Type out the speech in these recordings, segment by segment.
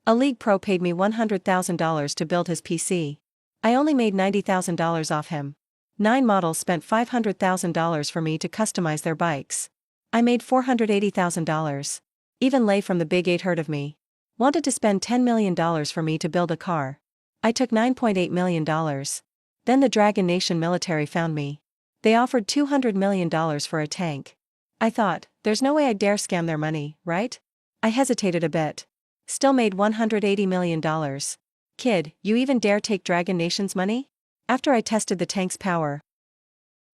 A League Pro paid me $100,000 to build his PC. I only made $90,000 off him. 9 models spent $500,000 for me to customize their bikes. I made $480,000. Even Lay from the Big 8 heard of me. Wanted to spend $10 million for me to build a car. I took $9.8 million. Then the Dragon Nation military found me. They offered $200 million for a tank. I thought, there's no way I'd dare scam their money, right? I hesitated a bit. Still made $180 million. Kid, you even dare take Dragon Nation's money? After I tested the tank's power.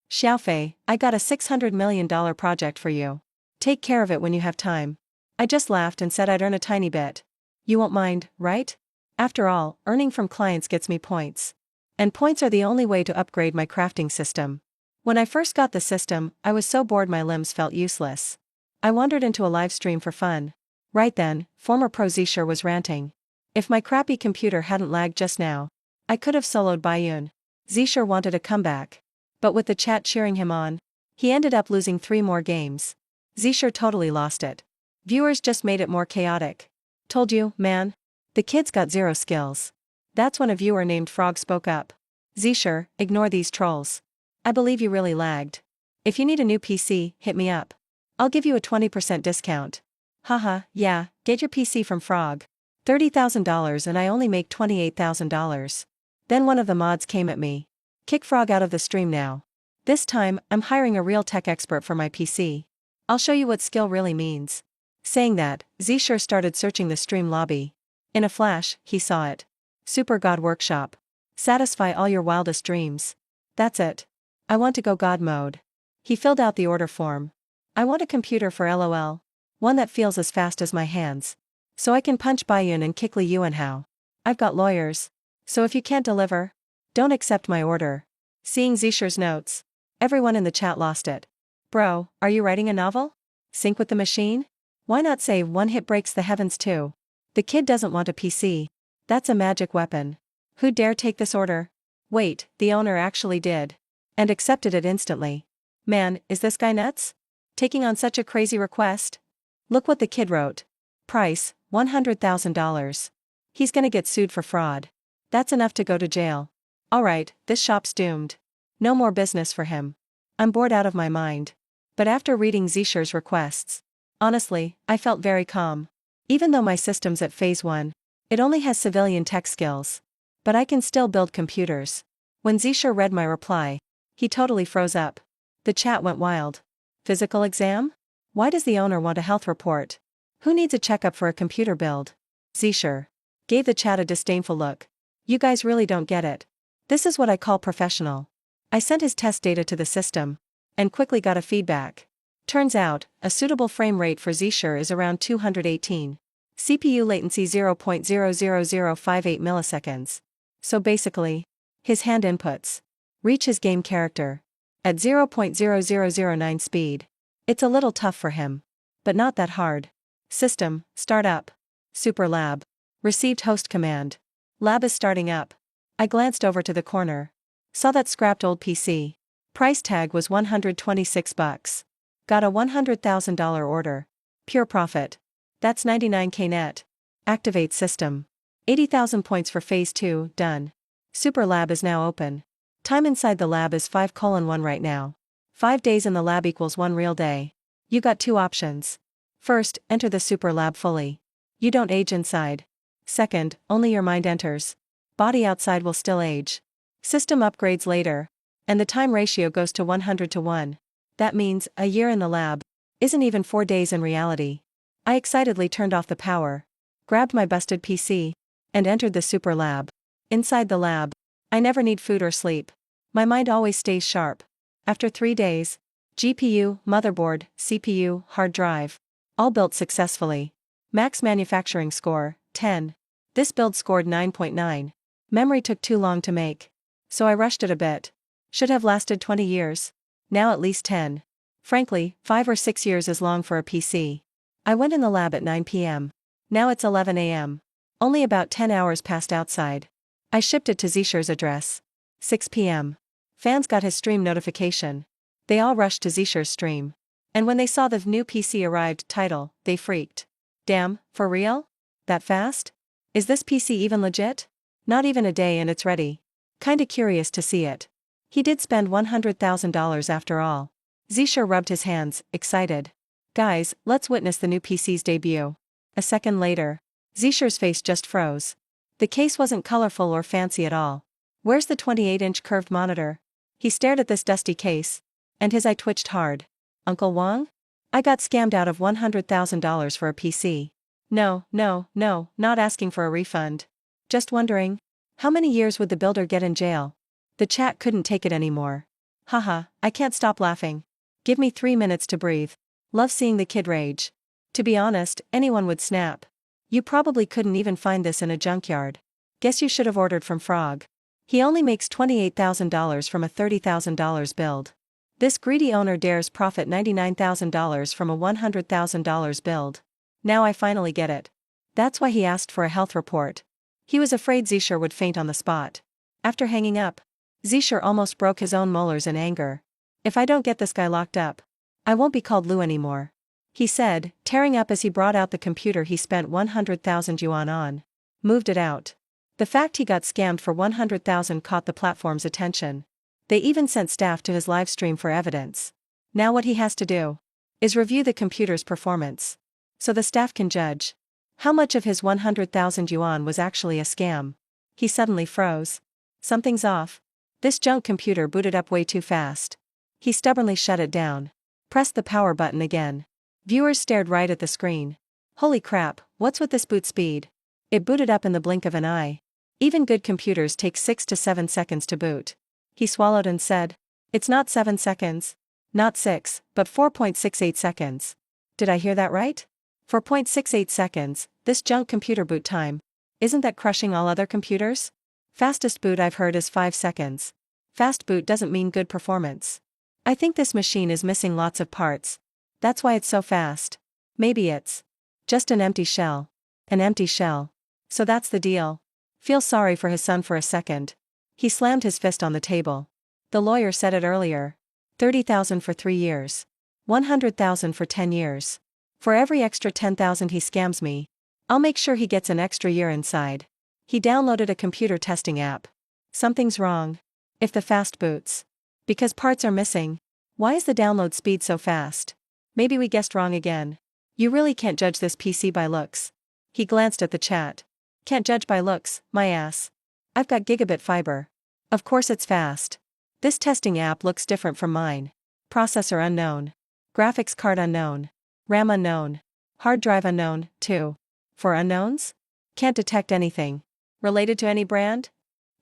Xiaofei, I got a $600 million project for you. Take care of it when you have time. I just laughed and said I'd earn a tiny bit. You won't mind, right? After all, earning from clients gets me points. And points are the only way to upgrade my crafting system. When I first got the system, I was so bored my limbs felt useless. I wandered into a live stream for fun. Right then, former pro Zisher was ranting. If my crappy computer hadn't lagged just now, I could have soloed Baiyun. Zisher wanted a comeback. But with the chat cheering him on, he ended up losing 3 more games. Zisher totally lost it. Viewers just made it more chaotic. Told you, man. The kid's got 0 skills. That's when a viewer named Frog spoke up. Zisher, ignore these trolls. I believe you really lagged. If you need a new PC, hit me up. I'll give you a 20% discount. Haha, yeah, get your PC from Frog. $30,000 and I only make $28,000. Then one of the mods came at me. Kick Frog out of the stream now. This time, I'm hiring a real tech expert for my PC. I'll show you what skill really means. Saying that, Zisher started searching the stream lobby. In a flash, he saw it. Super God Workshop. Satisfy all your wildest dreams. That's it. I want to go God mode. He filled out the order form. I want a computer for LOL. One that feels as fast as my hands. So I can punch Baiyun and kick Li Yuanhao. I've got lawyers. So if you can't deliver, don't accept my order. Seeing Zisher's notes, everyone in the chat lost it. Bro, are you writing a novel? Sync with the machine? Why not say one hit breaks the heavens too? The kid doesn't want a PC. That's a magic weapon. Who dare take this order? Wait, the owner actually did. And accepted it instantly. Man, is this guy nuts? Taking on such a crazy request? Look what the kid wrote. Price, $100,000. He's gonna get sued for fraud. That's enough to go to jail. Alright, this shop's doomed. No more business for him. I'm bored out of my mind. But after reading Zisher's requests, honestly, I felt very calm. Even though my system's at phase 1, it only has civilian tech skills. But I can still build computers. When Zisher read my reply, he totally froze up. The chat went wild. Physical exam? Why does the owner want a health report? Who needs a checkup for a computer build? Zisher gave the chat a disdainful look. You guys really don't get it. This is what I call professional. I sent his test data to the system, and quickly got a feedback. Turns out, a suitable frame rate for Zisher is around 218. CPU latency 0.00058 milliseconds. So basically, his hand inputs reach his game character at 0.0009 speed. It's a little tough for him. But not that hard. System, start up. Super Lab. Received host command. Lab is starting up. I glanced over to the corner. Saw that scrapped old PC. Price tag was $126. Got a $100,000 order. Pure profit. That's 99k net. Activate system. 80,000 points for phase 2, done. Super Lab is now open. Time inside the lab is 5:1 right now. 5 days in the lab equals 1 real day. You got 2 options. First, enter the Super Lab fully. You don't age inside. Second, only your mind enters. Body outside will still age. System upgrades later. And the time ratio goes to 100:1. That means, a year in the lab isn't even 4 days in reality. I excitedly turned off the power, grabbed my busted PC, and entered the Super Lab. Inside the lab, I never need food or sleep. My mind always stays sharp. After 3 days, GPU, motherboard, CPU, hard drive, all built successfully. Max manufacturing score, 10. This build scored 9.9. Memory took too long to make. So I rushed it a bit. Should have lasted 20 years. Now at least 10. Frankly, 5 or 6 years is long for a PC. I went in the lab at 9 p.m. Now it's 11 a.m. Only about 10 hours passed outside. I shipped it to Zisher's address. 6 p.m. Fans got his stream notification. They all rushed to Zisher's stream. And when they saw the new PC arrived title, they freaked. Damn, for real? That fast? Is this PC even legit? Not even a day and it's ready. Kinda curious to see it. He did spend $100,000 after all. Zisher rubbed his hands, excited. Guys, let's witness the new PC's debut. A second later, Zisher's face just froze. The case wasn't colorful or fancy at all. Where's the 28-inch curved monitor? He stared at this dusty case, and his eye twitched hard. Uncle Wang? I got scammed out of $100,000 for a PC. No, not asking for a refund. Just wondering, how many years would the builder get in jail? The chat couldn't take it anymore. Haha, I can't stop laughing. Give me 3 minutes to breathe. Love seeing the kid rage. To be honest, anyone would snap. You probably couldn't even find this in a junkyard. Guess you should have ordered from Frog. He only makes $28,000 from a $30,000 build. This greedy owner dares profit $99,000 from a $100,000 build. Now I finally get it. That's why he asked for a health report. He was afraid Zisher would faint on the spot. After hanging up, Zisher almost broke his own molars in anger. If I don't get this guy locked up, I won't be called Lou anymore, he said, tearing up as he brought out the computer he spent 100,000 yuan on. Moved it out. The fact he got scammed for 100,000 caught the platform's attention. They even sent staff to his live stream for evidence. Now what he has to do is review the computer's performance, so the staff can judge how much of his 100,000 yuan was actually a scam. He suddenly froze. Something's off. This junk computer booted up way too fast. He stubbornly shut it down. Pressed the power button again. Viewers stared right at the screen. Holy crap, what's with this boot speed? It booted up in the blink of an eye. Even good computers take 6 to 7 seconds to boot. He swallowed and said, "It's not 7 seconds. Not 6, but 4.68 seconds. Did I hear that right? 4.68 seconds, this junk computer boot time. Isn't that crushing all other computers? Fastest boot I've heard is 5 seconds. Fast boot doesn't mean good performance. I think this machine is missing lots of parts. That's why it's so fast. Maybe it's just an empty shell. An empty shell. So that's the deal." Feel sorry for his son for a second. He slammed his fist on the table. The lawyer said it earlier. 30,000 for 3 years. 100,000 for 10 years. For every extra 10,000 he scams me, I'll make sure he gets an extra year inside. He downloaded a computer testing app. Something's wrong. If the fast boots. Because parts are missing. Why is the download speed so fast? Maybe we guessed wrong again. You really can't judge this PC by looks. He glanced at the chat. Can't judge by looks, my ass. I've got gigabit fiber. Of course it's fast. This testing app looks different from mine. Processor unknown. Graphics card unknown. RAM unknown. Hard drive unknown, too. For unknowns? Can't detect anything. Related to any brand?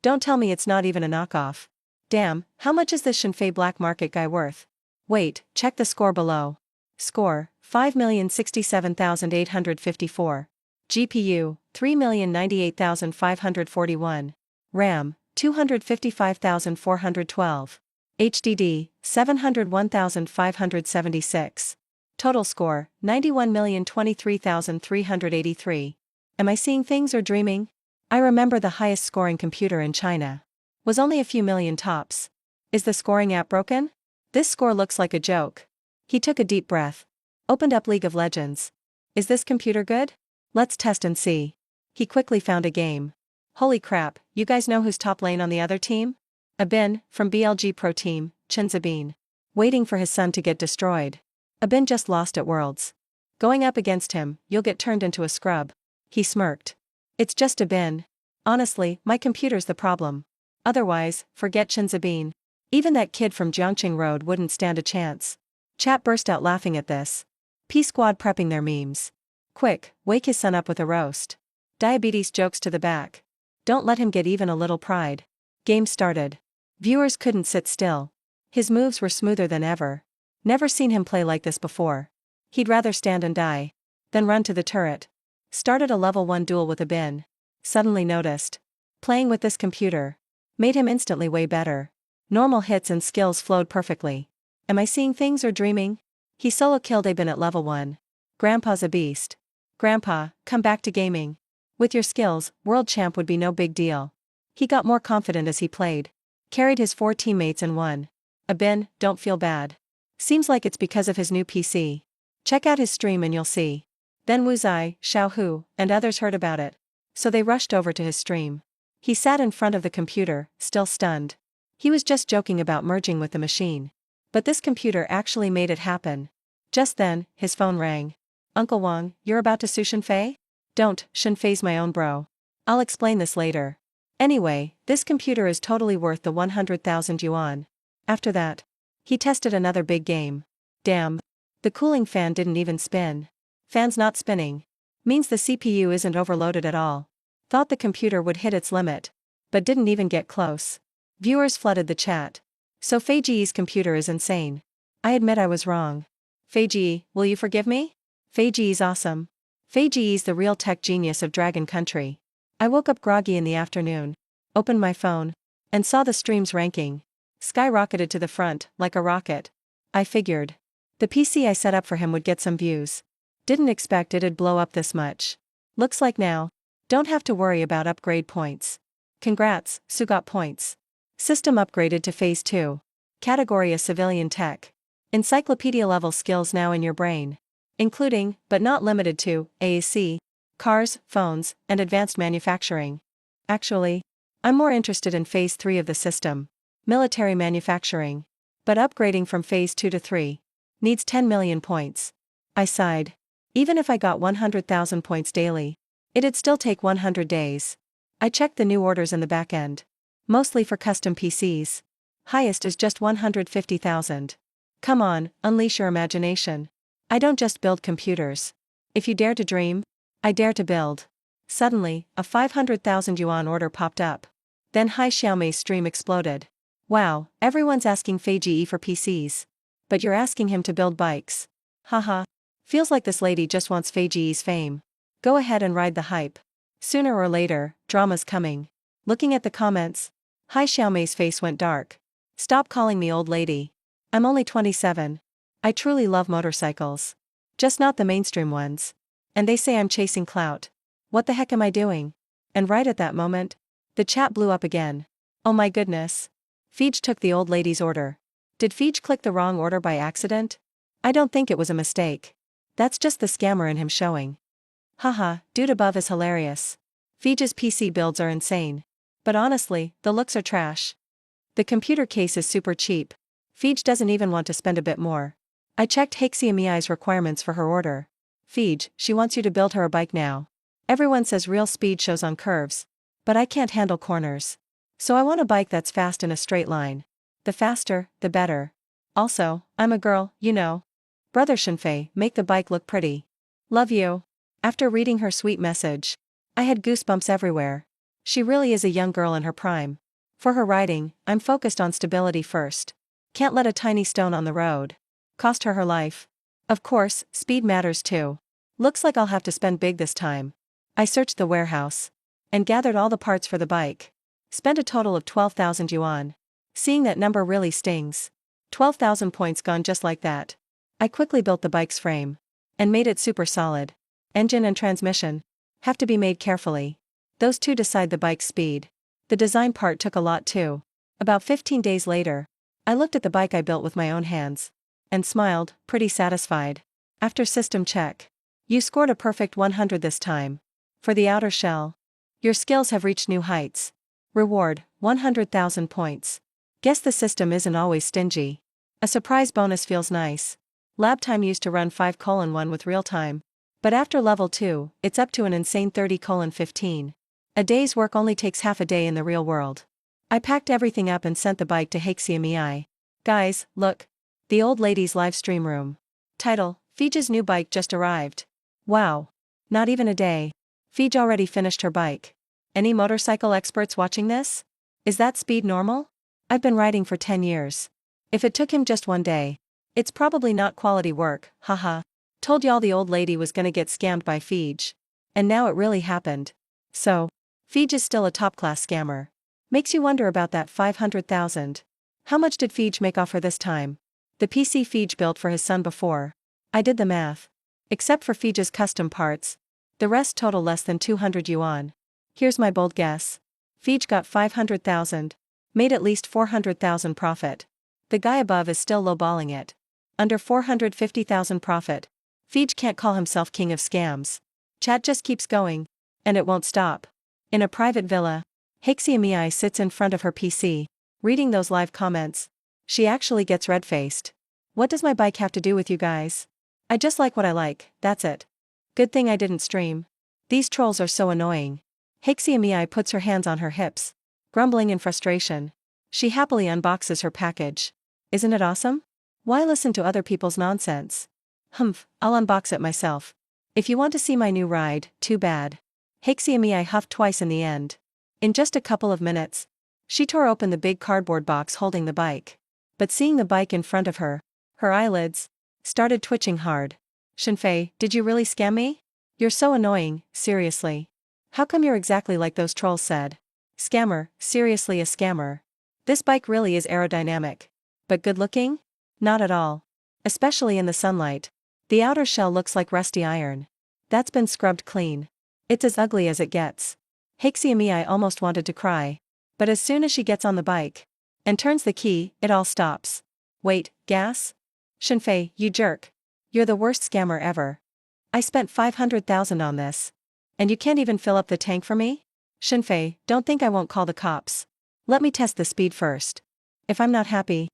Don't tell me it's not even a knockoff. Damn, how much is this Shenfei black market guy worth? Wait, check the score below. Score, 5,067,854. GPU, 3,098,541. RAM, 255,412. HDD, 701,576. Total score, 91,023,383. Am I seeing things or dreaming? I remember the highest scoring computer in China was only a few million tops. Is the scoring app broken? This score looks like a joke. He took a deep breath. Opened up League of Legends. Is this computer good? Let's test and see. He quickly found a game. Holy crap, you guys know who's top lane on the other team? Abin, from BLG Pro Team, Chen Zhabin. Waiting for his son to get destroyed. Abin just lost at Worlds. Going up against him, you'll get turned into a scrub. He smirked. It's just Abin. Honestly, my computer's the problem. Otherwise, forget Chen Zhabin. Even that kid from Jiangqing Road wouldn't stand a chance. Chat burst out laughing at this. P-Squad prepping their memes. Quick, wake his son up with a roast. Diabetes jokes to the back. Don't let him get even a little pride. Game started. Viewers couldn't sit still. His moves were smoother than ever. Never seen him play like this before. He'd rather stand and die than run to the turret. Started a level 1 duel with Abin. Suddenly noticed. Playing with this computer made him instantly way better. Normal hits and skills flowed perfectly. Am I seeing things or dreaming? He solo killed Abin at level 1. Grandpa's a beast. Grandpa, come back to gaming. With your skills, world champ would be no big deal. He got more confident as he played. Carried his 4 teammates and won. Abin, don't feel bad. Seems like it's because of his new PC. Check out his stream and you'll see. Then Wu Zai, Xiao Hu, and others heard about it. So they rushed over to his stream. He sat in front of the computer, still stunned. He was just joking about merging with the machine. But this computer actually made it happen. Just then, his phone rang. Uncle Wang, you're about to sue Shenfei? Don't, Shenfei's my own bro. I'll explain this later. Anyway, this computer is totally worth the 100,000 yuan. After that, he tested another big game. Damn. The cooling fan didn't even spin. Fan's not spinning. Means the CPU isn't overloaded at all. Thought the computer would hit its limit. But didn't even get close. Viewers flooded the chat. So Fei Ji's computer is insane. I admit I was wrong. Fei Ji, will you forgive me? Fei Ji's awesome. Fei Ji's the real tech genius of Dragon Country. I woke up groggy in the afternoon, opened my phone, and saw the stream's ranking. Skyrocketed to the front, like a rocket. I figured the PC I set up for him would get some views. Didn't expect it'd blow up this much. Looks like now, don't have to worry about upgrade points. Congrats, Su got points. System upgraded to Phase 2. Category a civilian tech. Encyclopedia level skills now in your brain. Including, but not limited to, AAC, cars, phones, and advanced manufacturing. Actually, I'm more interested in Phase 3 of the system. Military manufacturing. But upgrading from Phase 2 to 3 needs 10 million points. I sighed. Even if I got 100,000 points daily, it'd still take 100 days. I checked the new orders in the back end. Mostly for custom PCs. Highest is just 150,000. Come on, unleash your imagination. I don't just build computers. If you dare to dream, I dare to build. Suddenly, a 500,000 yuan order popped up. Then Hai Xiaomei's stream exploded. Wow, everyone's asking Fei Ji for PCs. But you're asking him to build bikes. Haha. Feels like this lady just wants Fei Ji's fame. Go ahead and ride the hype. Sooner or later, drama's coming. Looking at the comments, Hai Xiaomei's face went dark. Stop calling me old lady. I'm only 27. I truly love motorcycles. Just not the mainstream ones. And they say I'm chasing clout. What the heck am I doing? And right at that moment, the chat blew up again. Oh my goodness. Feej took the old lady's order. Did Feej click the wrong order by accident? I don't think it was a mistake. That's just the scammer in him showing. Haha, dude above is hilarious. Feej's PC builds are insane. But honestly, the looks are trash. The computer case is super cheap. Feej doesn't even want to spend a bit more. I checked Haixia Miai's requirements for her order. Feej, she wants you to build her a bike now. Everyone says real speed shows on curves. But I can't handle corners. So I want a bike that's fast in a straight line. The faster, the better. Also, I'm a girl, you know. Brother Shenfei, make the bike look pretty. Love you. After reading her sweet message, I had goosebumps everywhere. She really is a young girl in her prime. For her riding, I'm focused on stability first. Can't let a tiny stone on the road cost her life. Of course, speed matters too. Looks like I'll have to spend big this time. I searched the warehouse and gathered all the parts for the bike. Spent a total of 12,000 yuan. Seeing that number really stings. 12,000 points gone just like that. I quickly built the bike's frame and made it super solid. Engine and transmission have to be made carefully. Those two decide the bike's speed. The design part took a lot too. About 15 days later, I looked at the bike I built with my own hands and smiled, pretty satisfied. After system check, you scored a perfect 100 this time. For the outer shell, your skills have reached new heights. Reward, 100,000 points. Guess the system isn't always stingy. A surprise bonus feels nice. Lab time used to run 5:1 with real time. But after level 2, it's up to an insane 30:15. A day's work only takes half a day in the real world. I packed everything up and sent the bike to Haixia Miai. Guys, look. The old lady's live stream room. Title, Feej's new bike just arrived. Wow. Not even a day. Feej already finished her bike. Any motorcycle experts watching this? Is that speed normal? I've been riding for 10 years. If it took him just one day, it's probably not quality work, haha. Told y'all the old lady was gonna get scammed by Feej. And now it really happened. So, Feej is still a top-class scammer. Makes you wonder about that 500,000. How much did Feej make off her this time? The PC Feej built for his son before. I did the math. Except for Feej's custom parts, the rest total less than 200 yuan. Here's my bold guess. Feej got 500,000. Made at least 400,000 profit. The guy above is still lowballing it. Under 450,000 profit. Feej can't call himself king of scams. Chat just keeps going. And it won't stop. In a private villa, Hixie Miyai sits in front of her PC, reading those live comments. She actually gets red-faced. What does my bike have to do with you guys? I just like what I like, that's it. Good thing I didn't stream. These trolls are so annoying. Hixie Miyai puts her hands on her hips, grumbling in frustration. She happily unboxes her package. Isn't it awesome? Why listen to other people's nonsense? Humph, I'll unbox it myself. If you want to see my new ride, too bad. Hixie Miyai huffed twice in the end. In just a couple of minutes, she tore open the big cardboard box holding the bike. But seeing the bike in front of her, her eyelids started twitching hard. Shenfei, did you really scam me? You're so annoying, seriously. How come you're exactly like those trolls said? Scammer, seriously a scammer. This bike really is aerodynamic. But good looking? Not at all. Especially in the sunlight. The outer shell looks like rusty iron. That's been scrubbed clean. It's as ugly as it gets. Hixie Miyai almost wanted to cry. But as soon as she gets on the bike and turns the key, it all stops. Wait, gas? Shenfei, you jerk. You're the worst scammer ever. I spent 500,000 on this. And you can't even fill up the tank for me? Shenfei, don't think I won't call the cops. Let me test the speed first. If I'm not happy,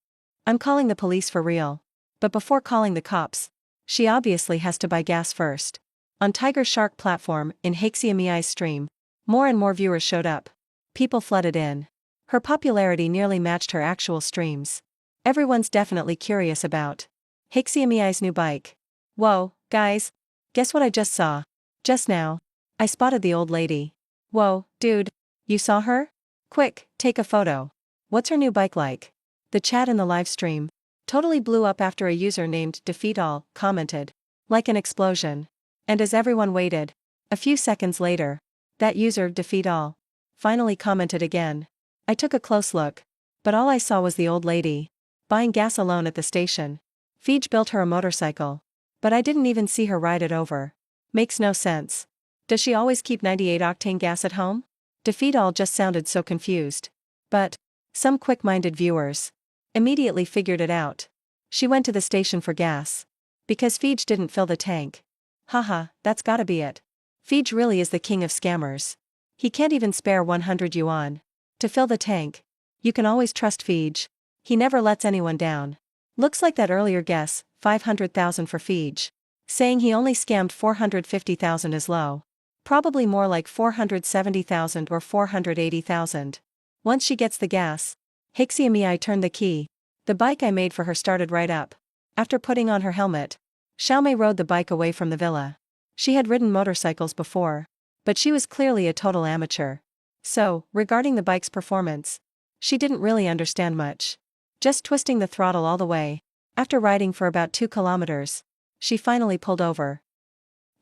I'm calling the police for real. But before calling the cops, she obviously has to buy gas first. On Tiger Shark platform, in Hixie Miyai's stream, more and more viewers showed up. People flooded in. Her popularity nearly matched her actual streams. Everyone's definitely curious about Hixie Miyai's new bike. Whoa, guys. Guess what I just saw? Just now. I spotted the old lady. Whoa, dude. You saw her? Quick, take a photo. What's her new bike like? The chat in the live stream totally blew up after a user named DefeatAll commented. Like an explosion. And as everyone waited, a few seconds later, that user, DefeatAll, finally commented again. I took a close look, but all I saw was the old lady buying gas alone at the station. Feej built her a motorcycle, but I didn't even see her ride it over. Makes no sense. Does she always keep 98 octane gas at home? DefeatAll just sounded so confused. But some quick-minded viewers immediately figured it out. She went to the station for gas. Because Feej didn't fill the tank. Haha, that's gotta be it. Feej really is the king of scammers. He can't even spare 100 yuan to fill the tank. You can always trust Feej. He never lets anyone down. Looks like that earlier guess, 500,000 for Feej. Saying he only scammed 450,000 is low. Probably more like 470,000 or 480,000. Once she gets the gas, Hixie Miyai turned the key. The bike I made for her started right up. After putting on her helmet, Xiaomei rode the bike away from the villa. She had ridden motorcycles before, but she was clearly a total amateur. So, regarding the bike's performance, she didn't really understand much. Just twisting the throttle all the way. After riding for about 2 kilometers, she finally pulled over.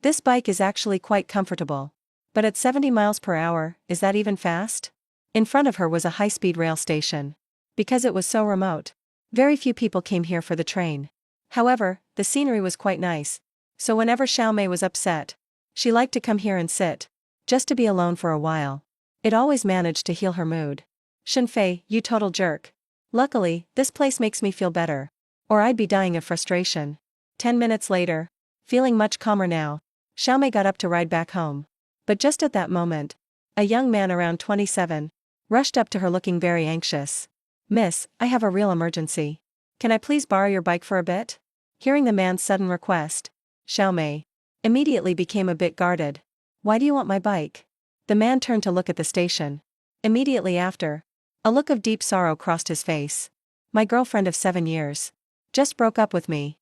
This bike is actually quite comfortable. But at 70 miles per hour, is that even fast? In front of her was a high-speed rail station. Because it was so remote, very few people came here for the train. However, the scenery was quite nice. So whenever Xiaomei was upset, she liked to come here and sit. Just to be alone for a while. It always managed to heal her mood. Shenfei, you total jerk. Luckily, this place makes me feel better. Or I'd be dying of frustration. 10 minutes later, feeling much calmer now, Xiaomei got up to ride back home. But just at that moment, a young man around 27 rushed up to her looking very anxious. Miss, I have a real emergency. Can I please borrow your bike for a bit? Hearing the man's sudden request, Xiaomei immediately became a bit guarded. Why do you want my bike? The man turned to look at the station. Immediately after, a look of deep sorrow crossed his face. My girlfriend of 7 years just broke up with me.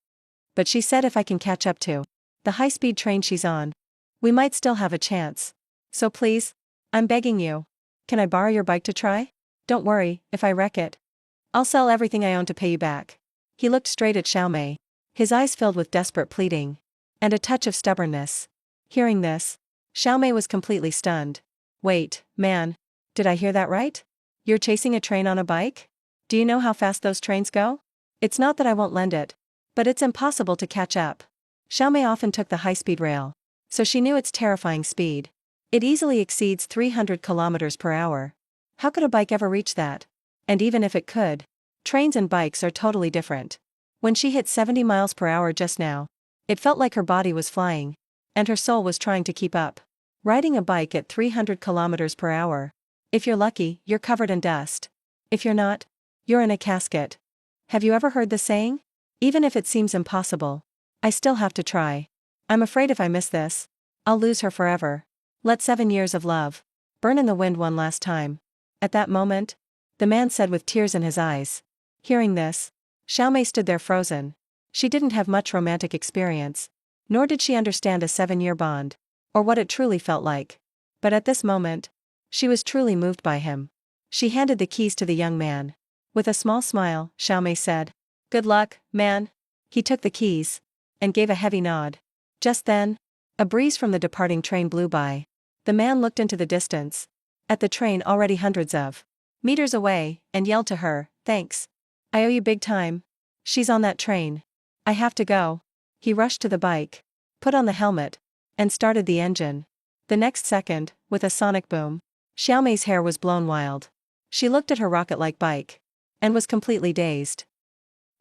But she said if I can catch up to the high-speed train she's on, we might still have a chance. So please, I'm begging you. Can I borrow your bike to try? Don't worry, if I wreck it, I'll sell everything I own to pay you back. He looked straight at Xiaomei, his eyes filled with desperate pleading and a touch of stubbornness. Hearing this, Xiaomei was completely stunned. Wait, man, did I hear that right? You're chasing a train on a bike? Do you know how fast those trains go? It's not that I won't lend it, but it's impossible to catch up. Xiaomei often took the high-speed rail, so she knew its terrifying speed. It easily exceeds 300 kilometers per hour. How could a bike ever reach that? And even if it could, trains and bikes are totally different. When she hit 70 miles per hour just now, it felt like her body was flying, and her soul was trying to keep up. Riding a bike at 300 kilometers per hour. If you're lucky, you're covered in dust. If you're not, you're in a casket. Have you ever heard the saying? Even if it seems impossible, I still have to try. I'm afraid if I miss this, I'll lose her forever. Let 7 years of love burn in the wind one last time. At that moment, the man said with tears in his eyes. Hearing this, Xiaomei stood there frozen. She didn't have much romantic experience, nor did she understand a 7-year bond, or what it truly felt like. But at this moment, she was truly moved by him. She handed the keys to the young man. With a small smile, Xiaomei said, "Good luck, man." He took the keys and gave a heavy nod. Just then, a breeze from the departing train blew by. The man looked into the distance, at the train already hundreds of meters away, and yelled to her, "Thanks. I owe you big time. She's on that train. I have to go." He rushed to the bike, put on the helmet, and started the engine. The next second, with a sonic boom, Xiaomei's hair was blown wild. She looked at her rocket-like bike and was completely dazed.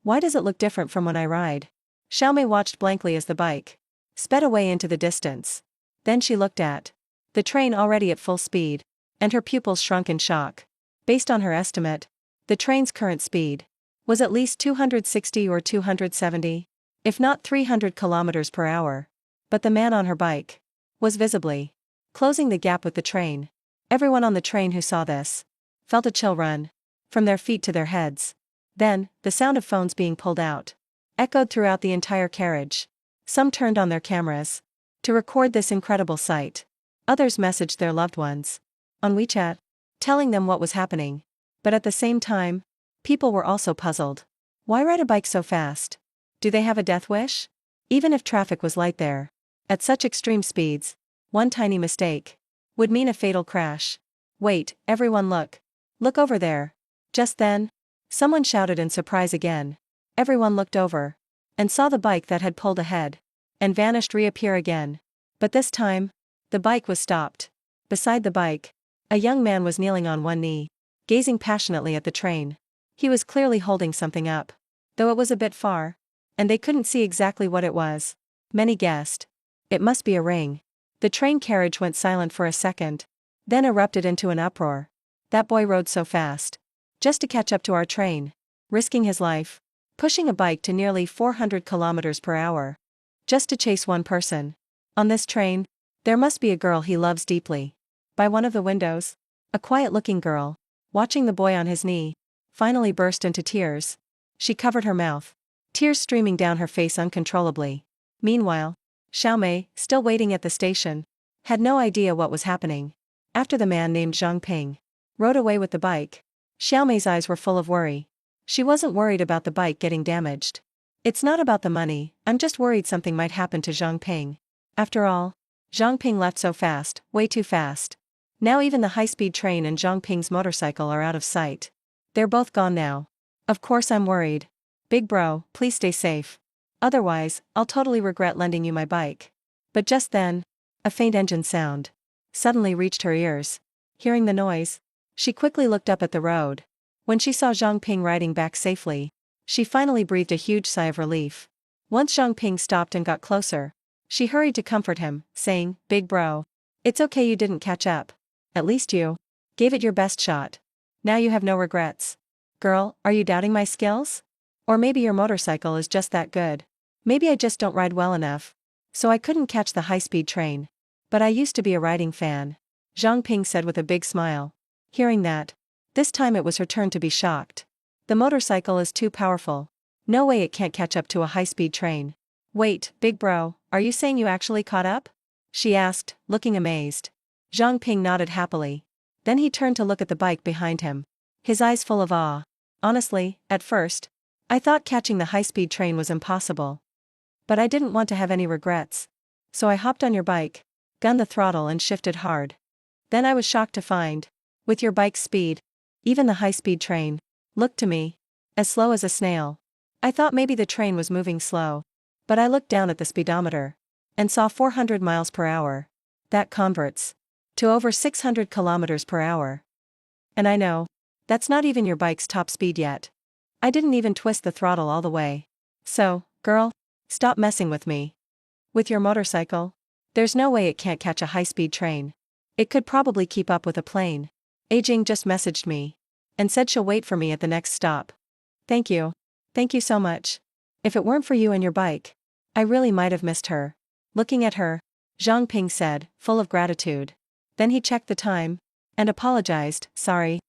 Why does it look different from when I ride? Xiaomei watched blankly as the bike sped away into the distance. Then she looked at the train already at full speed, and her pupils shrunk in shock. Based on her estimate, the train's current speed was at least 260 or 270, if not 300 kilometers per hour. But the man on her bike was visibly closing the gap with the train. Everyone on the train who saw this felt a chill run from their feet to their heads. Then, the sound of phones being pulled out echoed throughout the entire carriage. Some turned on their cameras to record this incredible sight. Others messaged their loved ones on WeChat, telling them what was happening. But at the same time, people were also puzzled. Why ride a bike so fast? Do they have a death wish? Even if traffic was light there, at such extreme speeds, one tiny mistake would mean a fatal crash. Wait, everyone look. Look over there. Just then, someone shouted in surprise again. Everyone looked over and saw the bike that had pulled ahead and vanished reappear again. But this time, the bike was stopped. Beside the bike, a young man was kneeling on one knee, gazing passionately at the train. He was clearly holding something up, though it was a bit far, and they couldn't see exactly what it was. Many guessed it must be a ring. The train carriage went silent for a second, then erupted into an uproar. That boy rode so fast, just to catch up to our train, risking his life, pushing a bike to nearly 400 kilometers per hour, just to chase one person. On this train, there must be a girl he loves deeply. By one of the windows, a quiet-looking girl, watching the boy on his knee, finally burst into tears. She covered her mouth, tears streaming down her face uncontrollably. Meanwhile, Xiaomei, still waiting at the station, had no idea what was happening. After the man named Zhang Ping rode away with the bike, Xiaomei's eyes were full of worry. She wasn't worried about the bike getting damaged. "It's not about the money, I'm just worried something might happen to Zhang Ping. After all, Zhang Ping left so fast, way too fast. Now even the high-speed train and Zhang Ping's motorcycle are out of sight. They're both gone now. Of course I'm worried. Big bro, please stay safe. Otherwise, I'll totally regret lending you my bike." But just then, a faint engine sound suddenly reached her ears. Hearing the noise, she quickly looked up at the road. When she saw Zhang Ping riding back safely, she finally breathed a huge sigh of relief. Once Zhang Ping stopped and got closer, she hurried to comfort him, saying, "Big bro, it's okay, you didn't catch up. At least you gave it your best shot. Now you have no regrets." "Girl, are you doubting my skills? Or maybe your motorcycle is just that good. Maybe I just don't ride well enough, so I couldn't catch the high-speed train. But I used to be a riding fan," Zhang Ping said with a big smile. Hearing that, this time it was her turn to be shocked. "The motorcycle is too powerful. No way it can't catch up to a high-speed train." "Wait, big bro, are you saying you actually caught up?" she asked, looking amazed. Zhang Ping nodded happily. Then he turned to look at the bike behind him, his eyes full of awe. "Honestly, at first, I thought catching the high-speed train was impossible. But I didn't want to have any regrets. So I hopped on your bike, gunned the throttle and shifted hard. Then I was shocked to find, with your bike's speed, even the high-speed train looked to me as slow as a snail. I thought maybe the train was moving slow. But I looked down at the speedometer and saw 400 miles per hour. That converts to over 600 kilometers per hour. And I know, that's not even your bike's top speed yet. I didn't even twist the throttle all the way. So, girl, stop messing with me. With your motorcycle. There's no way it can't catch a high-speed train. It could probably keep up with a plane. Ajing just messaged me and said she'll wait for me at the next stop. Thank you. Thank you so much. If it weren't for you and your bike, I really might have missed her. Looking at her, Zhang Ping said, full of gratitude. Then he checked the time and apologized. Sorry,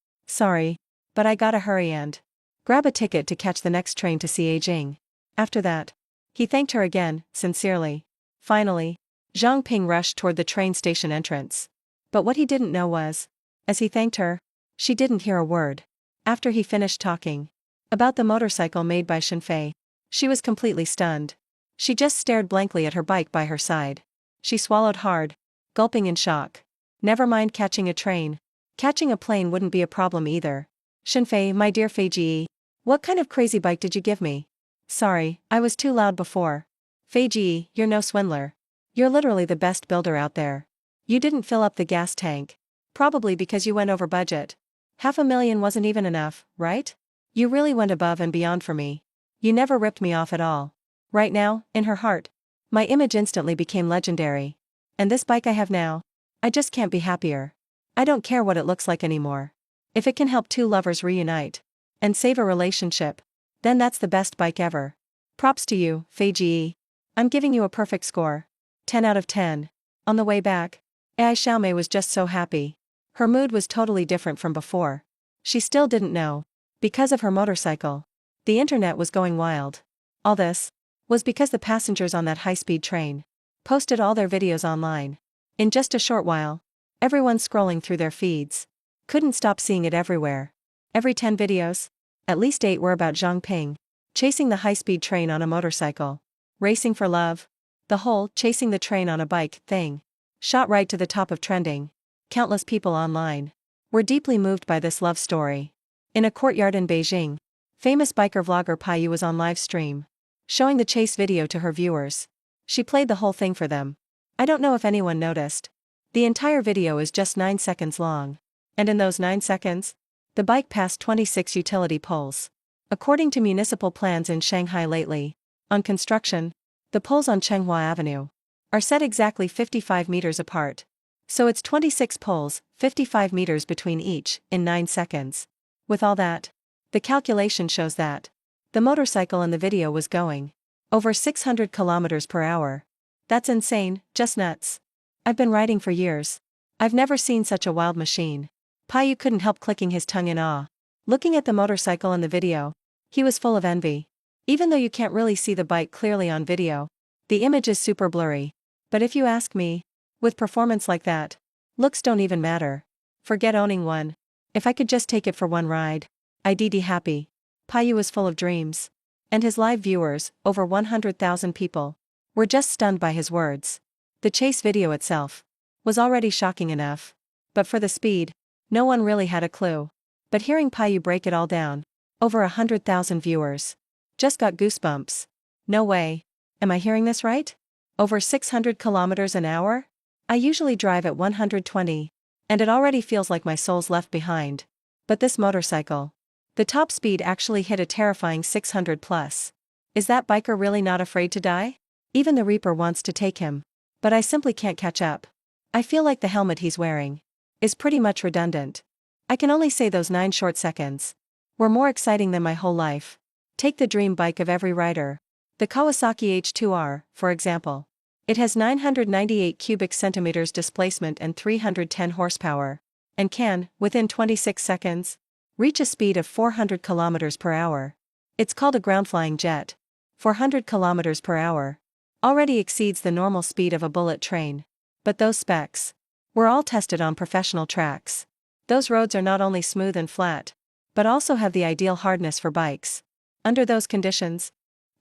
but I gotta hurry and grab a ticket to catch the next train to see Ajing. After that, he thanked her again, sincerely. Finally, Zhang Ping rushed toward the train station entrance. But what he didn't know was, as he thanked her, she didn't hear a word. After he finished talking about the motorcycle made by Shenfei, she was completely stunned. She just stared blankly at her bike by her side. She swallowed hard, gulping in shock. Never mind catching a train. Catching a plane wouldn't be a problem either. Shenfei, my dear Fei Ji, what kind of crazy bike did you give me? Sorry, I was too loud before. Fei Ji, you're no swindler. You're literally the best builder out there. You didn't fill up the gas tank. Probably because you went over budget. $500,000 wasn't even enough, right? You really went above and beyond for me. You never ripped me off at all. Right now, in her heart, my image instantly became legendary. And this bike I have now, I just can't be happier. I don't care what it looks like anymore. If it can help two lovers reunite and save a relationship, then that's the best bike ever. Props to you, Fei Ji. I'm giving you a perfect score. 10 out of 10. On the way back, Ai Xiaomei was just so happy. Her mood was totally different from before. She still didn't know. Because of her motorcycle, the internet was going wild. All this was because the passengers on that high-speed train posted all their videos online. In just a short while, everyone scrolling through their feeds couldn't stop seeing it everywhere. Every 10 videos, at least 8 were about Zhang Ping chasing the high-speed train on a motorcycle, racing for love. The whole chasing the train on a bike thing shot right to the top of trending. Countless people online were deeply moved by this love story. In a courtyard in Beijing, famous biker vlogger Pai Yu was on live stream, showing the chase video to her viewers. She played the whole thing for them. I don't know if anyone noticed. The entire video is just 9 seconds long. And in those 9 seconds, the bike passed 26 utility poles. According to municipal plans in Shanghai lately, on construction, the poles on Chenghua Avenue are set exactly 55 meters apart. So it's 26 poles, 55 meters between each, in 9 seconds. With all that, the calculation shows that the motorcycle in the video was going over 600 kilometers per hour. That's insane, just nuts. I've been riding for years. I've never seen such a wild machine. Pai Yu couldn't help clicking his tongue in awe. Looking at the motorcycle in the video, he was full of envy. Even though you can't really see the bike clearly on video, the image is super blurry. But if you ask me, with performance like that, looks don't even matter. Forget owning one. If I could just take it for one ride, I'd be happy. Pai Yu was full of dreams. And his live viewers, over 100,000 people, were just stunned by his words. The chase video itself was already shocking enough. But for the speed, no one really had a clue. But hearing Pai Yu break it all down, over 100,000 viewers, just got goosebumps. No way. Am I hearing this right? Over 600 kilometers an hour? I usually drive at 120. And it already feels like my soul's left behind. But this motorcycle, the top speed actually hit a terrifying 600 plus. Is that biker really not afraid to die? Even the Reaper wants to take him. But I simply can't catch up. I feel like the helmet he's wearing is pretty much redundant. I can only say those 9 short seconds were more exciting than my whole life. Take the dream bike of every rider. The Kawasaki H2R, for example. It has 998 cubic centimeters displacement and 310 horsepower, and can, within 26 seconds, reach a speed of 400 kilometers per hour. It's called a ground-flying jet. 400 kilometers per hour already exceeds the normal speed of a bullet train. But those specs were all tested on professional tracks. Those roads are not only smooth and flat, but also have the ideal hardness for bikes. Under those conditions,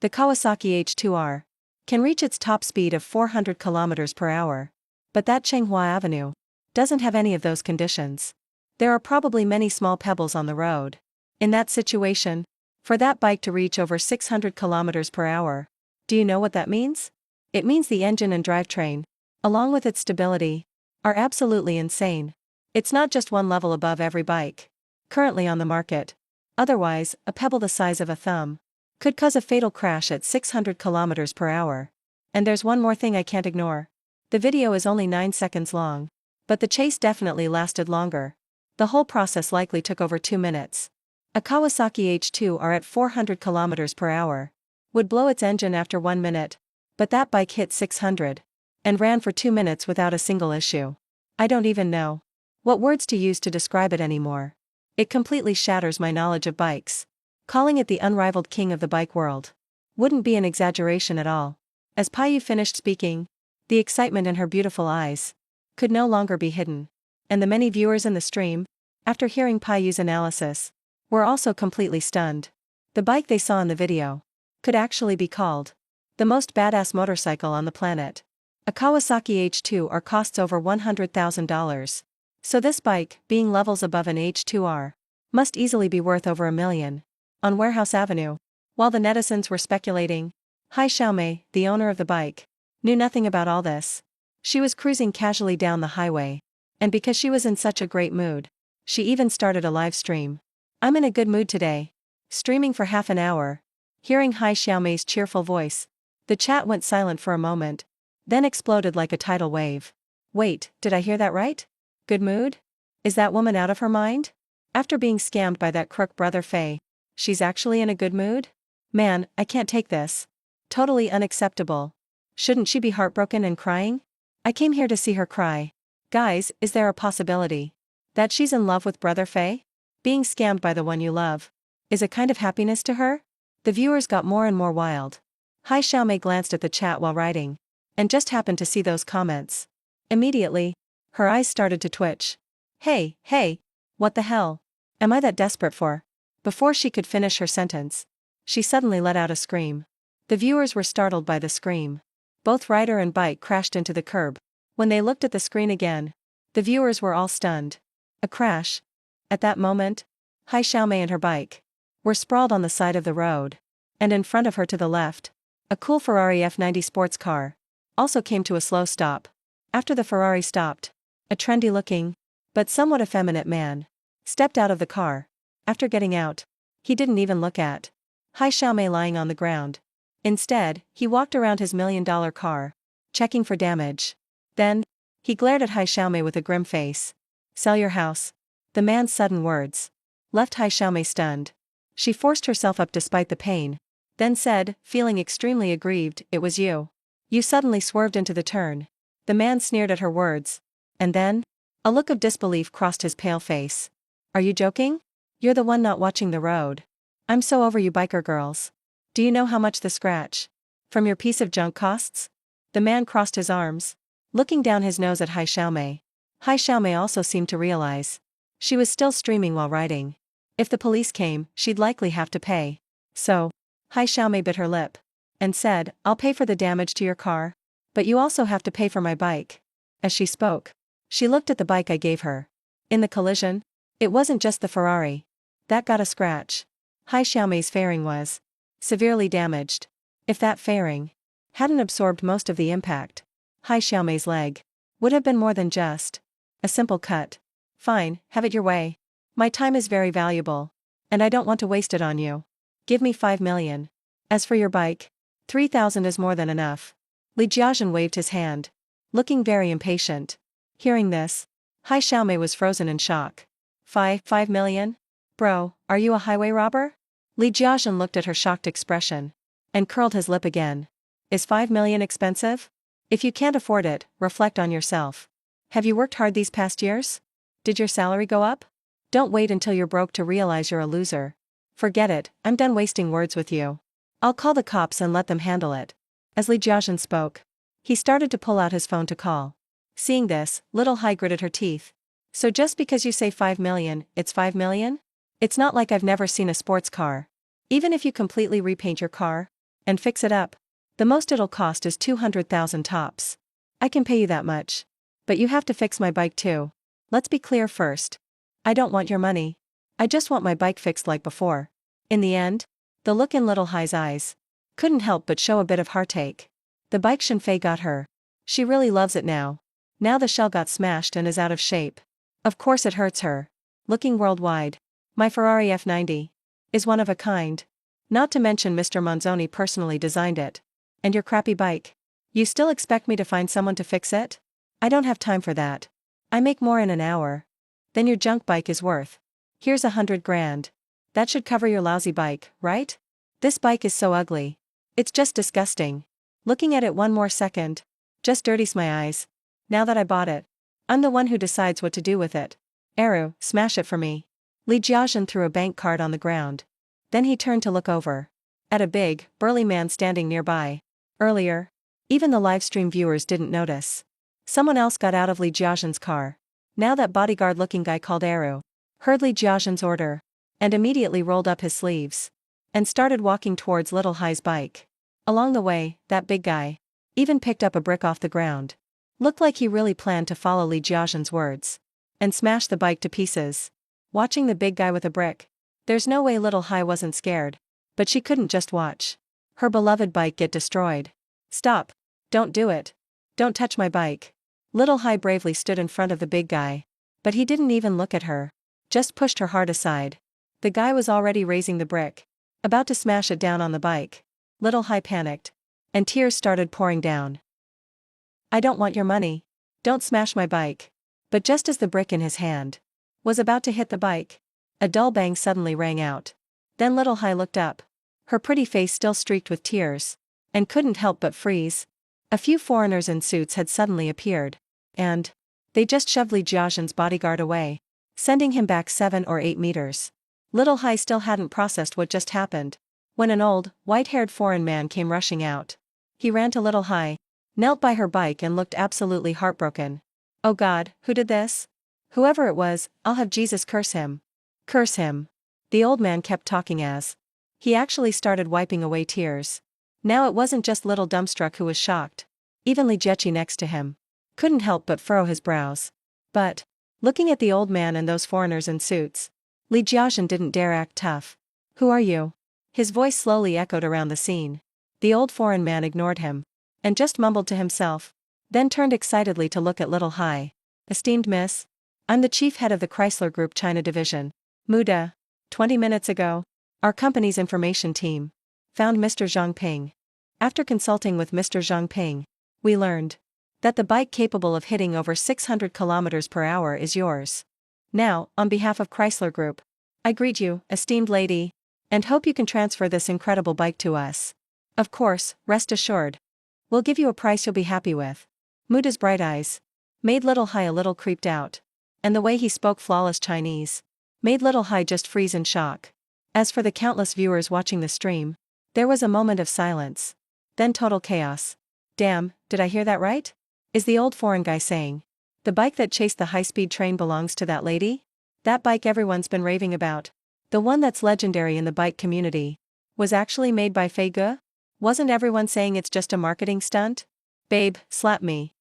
the Kawasaki H2R can reach its top speed of 400 kilometers per hour. But that Chenghua Avenue doesn't have any of those conditions. There are probably many small pebbles on the road. In that situation, for that bike to reach over 600 kilometers per hour, do you know what that means? It means the engine and drivetrain, along with its stability, are absolutely insane. It's not just one level above every bike currently on the market. Otherwise, a pebble the size of a thumb could cause a fatal crash at 600 kilometers per hour. And there's one more thing I can't ignore. The video is only 9 seconds long. But the chase definitely lasted longer. The whole process likely took over 2 minutes. A Kawasaki H2R at 400 km per hour would blow its engine after 1 minute. But that bike hit 600 and ran for 2 minutes without a single issue. I don't even know what words to use to describe it anymore. It completely shatters my knowledge of bikes. Calling it the unrivaled king of the bike world wouldn't be an exaggeration at all. As Payu finished speaking, the excitement in her beautiful eyes could no longer be hidden. And the many viewers in the stream, after hearing Payu's analysis, were also completely stunned. The bike they saw in the video could actually be called the most badass motorcycle on the planet. A Kawasaki H2R costs over $100,000. So this bike, being levels above an H2R, must easily be worth over $1 million. On Warehouse Avenue, while the netizens were speculating, Hai Xiaomei, the owner of the bike, knew nothing about all this. She was cruising casually down the highway. And because she was in such a great mood, she even started a live stream. I'm in a good mood today. Streaming for half an hour. Hearing Hai Xiaomei's cheerful voice, the chat went silent for a moment, then exploded like a tidal wave. Wait, did I hear that right? Good mood? Is that woman out of her mind? After being scammed by that crook brother Faye, she's actually in a good mood? Man, I can't take this. Totally unacceptable. Shouldn't she be heartbroken and crying? I came here to see her cry. Guys, is there a possibility that she's in love with brother Faye? Being scammed by the one you love is a kind of happiness to her? The viewers got more and more wild. Hai Xiaomei glanced at the chat while writing, and just happened to see those comments. Immediately, her eyes started to twitch. Hey, what the hell am I that desperate for? Before she could finish her sentence, she suddenly let out a scream. The viewers were startled by the scream. Both rider and bike crashed into the curb. When they looked at the screen again, the viewers were all stunned. A crash. At that moment, Hai Xiaomei and her bike were sprawled on the side of the road, and in front of her to the left, a cool Ferrari F90 sports car also came to a slow stop. After the Ferrari stopped, a trendy-looking, but somewhat effeminate man stepped out of the car. After getting out, he didn't even look at Hai Xiaomei lying on the ground. Instead, he walked around his $1 million car, checking for damage. Then, he glared at Hai Xiaomei with a grim face. Sell your house. The man's sudden words left Hai Xiaomei stunned. She forced herself up despite the pain, then said, feeling extremely aggrieved, "It was you. You suddenly swerved into the turn." The man sneered at her words. And then, a look of disbelief crossed his pale face. Are you joking? You're the one not watching the road. I'm so over you biker girls. Do you know how much the scratch from your piece of junk costs? The man crossed his arms, looking down his nose at Hai Xiaomei. Hai Xiaomei also seemed to realize she was still streaming while writing. If the police came, she'd likely have to pay. So, Hai Xiaomei bit her lip and said, I'll pay for the damage to your car, but you also have to pay for my bike. As she spoke, she looked at the bike I gave her. In the collision, it wasn't just the Ferrari that got a scratch. Hai Xiaomei's fairing was severely damaged. If that fairing hadn't absorbed most of the impact, Hai Xiaomei's leg would have been more than just a simple cut. Fine, have it your way. My time is very valuable, and I don't want to waste it on you. Give me 5 million. As for your bike, 3,000 is more than enough. Li Jiazhen waved his hand, looking very impatient. Hearing this, Hai Xiaomei was frozen in shock. 5 million? Bro, are you a highway robber? Li Jiazhen looked at her shocked expression and curled his lip again. Is 5 million expensive? If you can't afford it, reflect on yourself. Have you worked hard these past years? Did your salary go up? Don't wait until you're broke to realize you're a loser. Forget it, I'm done wasting words with you. I'll call the cops and let them handle it. As Li Jiazhen spoke, he started to pull out his phone to call. Seeing this, little Hai gritted her teeth. So just because you say 5 million, it's 5 million? It's not like I've never seen a sports car. Even if you completely repaint your car and fix it up, the most it'll cost is 200,000 tops. I can pay you that much. But you have to fix my bike too. Let's be clear first. I don't want your money. I just want my bike fixed like before. In the end, the look in little Hai's eyes couldn't help but show a bit of heartache. The bike Shenfei got her. She really loves it now. Now the shell got smashed and is out of shape. Of course it hurts her. Looking worldwide, my Ferrari F90 is one of a kind. Not to mention Mr. Manzoni personally designed it. And your crappy bike? You still expect me to find someone to fix it? I don't have time for that. I make more in an hour than your junk bike is worth. Here's 100 grand. That should cover your lousy bike, right? This bike is so ugly. It's just disgusting. Looking at it one more second just dirties my eyes. Now that I bought it, I'm the one who decides what to do with it. Eru, smash it for me. Li Jiazhen threw a bank card on the ground. Then he turned to look over at a big, burly man standing nearby. Earlier, even the livestream viewers didn't notice. Someone else got out of Li Jiazhen's car. Now that bodyguard-looking guy called Eru heard Li Jiazhen's order and immediately rolled up his sleeves and started walking towards Little Hai's bike. Along the way, that big guy even picked up a brick off the ground. Looked like he really planned to follow Li Jiazhen's words and smash the bike to pieces. Watching the big guy with a brick, there's no way Little Hai wasn't scared. But she couldn't just watch her beloved bike get destroyed. Stop. Don't do it. Don't touch my bike. Little Hai bravely stood in front of the big guy. But he didn't even look at her. Just pushed her hard aside. The guy was already raising the brick, about to smash it down on the bike. Little Hai panicked, and tears started pouring down. I don't want your money. Don't smash my bike. But just as the brick in his hand was about to hit the bike, a dull bang suddenly rang out. Then Little Hai looked up, her pretty face still streaked with tears, and couldn't help but freeze. A few foreigners in suits had suddenly appeared, and they just shoved Li Jiazhen's bodyguard away, sending him back 7 or 8 meters. Little Hai still hadn't processed what just happened when an old, white-haired foreign man came rushing out. He ran to Little Hai, knelt by her bike and looked absolutely heartbroken. Oh God, who did this? Whoever it was, I'll have Jesus curse him. Curse him. The old man kept talking as he actually started wiping away tears. Now it wasn't just little Dumbstruck who was shocked. Even Li Jiechi next to him couldn't help but furrow his brows. But, looking at the old man and those foreigners in suits, Li Jiazhen didn't dare act tough. Who are you? His voice slowly echoed around the scene. The old foreign man ignored him and just mumbled to himself, then turned excitedly to look at Little Hai. Esteemed miss, I'm the chief head of the Chrysler Group China division. Muda. 20 minutes ago, our company's information team found Mr. Zhang Ping. After consulting with Mr. Zhang Ping, we learned that the bike capable of hitting over 600 kilometers per hour is yours. Now, on behalf of Chrysler Group, I greet you, esteemed lady, and hope you can transfer this incredible bike to us. Of course, rest assured, we'll give you a price you'll be happy with. Muda's bright eyes made Little Hai a little creeped out, and the way he spoke flawless Chinese made Little Hai just freeze in shock. As for the countless viewers watching the stream, there was a moment of silence. Then total chaos. Damn, did I hear that right? Is the old foreign guy saying the bike that chased the high-speed train belongs to that lady? That bike everyone's been raving about, the one that's legendary in the bike community, was actually made by Fei Ge? Wasn't everyone saying it's just a marketing stunt? Babe, slap me.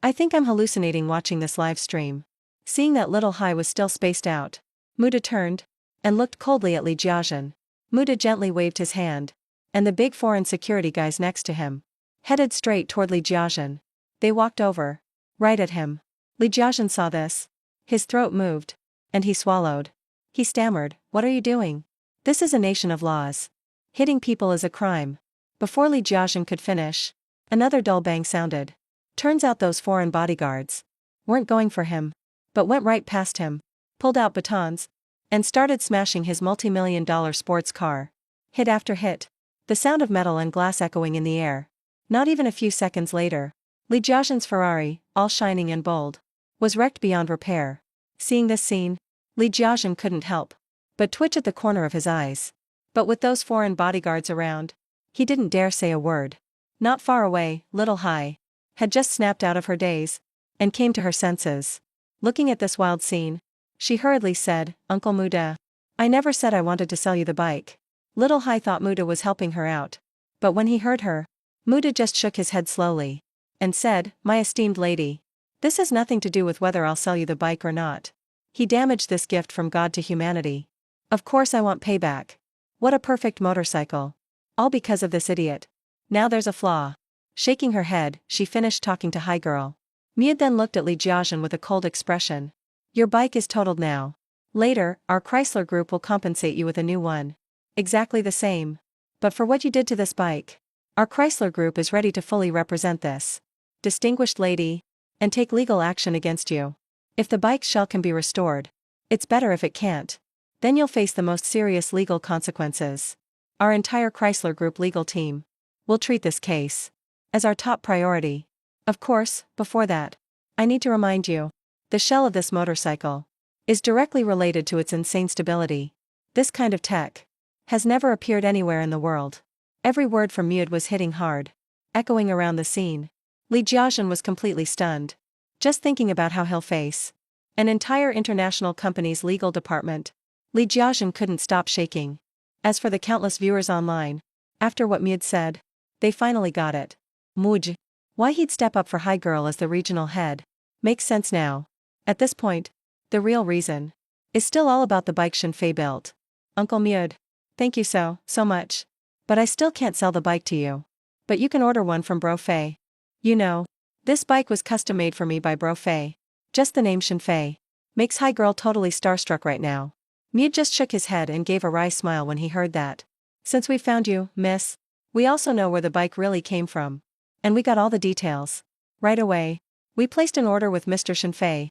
I think I'm hallucinating watching this live stream. Seeing that Little Hai was still spaced out, Muda turned and looked coldly at Li Jiazhen. Muda gently waved his hand, and the big foreign security guys next to him headed straight toward Li Jiazhen. They walked over right at him. Li Jiazhen saw this. His throat moved, and he swallowed. He stammered, "What are you doing? This is a nation of laws. Hitting people is a crime." Before Li Jiazhen could finish, another dull bang sounded. Turns out those foreign bodyguards weren't going for him, but went right past him, pulled out batons, and started smashing his multi-million-dollar sports car. Hit after hit, the sound of metal and glass echoing in the air. Not even a few seconds later, Li Jiazhen's Ferrari, all shining and bold, was wrecked beyond repair. Seeing this scene, Li Jiazhen couldn't help but twitch at the corner of his eyes. But with those foreign bodyguards around, he didn't dare say a word. Not far away, Little Hai had just snapped out of her daze and came to her senses. Looking at this wild scene, she hurriedly said, "Uncle Muda, I never said I wanted to sell you the bike." Little Hai thought Muda was helping her out, but when he heard her, Muda just shook his head slowly and said, "My esteemed lady, this has nothing to do with whether I'll sell you the bike or not. He damaged this gift from God to humanity. Of course I want payback. What a perfect motorcycle. All because of this idiot. Now there's a flaw." Shaking her head, she finished talking to Hai Girl. Muda then looked at Li Jiazhen with a cold expression. "Your bike is totaled now. Later, our Chrysler Group will compensate you with a new one. Exactly the same. But for what you did to this bike, Our Chrysler Group is ready to fully represent this distinguished lady and take legal action against you. If the bike's shell can be restored, it's better if it can't. Then you'll face the most serious legal consequences. Our entire Chrysler Group legal team will treat this case as our top priority. Of course, before that, I need to remind you, the shell of this motorcycle is directly related to its insane stability. This kind of tech has never appeared anywhere in the world. Every word from Mude was hitting hard, echoing around the scene. Li Jiajun was completely stunned, just thinking about how he'll face an entire international company's legal department. Li Jiajun couldn't stop shaking. As for the countless viewers online, after what Mude said, they finally got it. Muj. Why he'd step up for Hi Girl as the regional head makes sense now. At this point, the real reason is still all about the bike Shenfei built. Uncle Mude, thank you so much. But I still can't sell the bike to you. But you can order one from Bro Fei. You know, this bike was custom made for me by Bro Fei. Just the name Shenfei makes Hi Girl totally starstruck right now. Mude just shook his head and gave a wry smile when he heard that. Since we found you, miss, we also know where the bike really came from. And we got all the details. Right away, we placed an order with Mr. Shenfei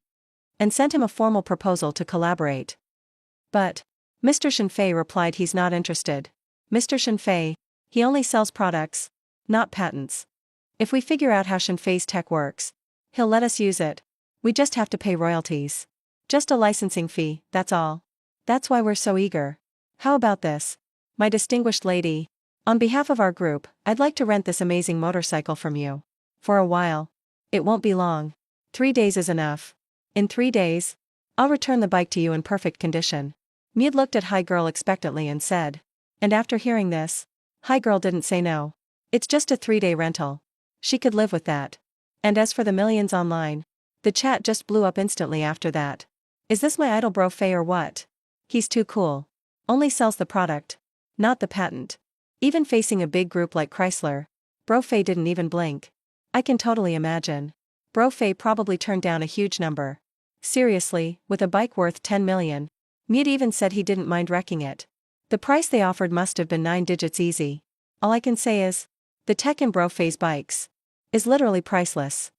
and sent him a formal proposal to collaborate. But Mr. Shenfei replied he's not interested. Mr. Shenfei, he only sells products, not patents. If we figure out how Shenfei's tech works, he'll let us use it. We just have to pay royalties. Just a licensing fee, that's all. That's why we're so eager. How about this? My distinguished lady, on behalf of our group, I'd like to rent this amazing motorcycle from you. For a while. It won't be long. 3 days is enough. In 3 days, I'll return the bike to you in perfect condition. Mude looked at Hi Girl expectantly and said. And after hearing this, Hi Girl didn't say no. It's just a 3-day rental. She could live with that. And as for the millions online, the chat just blew up instantly after that. Is this my idol Bro Fei or what? He's too cool. Only sells the product, not the patent. Even facing a big group like Chrysler, Bro Fei didn't even blink. I can totally imagine. Bro Fei probably turned down a huge number. Seriously, with a bike worth 10 million, Mude even said he didn't mind wrecking it. The price they offered must have been 9 digits easy. All I can say is, the tech in Bro Fei's bikes is literally priceless.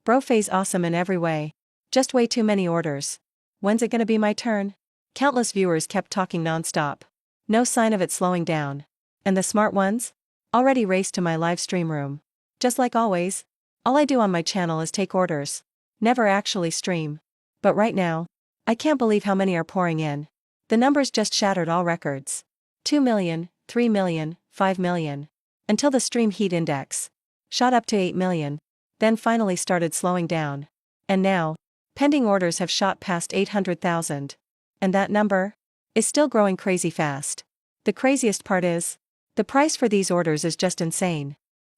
Bro Fei's awesome in every way. Just way too many orders. When's it gonna be my turn? Countless viewers kept talking non-stop. No sign of it slowing down. And the smart ones? Already raced to my live stream room. Just like always, all I do on my channel is take orders. Never actually stream. But right now, I can't believe how many are pouring in. The numbers just shattered all records. 2 million, 3 million, 5 million. Until the stream heat index shot up to 8 million, then finally started slowing down. And now, pending orders have shot past 800,000. And that number is still growing crazy fast. The craziest part is, the price for these orders is just insane.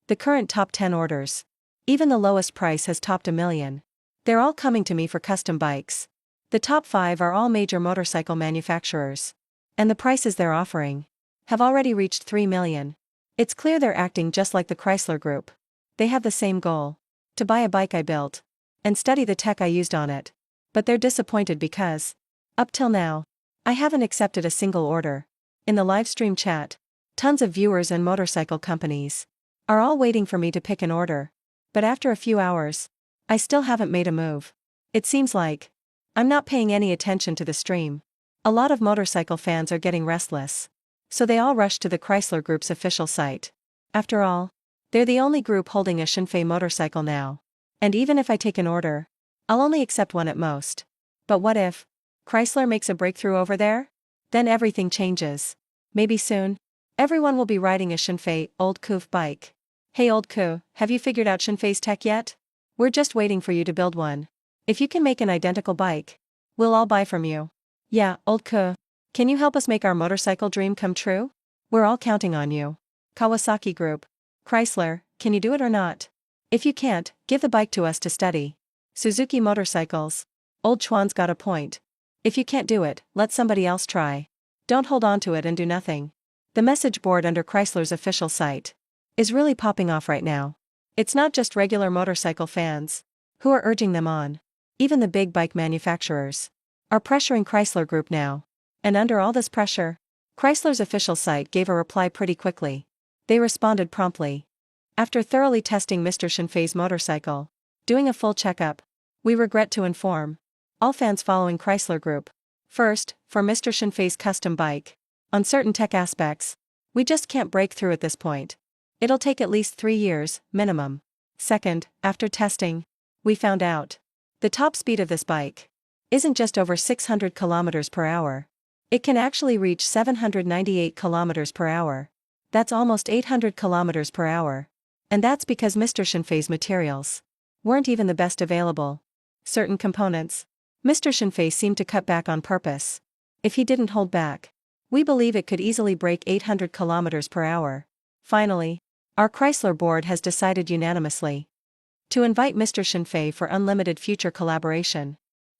The current top 10 orders, even the lowest price has topped 1 million. They're all coming to me for custom bikes. The top 5 are all major motorcycle manufacturers. And the prices they're offering have already reached 3 million. It's clear they're acting just like the Chrysler Group. They have the same goal, to buy a bike I built and study the tech I used on it. But they're disappointed because, up till now, I haven't accepted a single order. In the livestream chat, tons of viewers and motorcycle companies are all waiting for me to pick an order. But after a few hours, I still haven't made a move. It seems like I'm not paying any attention to the stream. A lot of motorcycle fans are getting restless. So they all rush to the Chrysler Group's official site. After all, they're the only group holding a Shenfei motorcycle now. And even if I take an order, I'll only accept one at most. But what if Chrysler makes a breakthrough over there? Then everything changes. Maybe soon, everyone will be riding a Shenfei Old Koof bike. Hey Old Koo, have you figured out Shenfei's tech yet? We're just waiting for you to build one. If you can make an identical bike, we'll all buy from you. Yeah, Old Koo, can you help us make our motorcycle dream come true? We're all counting on you. Kawasaki Group. Chrysler, can you do it or not? If you can't, give the bike to us to study. Suzuki Motorcycles. Old Chuan's got a point. If you can't do it, let somebody else try. Don't hold on to it and do nothing. The message board under Chrysler's official site is really popping off right now. It's not just regular motorcycle fans who are urging them on. Even the big bike manufacturers are pressuring Chrysler Group now. And under all this pressure, Chrysler's official site gave a reply pretty quickly. They responded promptly. After thoroughly testing Mr. Shinfei's motorcycle, doing a full checkup, we regret to inform all fans following Chrysler Group. First, for Mr. Shinfei's custom bike. On certain tech aspects, we just can't break through at this point. It'll take at least 3 years, minimum. Second, after testing, we found out the top speed of this bike isn't just over 600 km per hour. It can actually reach 798 km per hour. That's almost 800 km per hour. And that's because Mr. Shinfei's materials weren't even the best available. Certain components, Mr. Shinfei seemed to cut back on purpose. If he didn't hold back, we believe it could easily break 800 km per hour. Finally, our Chrysler board has decided unanimously to invite Mr. Shinfei for unlimited future collaboration.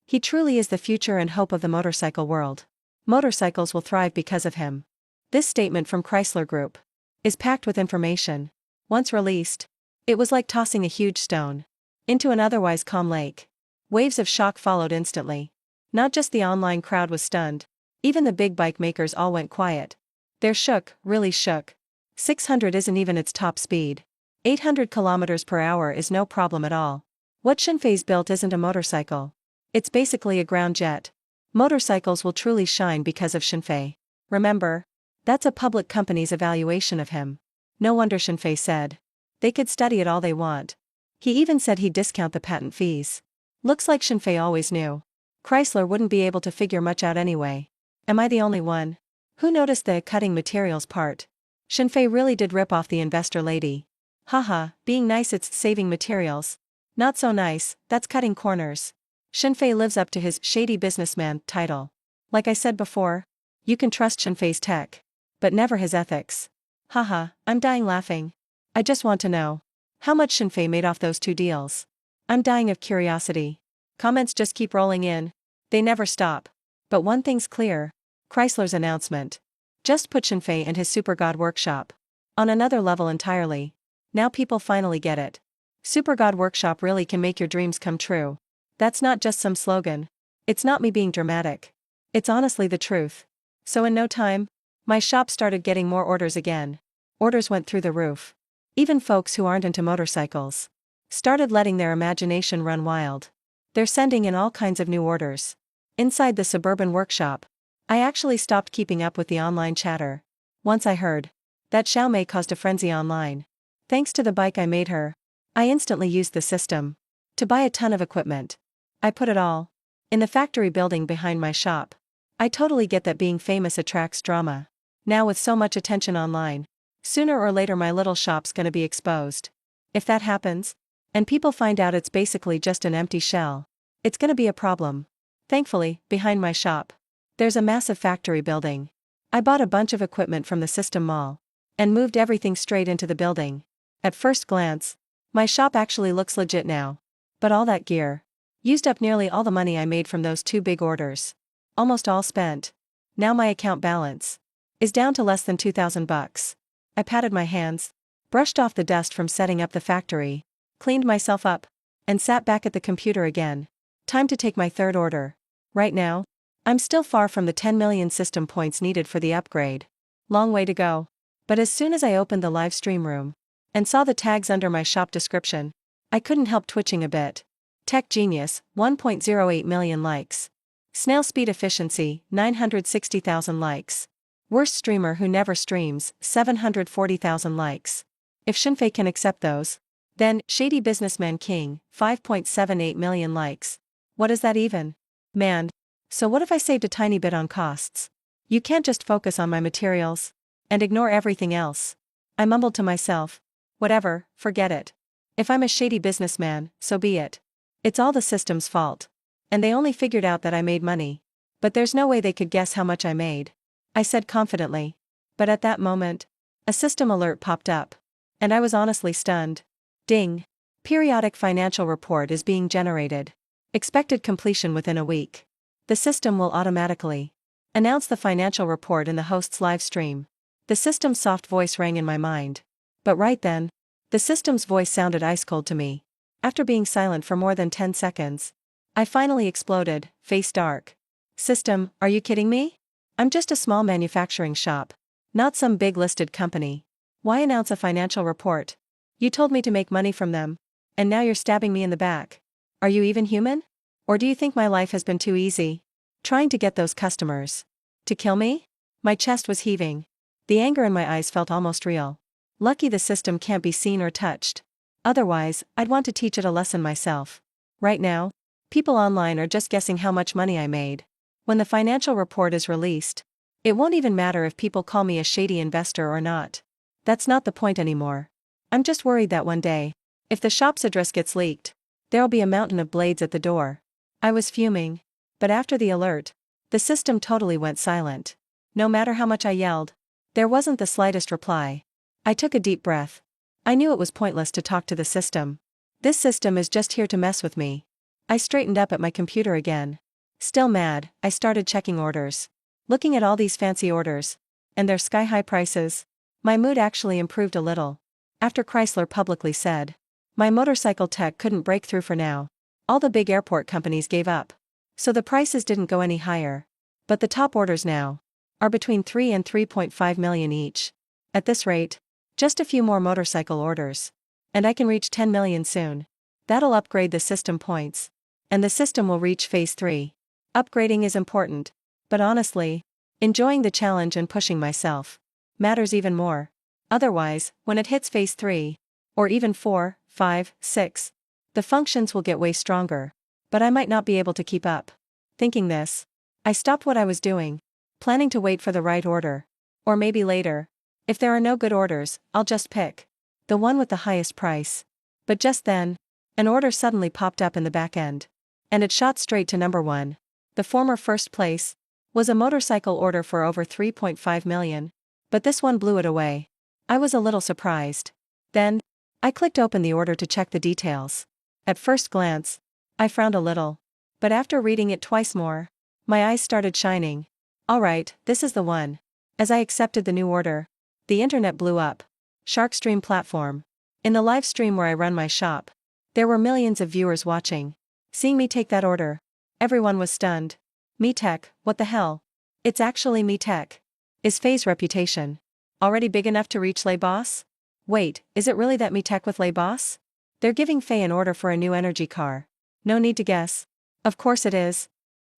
He truly is the future and hope of the motorcycle world. Motorcycles will thrive because of him. This statement from Chrysler Group is packed with information. Once released, it was like tossing a huge stone into an otherwise calm lake. Waves of shock followed instantly. Not just the online crowd was stunned, even the big bike makers all went quiet. They're shook, really shook. 600 isn't even its top speed. 800 km per hour is no problem at all. What Shinfei's built isn't a motorcycle. It's basically a ground jet. Motorcycles will truly shine because of Shinfei. Remember, that's a public company's evaluation of him. No wonder Shinfei said they could study it all they want. He even said he'd discount the patent fees. Looks like Shinfei always knew Chrysler wouldn't be able to figure much out anyway. Am I the only one who noticed the cutting materials part? Shinfei really did rip off the investor lady. Haha, being nice it's saving materials. Not so nice, that's cutting corners. Shinfei lives up to his shady businessman title. Like I said before, you can trust Shinfei's tech, but never his ethics. Haha, I'm dying laughing. I just want to know how much Shinfei made off those 2 deals. I'm dying of curiosity. Comments just keep rolling in. They never stop. But one thing's clear. Chrysler's announcement just put Shinfei and his Super God Workshop on another level entirely. Now people finally get it. Super God Workshop really can make your dreams come true. That's not just some slogan. It's not me being dramatic. It's honestly the truth. So in no time, my shop started getting more orders again. Orders went through the roof. Even folks who aren't into motorcycles started letting their imagination run wild. They're sending in all kinds of new orders. Inside the suburban workshop, I actually stopped keeping up with the online chatter. Once I heard that Xiaomei caused a frenzy online. Thanks to the bike I made her, I instantly used the system to buy a ton of equipment. I put it all in the factory building behind my shop. I totally get that being famous attracts drama. Now with so much attention online, sooner or later my little shop's gonna be exposed. If that happens, and people find out it's basically just an empty shell, it's gonna be a problem. Thankfully, behind my shop, there's a massive factory building. I bought a bunch of equipment from the System Mall and moved everything straight into the building. At first glance, my shop actually looks legit now. But all that gear used up nearly all the money I made from those 2 big orders. Almost all spent. Now my account balance is down to less than $2,000. I patted my hands, brushed off the dust from setting up the factory, cleaned myself up, and sat back at the computer again. Time to take my 3rd order. Right now, I'm still far from the 10 million system points needed for the upgrade. Long way to go. But as soon as I opened the live stream room and saw the tags under my shop description, I couldn't help twitching a bit. Tech Genius, 1.08 million likes. Snail Speed Efficiency, 960,000 likes. Worst Streamer Who Never Streams, 740,000 likes. If Shinfei can accept those, then Shady Businessman King, 5.78 million likes. What is that even? Man. So what if I saved a tiny bit on costs? You can't just focus on my materials and ignore everything else. I mumbled to myself. Whatever, forget it. If I'm a shady businessman, so be it. It's all the system's fault. And they only figured out that I made money. But there's no way they could guess how much I made. I said confidently. But at that moment, a system alert popped up. And I was honestly stunned. Ding. Periodic financial report is being generated. Expected completion within a week. The system will automatically announce the financial report in the host's live stream. The system's soft voice rang in my mind. But right then, the system's voice sounded ice cold to me. After being silent for more than 10 seconds, I finally exploded, face dark. System, are you kidding me? I'm just a small manufacturing shop, not some big listed company. Why announce a financial report? You told me to make money from them. And now you're stabbing me in the back. Are you even human? Or do you think my life has been too easy? Trying to get those customers to kill me? My chest was heaving. The anger in my eyes felt almost real. Lucky the system can't be seen or touched. Otherwise, I'd want to teach it a lesson myself. Right now, people online are just guessing how much money I made. When the financial report is released, it won't even matter if people call me a shady investor or not. That's not the point anymore. I'm just worried that one day, if the shop's address gets leaked, there'll be a mountain of blades at the door. I was fuming. But after the alert, the system totally went silent. No matter how much I yelled, there wasn't the slightest reply. I took a deep breath. I knew it was pointless to talk to the system. This system is just here to mess with me. I straightened up at my computer again. Still mad, I started checking orders. Looking at all these fancy orders, and their sky-high prices, my mood actually improved a little. After Chrysler publicly said, my motorcycle tech couldn't break through for now, all the big airport companies gave up. So the prices didn't go any higher. But the top orders now are between 3 and 3.5 million each. At this rate, just a few more motorcycle orders, and I can reach 10 million soon. That'll upgrade the system points, and the system will reach phase 3. Upgrading is important, but honestly, enjoying the challenge and pushing myself matters even more. Otherwise, when it hits phase 3, or even 4, 5, 6, the functions will get way stronger, but I might not be able to keep up. Thinking this, I stopped what I was doing, planning to wait for the right order. Or maybe later. If there are no good orders, I'll just pick the one with the highest price. But just then, an order suddenly popped up in the back end. And it shot straight to number 1. The former first place was a motorcycle order for over 3.5 million. But this one blew it away. I was a little surprised. Then, I clicked open the order to check the details. At first glance, I frowned a little. But after reading it twice more, my eyes started shining. Alright, this is the one. As I accepted the new order, the internet blew up. Sharkstream platform. In the live stream where I run my shop, there were millions of viewers watching. Seeing me take that order, everyone was stunned. MeTech, what the hell? It's actually MeTech. Is Faye's reputation already big enough to reach Les Boss? Wait, is it really that MeTech with Les Boss? They're giving Faye an order for a new energy car. No need to guess. Of course it is.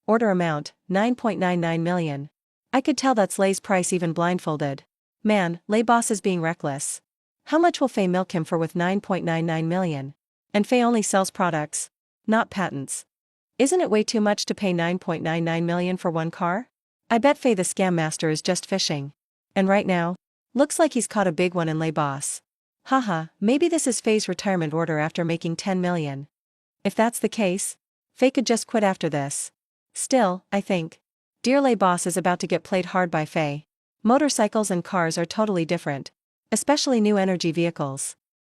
Order amount, 9.99 million. I could tell that's Lay's price even blindfolded. Man, Les Boss is being reckless. How much will Faye milk him for with 9.99 million? And Faye only sells products, not patents. Isn't it way too much to pay 9.99 million for one car? I bet Faye the scam master is just fishing. And right now, looks like he's caught a big one in Les Boss. Haha, maybe this is Faye's retirement order after making 10 million. If that's the case, Faye could just quit after this. Still, I think Dear Les Boss is about to get played hard by Faye. Motorcycles and cars are totally different, especially new energy vehicles.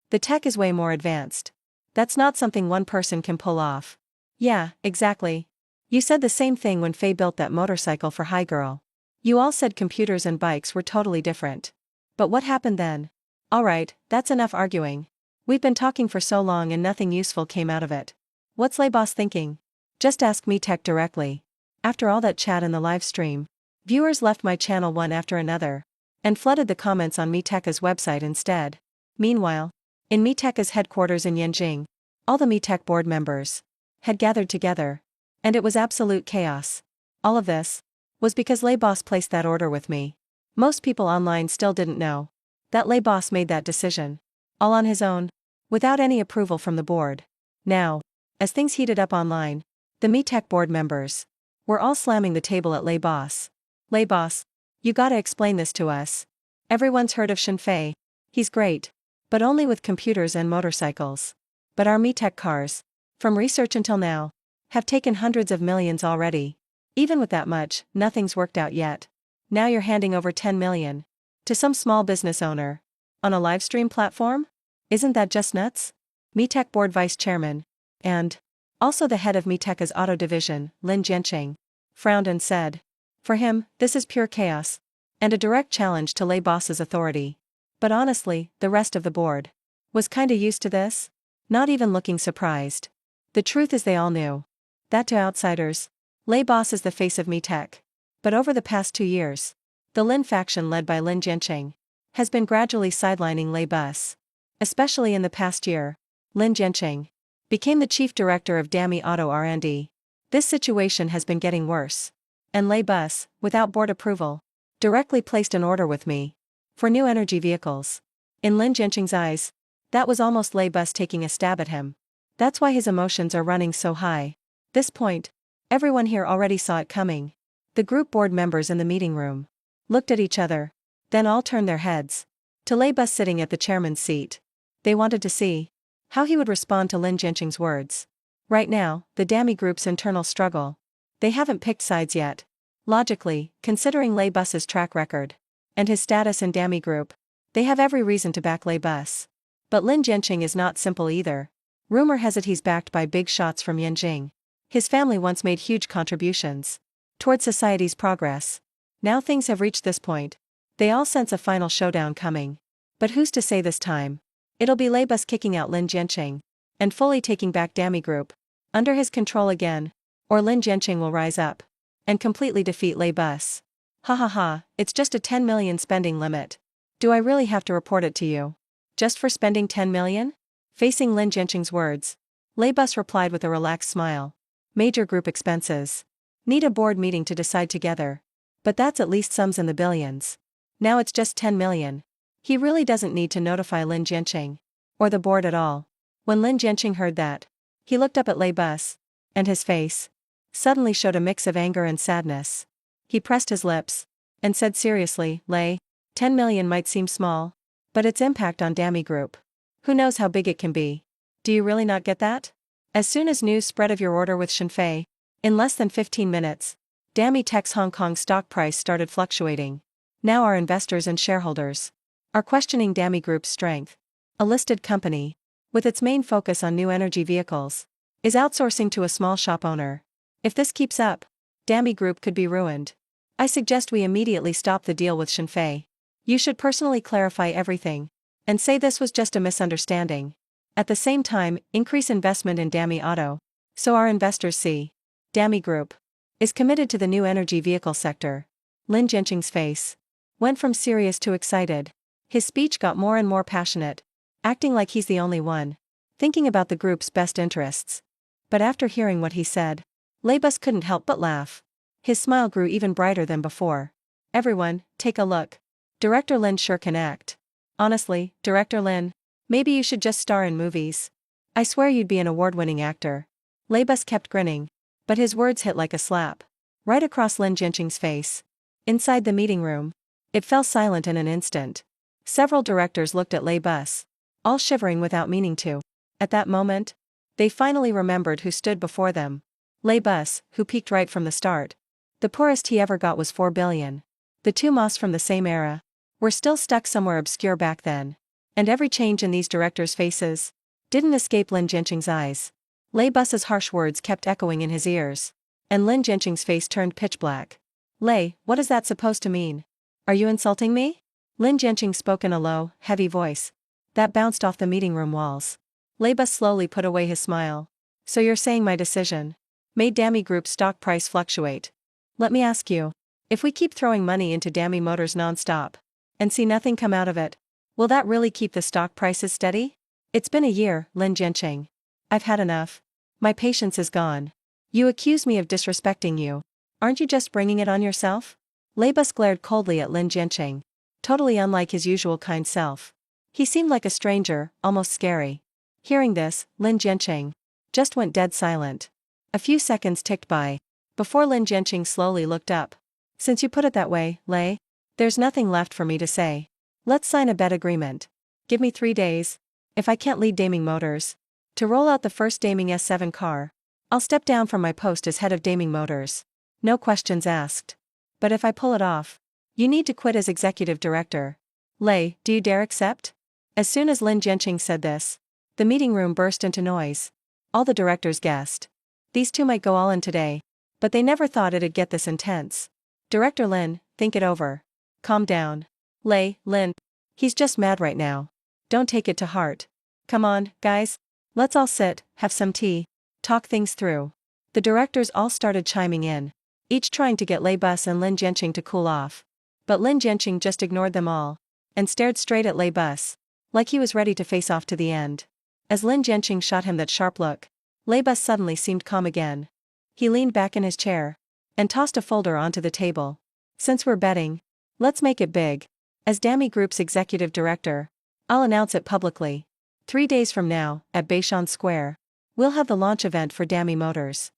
The tech is way more advanced. That's not something one person can pull off. Yeah, exactly. You said the same thing when Faye built that motorcycle for Hi Girl. You all said computers and bikes were totally different. But what happened then? Alright, that's enough arguing. We've been talking for so long and nothing useful came out of it. What's Les Boss thinking? Just ask MeTech directly. After all that chat in the live stream, viewers left my channel one after another, and flooded the comments on MeTech's website instead. Meanwhile, in MeTech's headquarters in Yanjing, all the MeTech board members had gathered together, and it was absolute chaos. All of this was because Les Boss placed that order with me. Most people online still didn't know that Les Boss made that decision, all on his own, without any approval from the board. Now, as things heated up online, the MeTech board members were all slamming the table at Les Boss. Les Boss, you gotta explain this to us. Everyone's heard of Shenfei. He's great, but only with computers and motorcycles. But our MeTech cars, from research until now, have taken hundreds of millions already. Even with that much, nothing's worked out yet. Now you're handing over 10 million to some small business owner on a livestream platform? Isn't that just nuts? MeTech board vice chairman, and also the head of MeTech's auto division, Lin Jianqing, frowned and said, for him, this is pure chaos, and a direct challenge to Les Boss's authority. But honestly, the rest of the board was kinda used to this, not even looking surprised. The truth is they all knew that to outsiders, Les Boss is the face of MeTech. But over the past 2 years, the Lin faction led by Lin Jianqing has been gradually sidelining Les Boss. especially in the past year. Lin Jianqing became the chief director of Dami Auto R&D. This situation has been getting worse. And Lei Bus, without board approval, directly placed an order with me for new energy vehicles. In Lin Jianqing's eyes, that was almost Lei Bus taking a stab at him. That's why his emotions are running so high. This point, everyone here already saw it coming. The group board members in the meeting room looked at each other, then all turned their heads to Lei Bus sitting at the chairman's seat. They wanted to see how he would respond to Lin Jianqing's words. Right now, the Dami Group's internal struggle. They haven't picked sides yet. Logically, considering Lei Bus's track record and his status in Dami Group, they have every reason to back Lei Bus. But Lin Jianqing is not simple either. Rumor has it he's backed by big shots from Yanjing. His family once made huge contributions toward society's progress. Now things have reached this point. They all sense a final showdown coming. But who's to say this time? It'll be Lei Bus kicking out Lin Jianqing and fully taking back Dami Group under his control again, or Lin Jianqing will rise up and completely defeat Lei Bus. Ha ha ha, it's just a 10 million spending limit. Do I really have to report it to you? Just for spending 10 million? Facing Lin Jianqing's words, Lei Bus replied with a relaxed smile. Major group expenses. Need a board meeting to decide together. But that's at least sums in the billions. Now it's just 10 million. He really doesn't need to notify Lin Jianqing or the board at all. When Lin Jianqing heard that, he looked up at Lei Bus, and his face suddenly showed a mix of anger and sadness. He pressed his lips and said seriously, Lei, 10 million might seem small, but its impact on Dami Group, who knows how big it can be? Do you really not get that? As soon as news spread of your order with Shenfei, in less than 15 minutes, Dami Tech's Hong Kong stock price started fluctuating. Now our investors and shareholders are questioning Dami Group's strength. A listed company, with its main focus on new energy vehicles, is outsourcing to a small shop owner. If this keeps up, Dami Group could be ruined. I suggest we immediately stop the deal with Shenfei. You should personally clarify everything and say this was just a misunderstanding. At the same time, increase investment in Dami Auto, so our investors see Dami Group is committed to the new energy vehicle sector. Lin Jianqing's face went from serious to excited. His speech got more and more passionate, acting like he's the only one thinking about the group's best interests. But after hearing what he said, Lei Bus couldn't help but laugh. His smile grew even brighter than before. Everyone, take a look. Director Lin sure can act. Honestly, Director Lin, maybe you should just star in movies. I swear you'd be an award-winning actor. Lei Bus kept grinning, but his words hit like a slap right across Lin Jianqing's face. Inside the meeting room, it fell silent in an instant. Several directors looked at Lei Bus, all shivering without meaning to. At that moment, they finally remembered who stood before them. Lei Bus, who peaked right from the start. The poorest he ever got was 4 billion. The two Mas from the same era were still stuck somewhere obscure back then. And every change in these directors' faces didn't escape Lin Jianqing's eyes. Lei Bus's harsh words kept echoing in his ears, and Lin Jianqing's face turned pitch black. Lei, what is that supposed to mean? Are you insulting me? Lin Jianqing spoke in a low, heavy voice that bounced off the meeting room walls. Lei Bus slowly put away his smile. So you're saying my decision made Dami Group's stock price fluctuate? Let me ask you, if we keep throwing money into Dami Motors non-stop and see nothing come out of it, will that really keep the stock prices steady? It's been a year, Lin Jianqing. I've had enough. My patience is gone. You accuse me of disrespecting you. Aren't you just bringing it on yourself? Lei Bus glared coldly at Lin Jianqing, totally unlike his usual kind self. He seemed like a stranger, almost scary. Hearing this, Lin Jianqing just went dead silent. A few seconds ticked by before Lin Jianqing slowly looked up. Since you put it that way, Lei, there's nothing left for me to say. Let's sign a bet agreement. Give me 3 days. If I can't lead Daming Motors to roll out the first Daming S7 car, I'll step down from my post as head of Daming Motors. No questions asked. But if I pull it off, you need to quit as executive director. Lei, do you dare accept? As soon as Lin Jianqing said this, the meeting room burst into noise. All the directors guessed. These two might go all in today, but they never thought it'd get this intense. Director Lin, think it over. Calm down. Lei, Lin, he's just mad right now. Don't take it to heart. Come on, guys. Let's all sit, have some tea, talk things through. The directors all started chiming in, each trying to get Lei Bus and Lin Jianqing to cool off. But Lin Jianqing just ignored them all and stared straight at Lei Bus. Like he was ready to face off to the end. As Lin Jianqing shot him that sharp look, Lei Bus suddenly seemed calm again. He leaned back in his chair and tossed a folder onto the table. Since we're betting, let's make it big. As Dami Group's executive director, I'll announce it publicly. 3 days from now, at Beishan Square, we'll have the launch event for Dami Motors.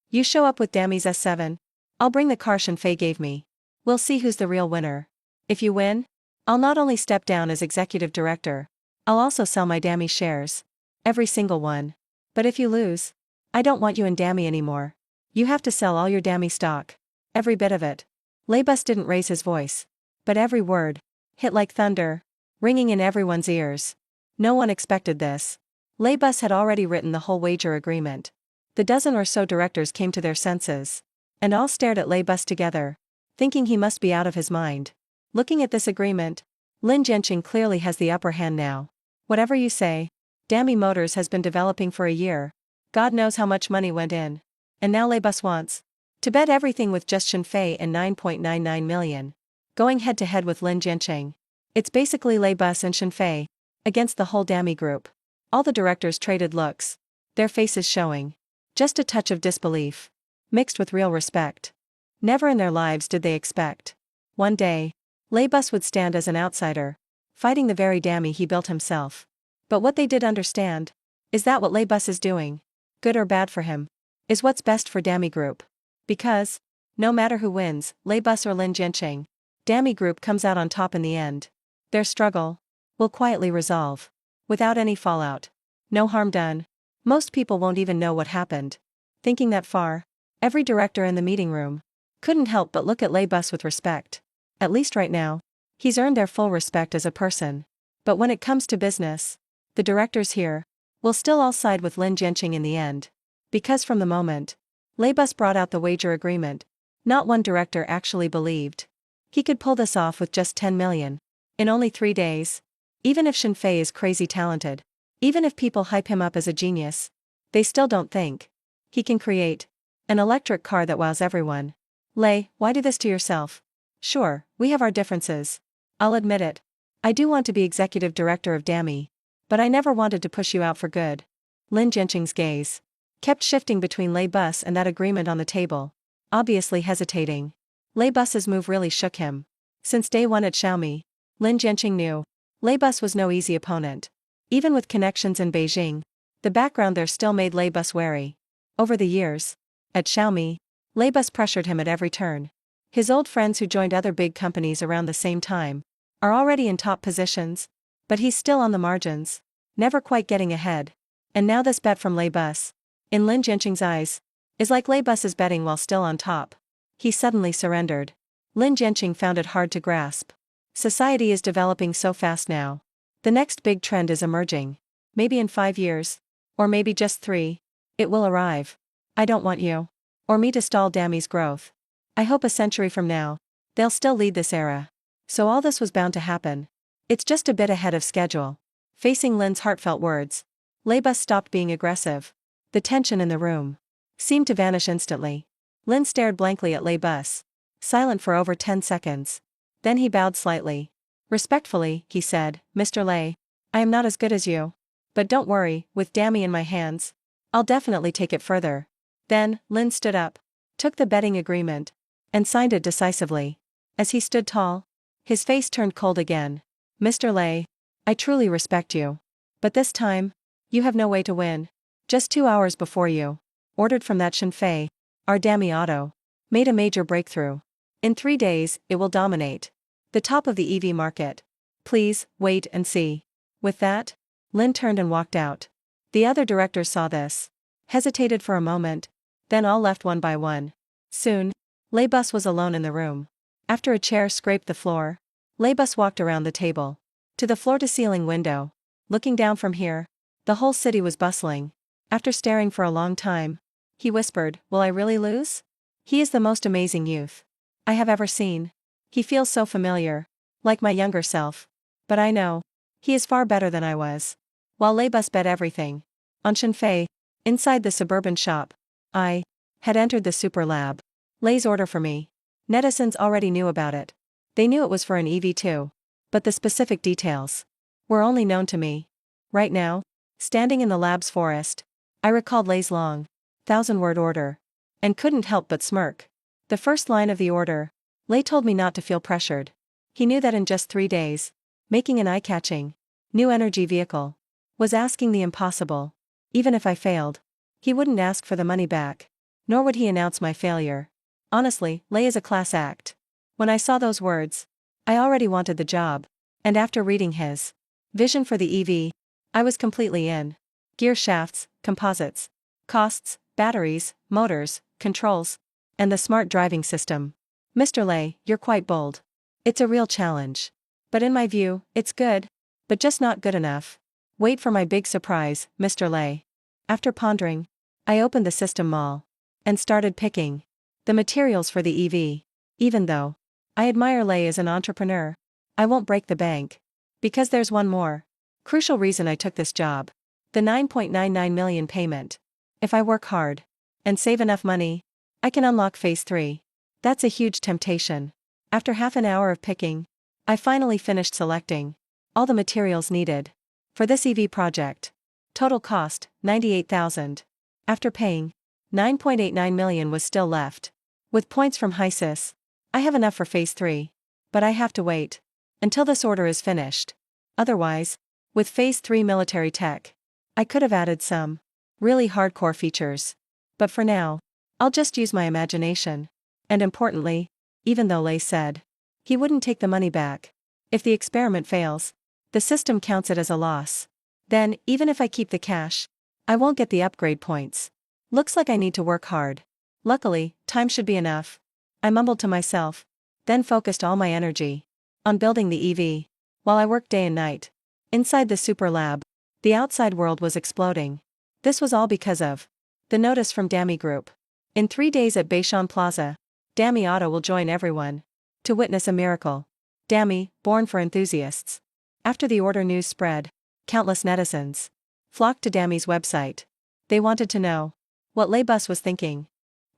You show up with Dami's S7, I'll bring the car Shenfei gave me. We'll see who's the real winner. If you win, I'll not only step down as executive director, I'll also sell my Dami shares. Every single one. But if you lose, I don't want you in Dami anymore. You have to sell all your Dami stock. Every bit of it. Lei Bus didn't raise his voice. But every word hit like thunder, ringing in everyone's ears. No one expected this. Lei Bus had already written the whole wager agreement. The dozen or so directors came to their senses. And all stared at Lei Bus together, thinking he must be out of his mind. Looking at this agreement, Lin Jianqing clearly has the upper hand now. Whatever you say, Dami Motors has been developing for a year. God knows how much money went in. And now Lei Bus wants to bet everything with just Shenfei and 9.99 million. Going head to head with Lin Jianqing. It's basically Lei Bus and Shenfei against the whole Dami Group. All the directors traded looks, their faces showing just a touch of disbelief, mixed with real respect. Never in their lives did they expect one day Lei Bus would stand as an outsider, fighting the very Dami he built himself. But what they did understand is that what Lei Bus is doing, good or bad for him, is what's best for Dami Group. Because, no matter who wins, Lei Bus or Lin Jianqing, Dami Group comes out on top in the end. Their struggle will quietly resolve, without any fallout. No harm done. Most people won't even know what happened. Thinking that far, every director in the meeting room couldn't help but look at Lei Bus with respect. At least right now, he's earned their full respect as a person. But when it comes to business, the directors here will still all side with Lin Jianqing in the end. Because from the moment Lei Bus brought out the wager agreement, not one director actually believed he could pull this off with just 10 million. In only 3 days. Even if Shenfei is crazy talented, even if people hype him up as a genius, they still don't think he can create an electric car that wows everyone. Lei, why do this to yourself? Sure, we have our differences. I'll admit it. I do want to be executive director of Dami. But I never wanted to push you out for good. Lin Jianqing's gaze kept shifting between Lei Bus and that agreement on the table, obviously hesitating. Lei Bus's move really shook him. Since day one at Xiaomi, Lin Jianqing knew Lei Bus was no easy opponent. Even with connections in Beijing, the background there still made Lei Bus wary. Over the years, at Xiaomi, Lei Bus pressured him at every turn. His old friends who joined other big companies around the same time are already in top positions, but he's still on the margins, never quite getting ahead. And now this bet from Lei Bus, in Lin Jianqing's eyes, is like Lei Bus's betting while still on top. He suddenly surrendered. Lin Jianqing found it hard to grasp. Society is developing so fast now. The next big trend is emerging. Maybe in 5 years, or maybe just 3, it will arrive. I don't want you or me to stall Dami's growth. I hope a century from now, they'll still lead this era. So all this was bound to happen. It's just a bit ahead of schedule. Facing Lin's heartfelt words, Lei Bus stopped being aggressive. The tension in the room seemed to vanish instantly. Lin stared blankly at Lei Bus, silent for over 10 seconds. Then he bowed slightly. Respectfully, he said, Mr. Lei, I am not as good as you. But don't worry, with Dami in my hands, I'll definitely take it further. Then, Lin stood up, took the betting agreement, and signed it decisively. As he stood tall, his face turned cold again. Mr. Lei, I truly respect you. But this time, you have no way to win. Just 2 hours before you ordered from that Shenfei, our Dami Auto made a major breakthrough. In 3 days, it will dominate the top of the EV market. Please, wait and see. With that, Lin turned and walked out. The other directors saw this, hesitated for a moment, then all left one by one. Soon, Lei Bus was alone in the room. After a chair scraped the floor, Lei Bus walked around the table to the floor-to-ceiling window. Looking down from here, the whole city was bustling. After staring for a long time, he whispered, Will I really lose? He is the most amazing youth I have ever seen. He feels so familiar, like my younger self. But I know he is far better than I was. While Lei Bus bet everything on Shenfei, inside the suburban shop, I had entered the super lab. Lei's order for me. Netizens already knew about it. They knew it was for an EV too. But the specific details were only known to me. Right now, standing in the lab's forest, I recalled Lei's long, 1,000-word order, and couldn't help but smirk. The first line of the order, Lei told me not to feel pressured. He knew that in just 3 days, making an eye-catching, new energy vehicle, was asking the impossible. Even if I failed, he wouldn't ask for the money back, nor would he announce my failure. Honestly, Lei is a class act. When I saw those words, I already wanted the job, and after reading his vision for the EV, I was completely in. Gear shafts, composites, costs, batteries, motors, controls, and the smart driving system. Mr. Lei, you're quite bold. It's a real challenge. But in my view, it's good, but just not good enough. Wait for my big surprise, Mr. Lei. After pondering, I opened the system mall and started picking the materials for the EV. Even though I admire Lei as an entrepreneur, I won't break the bank. Because there's one more crucial reason I took this job. The 9.99 million payment. If I work hard and save enough money, I can unlock phase 3. That's a huge temptation. After half an hour of picking, I finally finished selecting all the materials needed for this EV project. Total cost, $98,000. After paying, 9.89 million was still left. With points from HYSYS, I have enough for phase 3. But I have to wait until this order is finished. Otherwise, with phase 3 military tech, I could have added some really hardcore features. But for now, I'll just use my imagination. And importantly, even though Lei said he wouldn't take the money back if the experiment fails, the system counts it as a loss. Then, even if I keep the cash, I won't get the upgrade points. Looks like I need to work hard. Luckily, time should be enough. I mumbled to myself, then focused all my energy on building the EV, while I worked day and night. Inside the super lab, the outside world was exploding. This was all because of the notice from Dami Group. In 3 days at Beishan Plaza, Dami Auto will join everyone to witness a miracle. Dami, born for enthusiasts. After the order news spread, countless netizens flocked to Dami's website. They wanted to know what Lei Bus was thinking.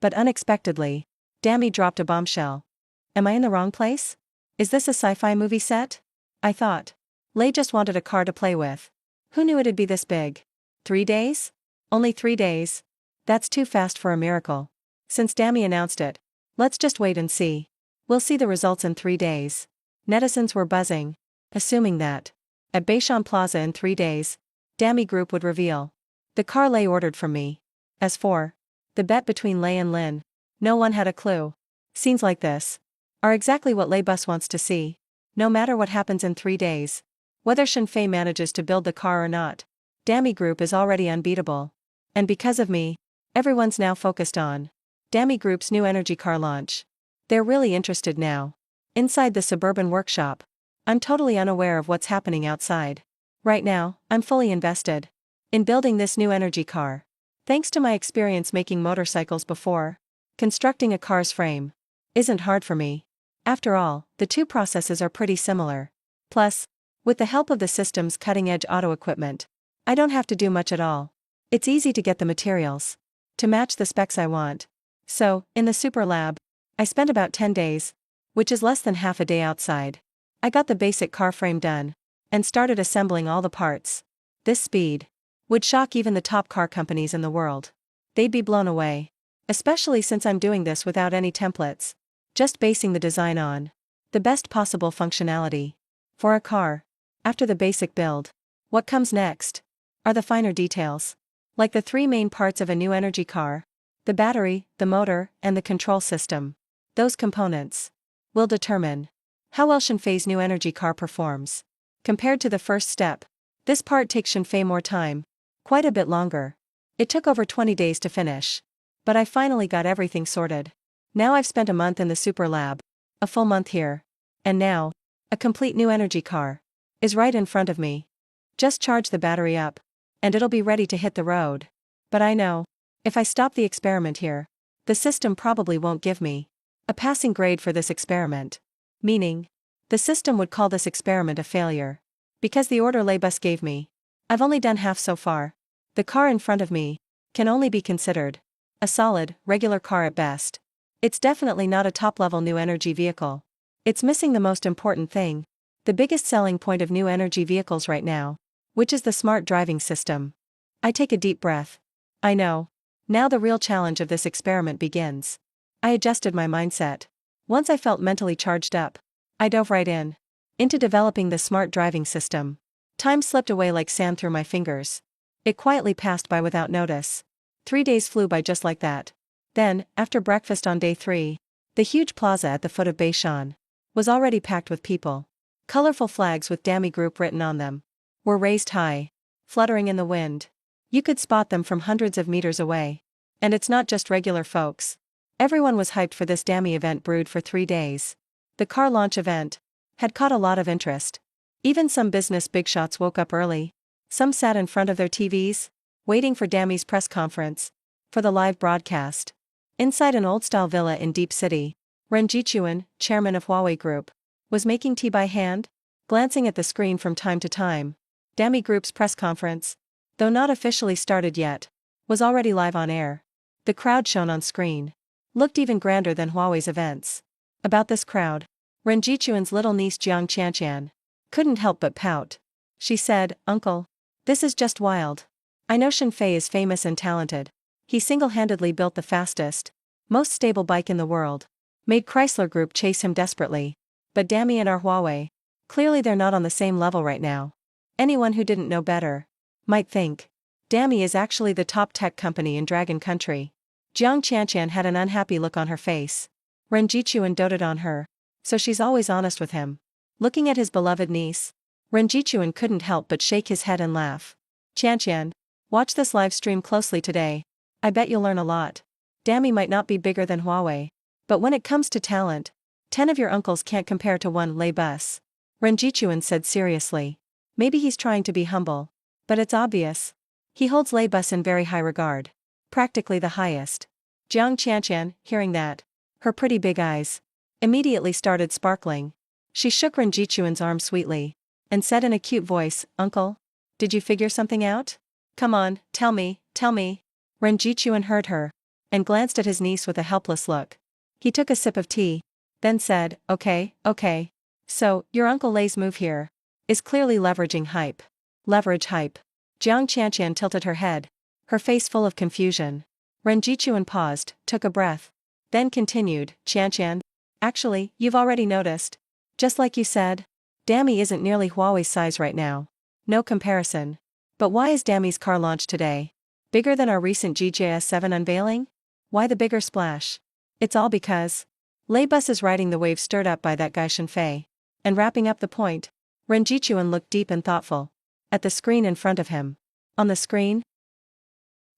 But unexpectedly, Dami dropped a bombshell. Am I in the wrong place? Is this a sci-fi movie set? I thought. Lei just wanted a car to play with. Who knew it'd be this big? 3 days? Only 3 days? That's too fast for a miracle. Since Dami announced it, let's just wait and see. We'll see the results in 3 days. Netizens were buzzing, assuming that at Beishan Plaza in 3 days, Dami Group would reveal the car Lei ordered from me. As for the bet between Lei and Lin, no one had a clue. Scenes like this are exactly what Lei Bus wants to see. No matter what happens in 3 days, whether Shenfei manages to build the car or not, Dami Group is already unbeatable. And because of me, everyone's now focused on Dami Group's new energy car launch. They're really interested now. Inside the suburban workshop, I'm totally unaware of what's happening outside. Right now, I'm fully invested in building this new energy car. Thanks to my experience making motorcycles before, constructing a car's frame isn't hard for me. After all, the two processes are pretty similar. Plus, with the help of the system's cutting-edge auto equipment, I don't have to do much at all. It's easy to get the materials to match the specs I want. So, in the super lab, I spent about 10 days, which is less than half a day outside. I got the basic car frame done and started assembling all the parts. This speed would shock even the top car companies in the world. They'd be blown away. Especially since I'm doing this without any templates. Just basing the design on the best possible functionality for a car. After the basic build, what comes next are the finer details. Like the 3 main parts of a new energy car: the battery, the motor, and the control system. Those components will determine how well Shenfei's new energy car performs. Compared to the first step, this part takes Shenfei more time, quite a bit longer. It took over 20 days to finish. But I finally got everything sorted. Now I've spent a month in the super lab, a full month here. And now, a complete new energy car is right in front of me. Just charge the battery up, and it'll be ready to hit the road. But I know, if I stop the experiment here, the system probably won't give me a passing grade for this experiment. Meaning, the system would call this experiment a failure. Because the order Lei Bus gave me, I've only done half so far. The car in front of me can only be considered a solid, regular car at best. It's definitely not a top-level new energy vehicle. It's missing the most important thing: The biggest selling point of new energy vehicles right now, which is the smart driving system. I take a deep breath. I know. Now the real challenge of this experiment begins. I adjusted my mindset. Once I felt mentally charged up, I dove right in. Into developing the smart driving system. Time slipped away like sand through my fingers. It quietly passed by without notice. 3 days flew by just like that. Then, after breakfast on day 3, the huge plaza at the foot of Beishan was already packed with people. Colorful flags with Dami Group written on them were raised high, fluttering in the wind. You could spot them from hundreds of meters away. And it's not just regular folks. Everyone was hyped for this Dami event brewed for 3 days. The car launch event had caught a lot of interest. Even some business big shots woke up early. Some sat in front of their TVs, waiting for Dami's press conference, for the live broadcast. Inside an old-style villa in Deep City, Ren Jichuan, chairman of Huawei Group, was making tea by hand, glancing at the screen from time to time. Dami Group's press conference, though not officially started yet, was already live on air. The crowd shown on screen looked even grander than Huawei's events. About this crowd, Ren Jichuan's little niece Jiang Qianqian couldn't help but pout. She said, "Uncle, this is just wild. I know Shenfei is famous and talented. He single-handedly built the fastest, most stable bike in the world. Made Chrysler Group chase him desperately. But Dami and our Huawei, clearly they're not on the same level right now. Anyone who didn't know better might think Dami is actually the top tech company in Dragon Country." Jiang Qianqian had an unhappy look on her face. Ren Jichuan doted on her, so she's always honest with him. Looking at his beloved niece, Ren Jichuan couldn't help but shake his head and laugh. "Qianqian, watch this live stream closely today. I bet you'll learn a lot. Dami might not be bigger than Huawei, but when it comes to talent, 10 of your uncles can't compare to one Lei Bus." Ren Jichuan said seriously. Maybe he's trying to be humble, but it's obvious. He holds Lei Bus in very high regard. Practically the highest. Jiang Qianqian, hearing that, her pretty big eyes immediately started sparkling. She shook Ren Jichuan's arm sweetly, and said in a cute voice, "Uncle, did you figure something out? Come on, tell me, tell me." Ren Jichuan heard her, and glanced at his niece with a helpless look. He took a sip of tea, then said, okay. So, your Uncle Lei's move here is clearly leveraging hype. Leverage hype. Jiang Qianqian tilted her head, her face full of confusion. Ren Jichuan paused, took a breath, then continued, "Qianqian, actually, you've already noticed. Just like you said, Dami isn't nearly Huawei's size right now. No comparison. But why is Dami's car launch today bigger than our recent GJS 7 unveiling? Why the bigger splash? It's all because Lei Bus is riding the wave stirred up by that guy Shenfei." And wrapping up the point, Ren Jichuan looked deep and thoughtful at the screen in front of him. On the screen,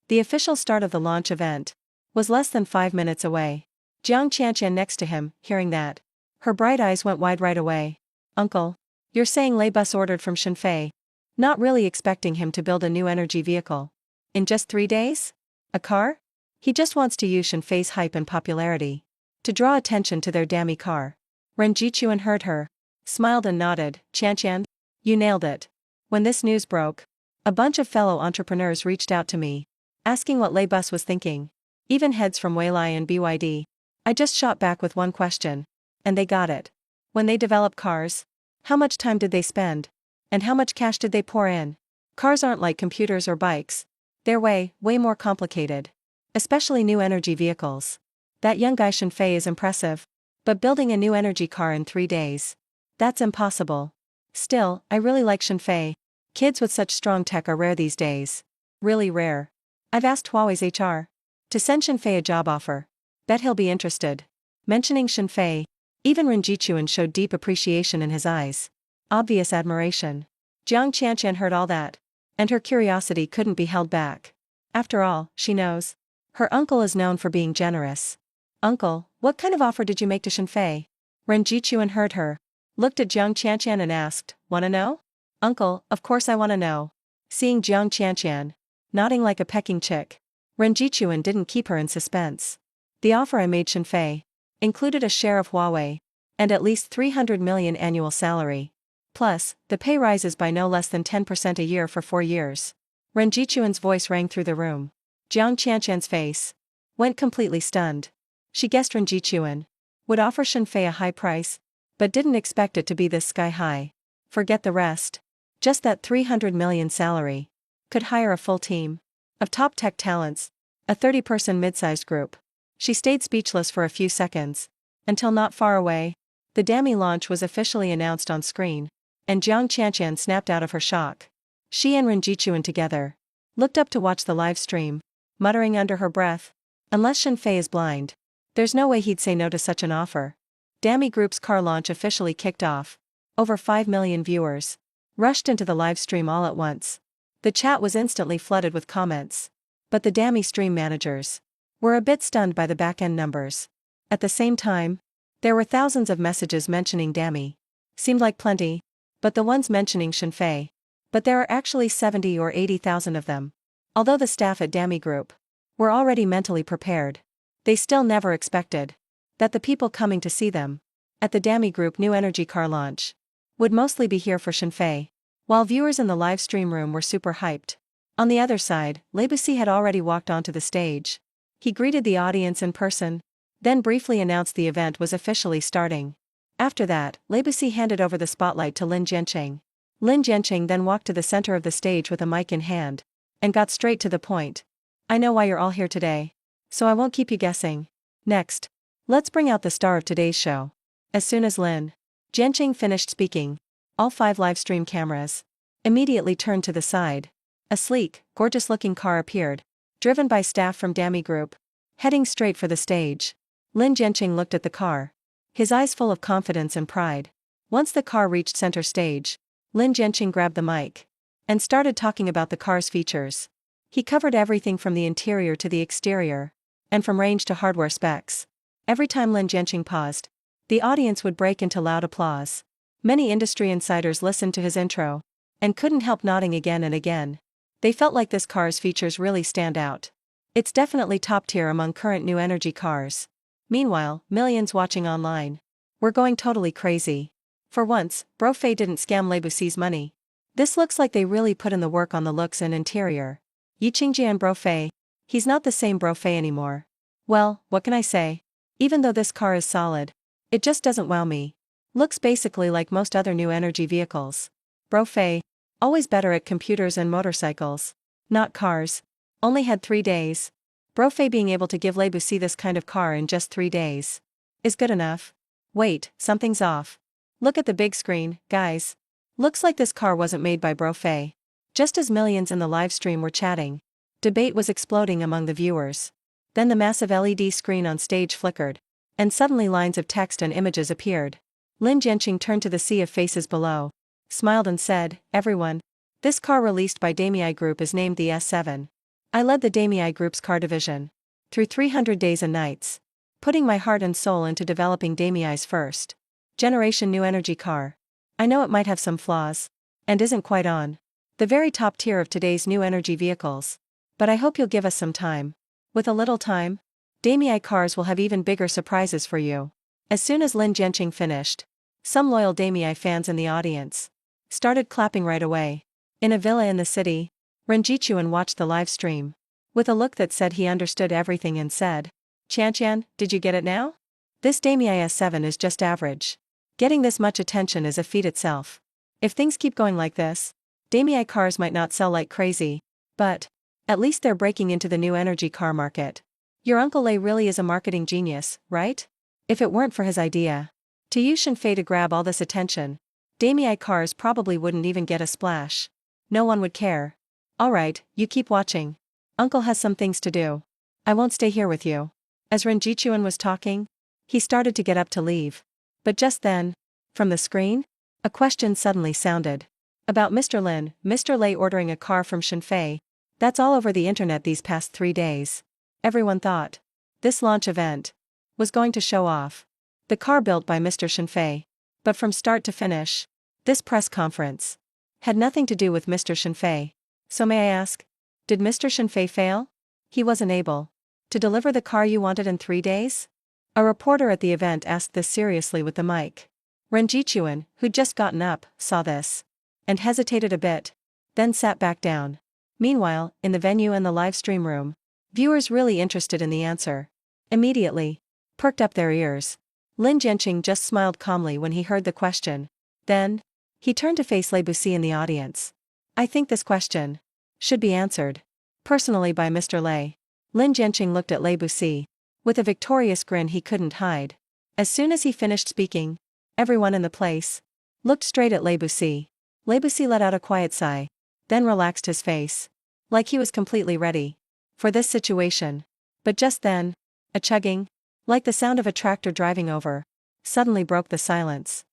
the official start of the launch event was less than 5 minutes away. Jiang Qianqian next to him, hearing that, her bright eyes went wide right away. "Uncle, you're saying Lei Bus ordered from Shenfei, not really expecting him to build a new energy vehicle in just 3 days? A car? He just wants to use Shenfei's hype and popularity to draw attention to their Dami car." Ren Jichuan heard her, smiled and nodded. "Qianqian, you nailed it. When this news broke, a bunch of fellow entrepreneurs reached out to me, asking what Lei Bus was thinking. Even heads from Waylai and BYD. I just shot back with one question. And they got it. When they develop cars, how much time did they spend? And how much cash did they pour in? Cars aren't like computers or bikes. They're way more complicated. Especially new energy vehicles. That young guy Shenfei is impressive. But building a new energy car in 3 days, that's impossible. Still, I really like Shenfei. Kids with such strong tech are rare these days. Really rare. I've asked Huawei's HR to send Shenfei a job offer. Bet he'll be interested." Mentioning Shenfei, even Ren Jichuan showed deep appreciation in his eyes. Obvious admiration. Jiang Qianqian heard all that, and her curiosity couldn't be held back. After all, she knows, her uncle is known for being generous. "Uncle, what kind of offer did you make to Shenfei?" Ren Jichuan heard her, looked at Jiang Qianqian and asked, "Wanna know?" "Uncle, of course I wanna know." Seeing Jiang Qianqian nodding like a pecking chick, Ren Jichuan didn't keep her in suspense. "The offer I made Shenfei included a share of Huawei and at least 300 million annual salary. Plus, the pay rises by no less than 10% a year for 4 years." Ren Jichuan's voice rang through the room. Jiang Qianqian's face went completely stunned. She guessed Ren Jichuan would offer Shenfei a high price, but didn't expect it to be this sky high. Forget the rest. Just that 300 million salary. Could hire a full team of top tech talents, a 30-person mid-sized group. She stayed speechless for a few seconds, until not far away, the Dami launch was officially announced on screen, and Jiang Qianqian snapped out of her shock. She and Ren Jichuan together looked up to watch the live stream, muttering under her breath, unless Shen Fei is blind, there's no way he'd say no to such an offer. Dami Group's car launch officially kicked off. Over 5 million viewers rushed into the live stream all at once. The chat was instantly flooded with comments. But the Dami stream managers were a bit stunned by the back-end numbers. At the same time, there were thousands of messages mentioning Dami. Seemed like plenty, but the ones mentioning Shen Fei. But there are actually 70 or 80,000 of them. Although the staff at Dami Group were already mentally prepared, they still never expected that the people coming to see them at the Dami Group new energy car launch would mostly be here for Shen Fei. While viewers in the live stream room were super hyped, on the other side, Lei Busi had already walked onto the stage. He greeted the audience in person, then briefly announced the event was officially starting. After that, Lei Busi handed over the spotlight to Lin Jianqing. Lin Jianqing then walked to the center of the stage with a mic in hand, and got straight to the point. I know why you're all here today, so I won't keep you guessing. Next, let's bring out the star of today's show. As soon as Lin Jianqing finished speaking, all 5 live stream cameras immediately turned to the side. A sleek, gorgeous-looking car appeared, driven by staff from Dami Group, heading straight for the stage. Lin Jianqing looked at the car, his eyes full of confidence and pride. Once the car reached center stage, Lin Jianqing grabbed the mic and started talking about the car's features. He covered everything from the interior to the exterior, and from range to hardware specs. Every time Lin Jianqing paused, the audience would break into loud applause. Many industry insiders listened to his intro and couldn't help nodding again and again. They felt like this car's features really stand out. It's definitely top tier among current new energy cars. Meanwhile, millions watching online were going totally crazy. For once, Bro Fei didn't scam Lei Busi's money. This looks like they really put in the work on the looks and interior. Yi Qingjian Bro Fei, he's not the same Bro Fei anymore. Well, what can I say? Even though this car is solid, it just doesn't wow me. Looks basically like most other new energy vehicles. Bro Fei, always better at computers and motorcycles, not cars. Only had 3 days. Bro Fei being able to give Lei Busi this kind of car in just 3 days is good enough. Wait, something's off. Look at the big screen, guys. Looks like this car wasn't made by Bro Fei. Just as millions in the live stream were chatting, debate was exploding among the viewers. Then the massive LED screen on stage flickered, and suddenly lines of text and images appeared. Lin Jianqing turned to the sea of faces below, smiled and said, "Everyone, this car released by Dami Group is named the S7. I led the Dami Group's car division through 300 days and nights, putting my heart and soul into developing Dami's first generation new energy car. I know it might have some flaws, and isn't quite on the very top tier of today's new energy vehicles, but I hope you'll give us some time. With a little time, Dami cars will have even bigger surprises for you." As soon as Lin Jianqing finished, some loyal Dami fans in the audience started clapping right away. In a villa in the city, Ren Jichuan watched the live stream with a look that said he understood everything and said, "Qianqian, did you get it now? This Dami S7 is just average. Getting this much attention is a feat itself. If things keep going like this, Dami cars might not sell like crazy, but at least they're breaking into the new energy car market. Your Uncle Lei really is a marketing genius, right? If it weren't for his idea to use Shen Fei to grab all this attention, Dami cars probably wouldn't even get a splash. No one would care. Alright, you keep watching. Uncle has some things to do. I won't stay here with you." As Ren Jichuan was talking, he started to get up to leave. But just then, from the screen, a question suddenly sounded. About Mr. Lei ordering a car from Shen Fei. That's all over the internet these past 3 days. Everyone thought this launch event was going to show off the car built by Mr. Shen Fei. But from start to finish, this press conference had nothing to do with Mr. Shen Fei. So may I ask, did Mr. Shen Fei fail? He wasn't able to deliver the car you wanted in 3 days? A reporter at the event asked this seriously with the mic. Ren Jichuan, who'd just gotten up, saw this and hesitated a bit, then sat back down. Meanwhile, in the venue and the live stream room, viewers really interested in the answer immediately perked up their ears. Lin Jianqing just smiled calmly when he heard the question. Then, He turned to face Lei Busi in the audience. I think this question should be answered personally by Mr. Lei. Lin Jianqing looked at Lei Busi with a victorious grin he couldn't hide. As soon as he finished speaking, everyone in the place looked straight at Lei Busi. Lei Busi let out a quiet sigh, then relaxed his face, like he was completely ready for this situation. But just then, a chugging, like the sound of a tractor driving over, suddenly broke the silence.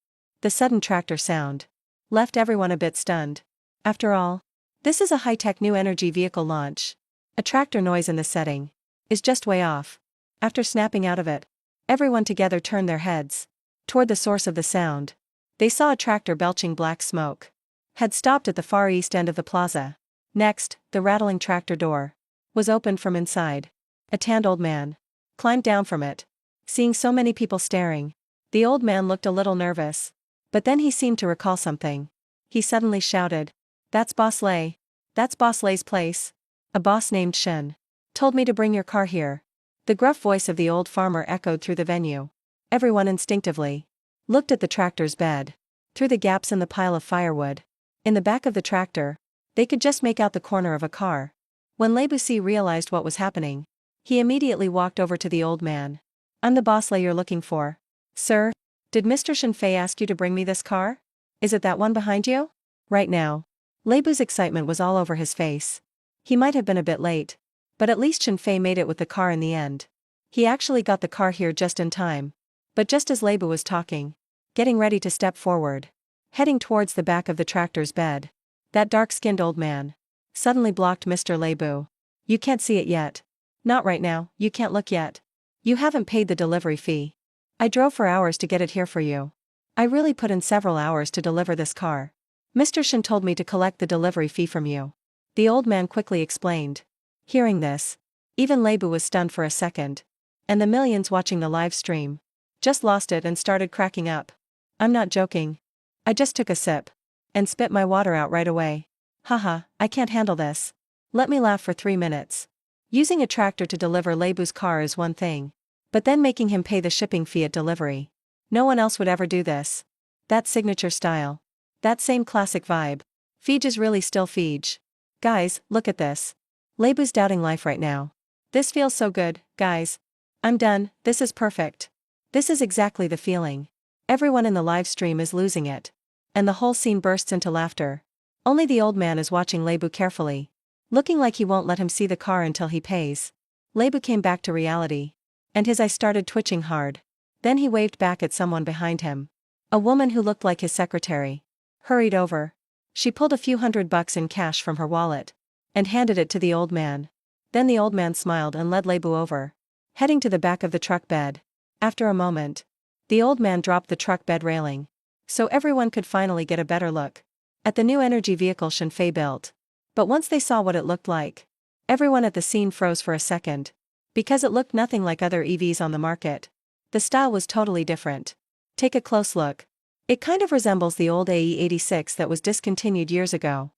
The sudden tractor sound left everyone a bit stunned. After all, this is a high-tech new energy vehicle launch. A tractor noise in this setting is just way off. After snapping out of it, everyone together turned their heads toward the source of the sound. They saw a tractor belching black smoke had stopped at the far east end of the plaza. Next, the rattling tractor door was opened from inside. A tanned old man climbed down from it. Seeing so many people staring, the old man looked a little nervous. But then he seemed to recall something. He suddenly shouted, "That's Boss Lei. That's Boss Lei's place. A boss named Shen told me to bring your car here." The gruff voice of the old farmer echoed through the venue. Everyone instinctively looked at the tractor's bed. Through the gaps in the pile of firewood in the back of the tractor, they could just make out the corner of a car. When Lei Busi realized what was happening, he immediately walked over to the old man. "I'm the Boss Lei you're looking for. Sir, did Mr. Shenfei ask you to bring me this car? Is it that one behind you?" Right now, Lei Bu's excitement was all over his face. He might have been a bit late, but at least Shenfei made it with the car in the end. He actually got the car here just in time. But just as Lei Bu was talking, getting ready to step forward, heading towards the back of the tractor's bed, that dark-skinned old man suddenly blocked Mr. Lei Bu. "You can't see it yet. Not right now, you can't look yet. You haven't paid the delivery fee. I drove for hours to get it here for you. I really put in several hours to deliver this car. Mr. Shen told me to collect the delivery fee from you." The old man quickly explained. Hearing this, even Lei Bu was stunned for a second. And the millions watching the live stream just lost it and started cracking up. "I'm not joking. I just took a sip and spit my water out right away. Haha, I can't handle this. Let me laugh for 3 minutes." Using a tractor to deliver Lei Bu's car is one thing, but then making him pay the shipping fee at delivery. No one else would ever do this. That signature style. That same classic vibe. Feige is really still Feige. Guys, look at this. Lei Bu's doubting life right now. This feels so good, guys. I'm done, this is perfect. This is exactly the feeling. Everyone in the live stream is losing it. And the whole scene bursts into laughter. Only the old man is watching Lei Bu carefully, looking like he won't let him see the car until he pays. Lei Bu came back to reality, and his eyes started twitching hard. Then he waved back at someone behind him. A woman who looked like his secretary hurried over. She pulled a few $100 in cash from her wallet and handed it to the old man. Then the old man smiled and led Lei Bu over, heading to the back of the truck bed. After a moment, the old man dropped the truck bed railing, so everyone could finally get a better look at the new energy vehicle Shenfei built. But once they saw what it looked like, everyone at the scene froze for a second, because it looked nothing like other EVs on the market. The style was totally different. Take a close look. It kind of resembles the old AE86 that was discontinued years ago.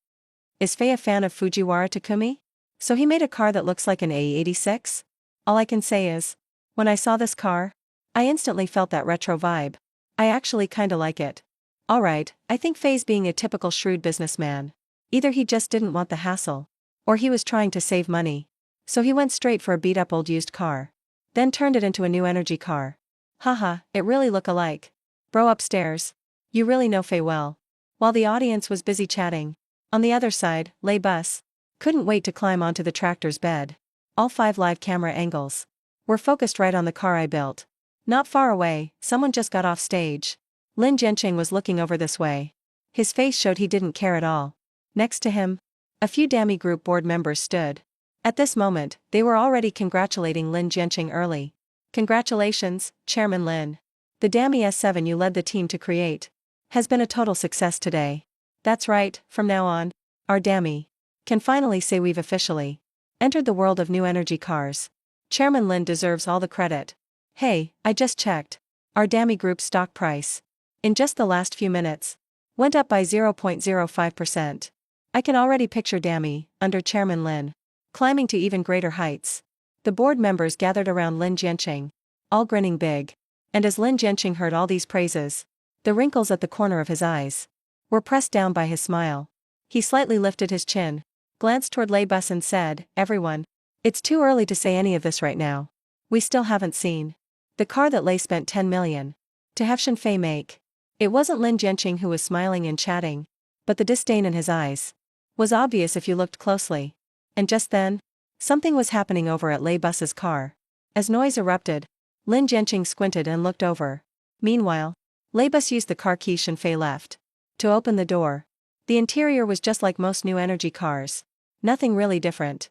Is Fei a fan of Fujiwara Takumi? So he made a car that looks like an AE86? All I can say is, when I saw this car, I instantly felt that retro vibe. I actually kinda like it. Alright, I think Fei's being a typical shrewd businessman. Either he just didn't want the hassle, or he was trying to save money. So he went straight for a beat-up old used car, then turned it into a new energy car. Haha, it really look alike. Bro upstairs. You really know Fei well. While the audience was busy chatting, on the other side, Lei Bus couldn't wait to climb onto the tractor's bed. All 5 live camera angles were focused right on the car I built. Not far away, someone just got off stage. Lin Jianqing was looking over this way. His face showed he didn't care at all. Next to him, a few Dami Group board members stood. At this moment, they were already congratulating Lin Jianqing early. Congratulations, Chairman Lin. The Dami S7 you led the team to create has been a total success today. That's right, from now on, our Dami can finally say we've officially entered the world of new energy cars. Chairman Lin deserves all the credit. Hey, I just checked. Our Dami Group's stock price, in just the last few minutes, went up by 0.05%. I can already picture Dami, under Chairman Lin, climbing to even greater heights. The board members gathered around Lin Jianqing, all grinning big. And as Lin Jianqing heard all these praises, the wrinkles at the corner of his eyes were pressed down by his smile. He slightly lifted his chin, glanced toward Lei Bus and said, "Everyone, it's too early to say any of this right now. We still haven't seen the car that Lei spent 10 million to have Shenfei make." It wasn't Lin Jianqing who was smiling and chatting, but the disdain in his eyes was obvious if you looked closely. And just then, something was happening over at Lei Bus's car. As noise erupted, Lin Jianqing squinted and looked over. Meanwhile, Lei Bus used the car key Shenfei left to open the door. The interior was just like most new energy cars. Nothing really different.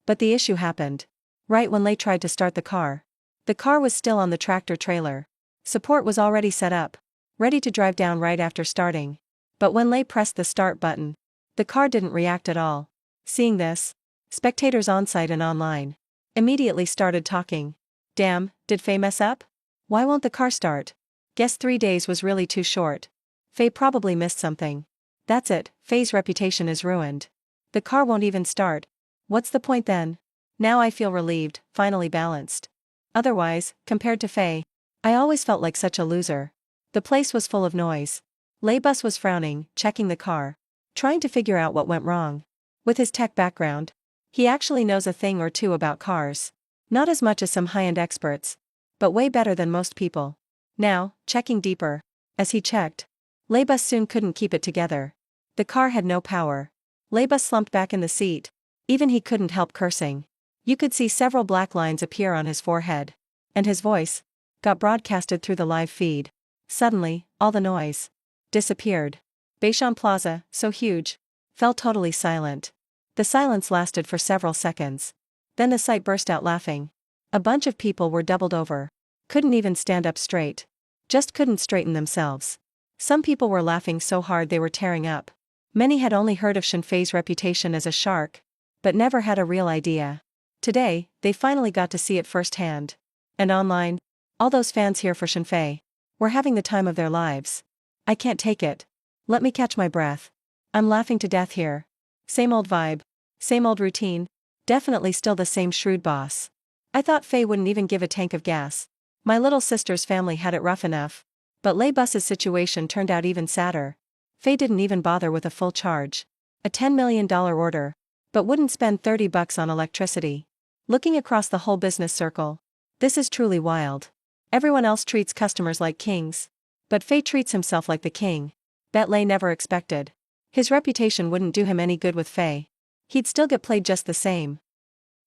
But the issue happened right when Lei tried to start the car. The car was still on the tractor trailer. Support was already set up, ready to drive down right after starting. But when Lei pressed the start button, the car didn't react at all. Seeing this, spectators on-site and online immediately started talking. "Damn, did Fei mess up? Why won't the car start? Guess 3 days was really too short. Fei probably missed something. That's it, Fei's reputation is ruined. The car won't even start. What's the point then?" Now I feel relieved, finally balanced. Otherwise, compared to Fei, I always felt like such a loser. The place was full of noise. Lei Bus was frowning, checking the car, trying to figure out what went wrong. With his tech background, he actually knows a thing or two about cars. Not as much as some high-end experts, but way better than most people. Now, checking deeper. As he checked, Lei Bus soon couldn't keep it together. The car had no power. Lei Bus slumped back in the seat. Even he couldn't help cursing. You could see several black lines appear on his forehead. And his voice got broadcasted through the live feed. Suddenly, all the noise disappeared. Beishan Plaza, so huge, fell totally silent. The silence lasted for several seconds. Then the site burst out laughing. A bunch of people were doubled over. Couldn't even stand up straight. Just couldn't straighten themselves. Some people were laughing so hard they were tearing up. Many had only heard of Shenfei's reputation as a shark, but never had a real idea. Today, they finally got to see it firsthand. And online, all those fans here for Shenfei were having the time of their lives. I can't take it. Let me catch my breath. I'm laughing to death here. Same old vibe. Same old routine. Definitely still the same shrewd boss. I thought Fei wouldn't even give a tank of gas. My little sister's family had it rough enough. But Lei Bus's situation turned out even sadder. Fei didn't even bother with a full charge. A $10 million order. But wouldn't spend $30 on electricity. Looking across the whole business circle, this is truly wild. Everyone else treats customers like kings. But Fei treats himself like the king. Bet Lei never expected. His reputation wouldn't do him any good with Fei. He'd still get played just the same.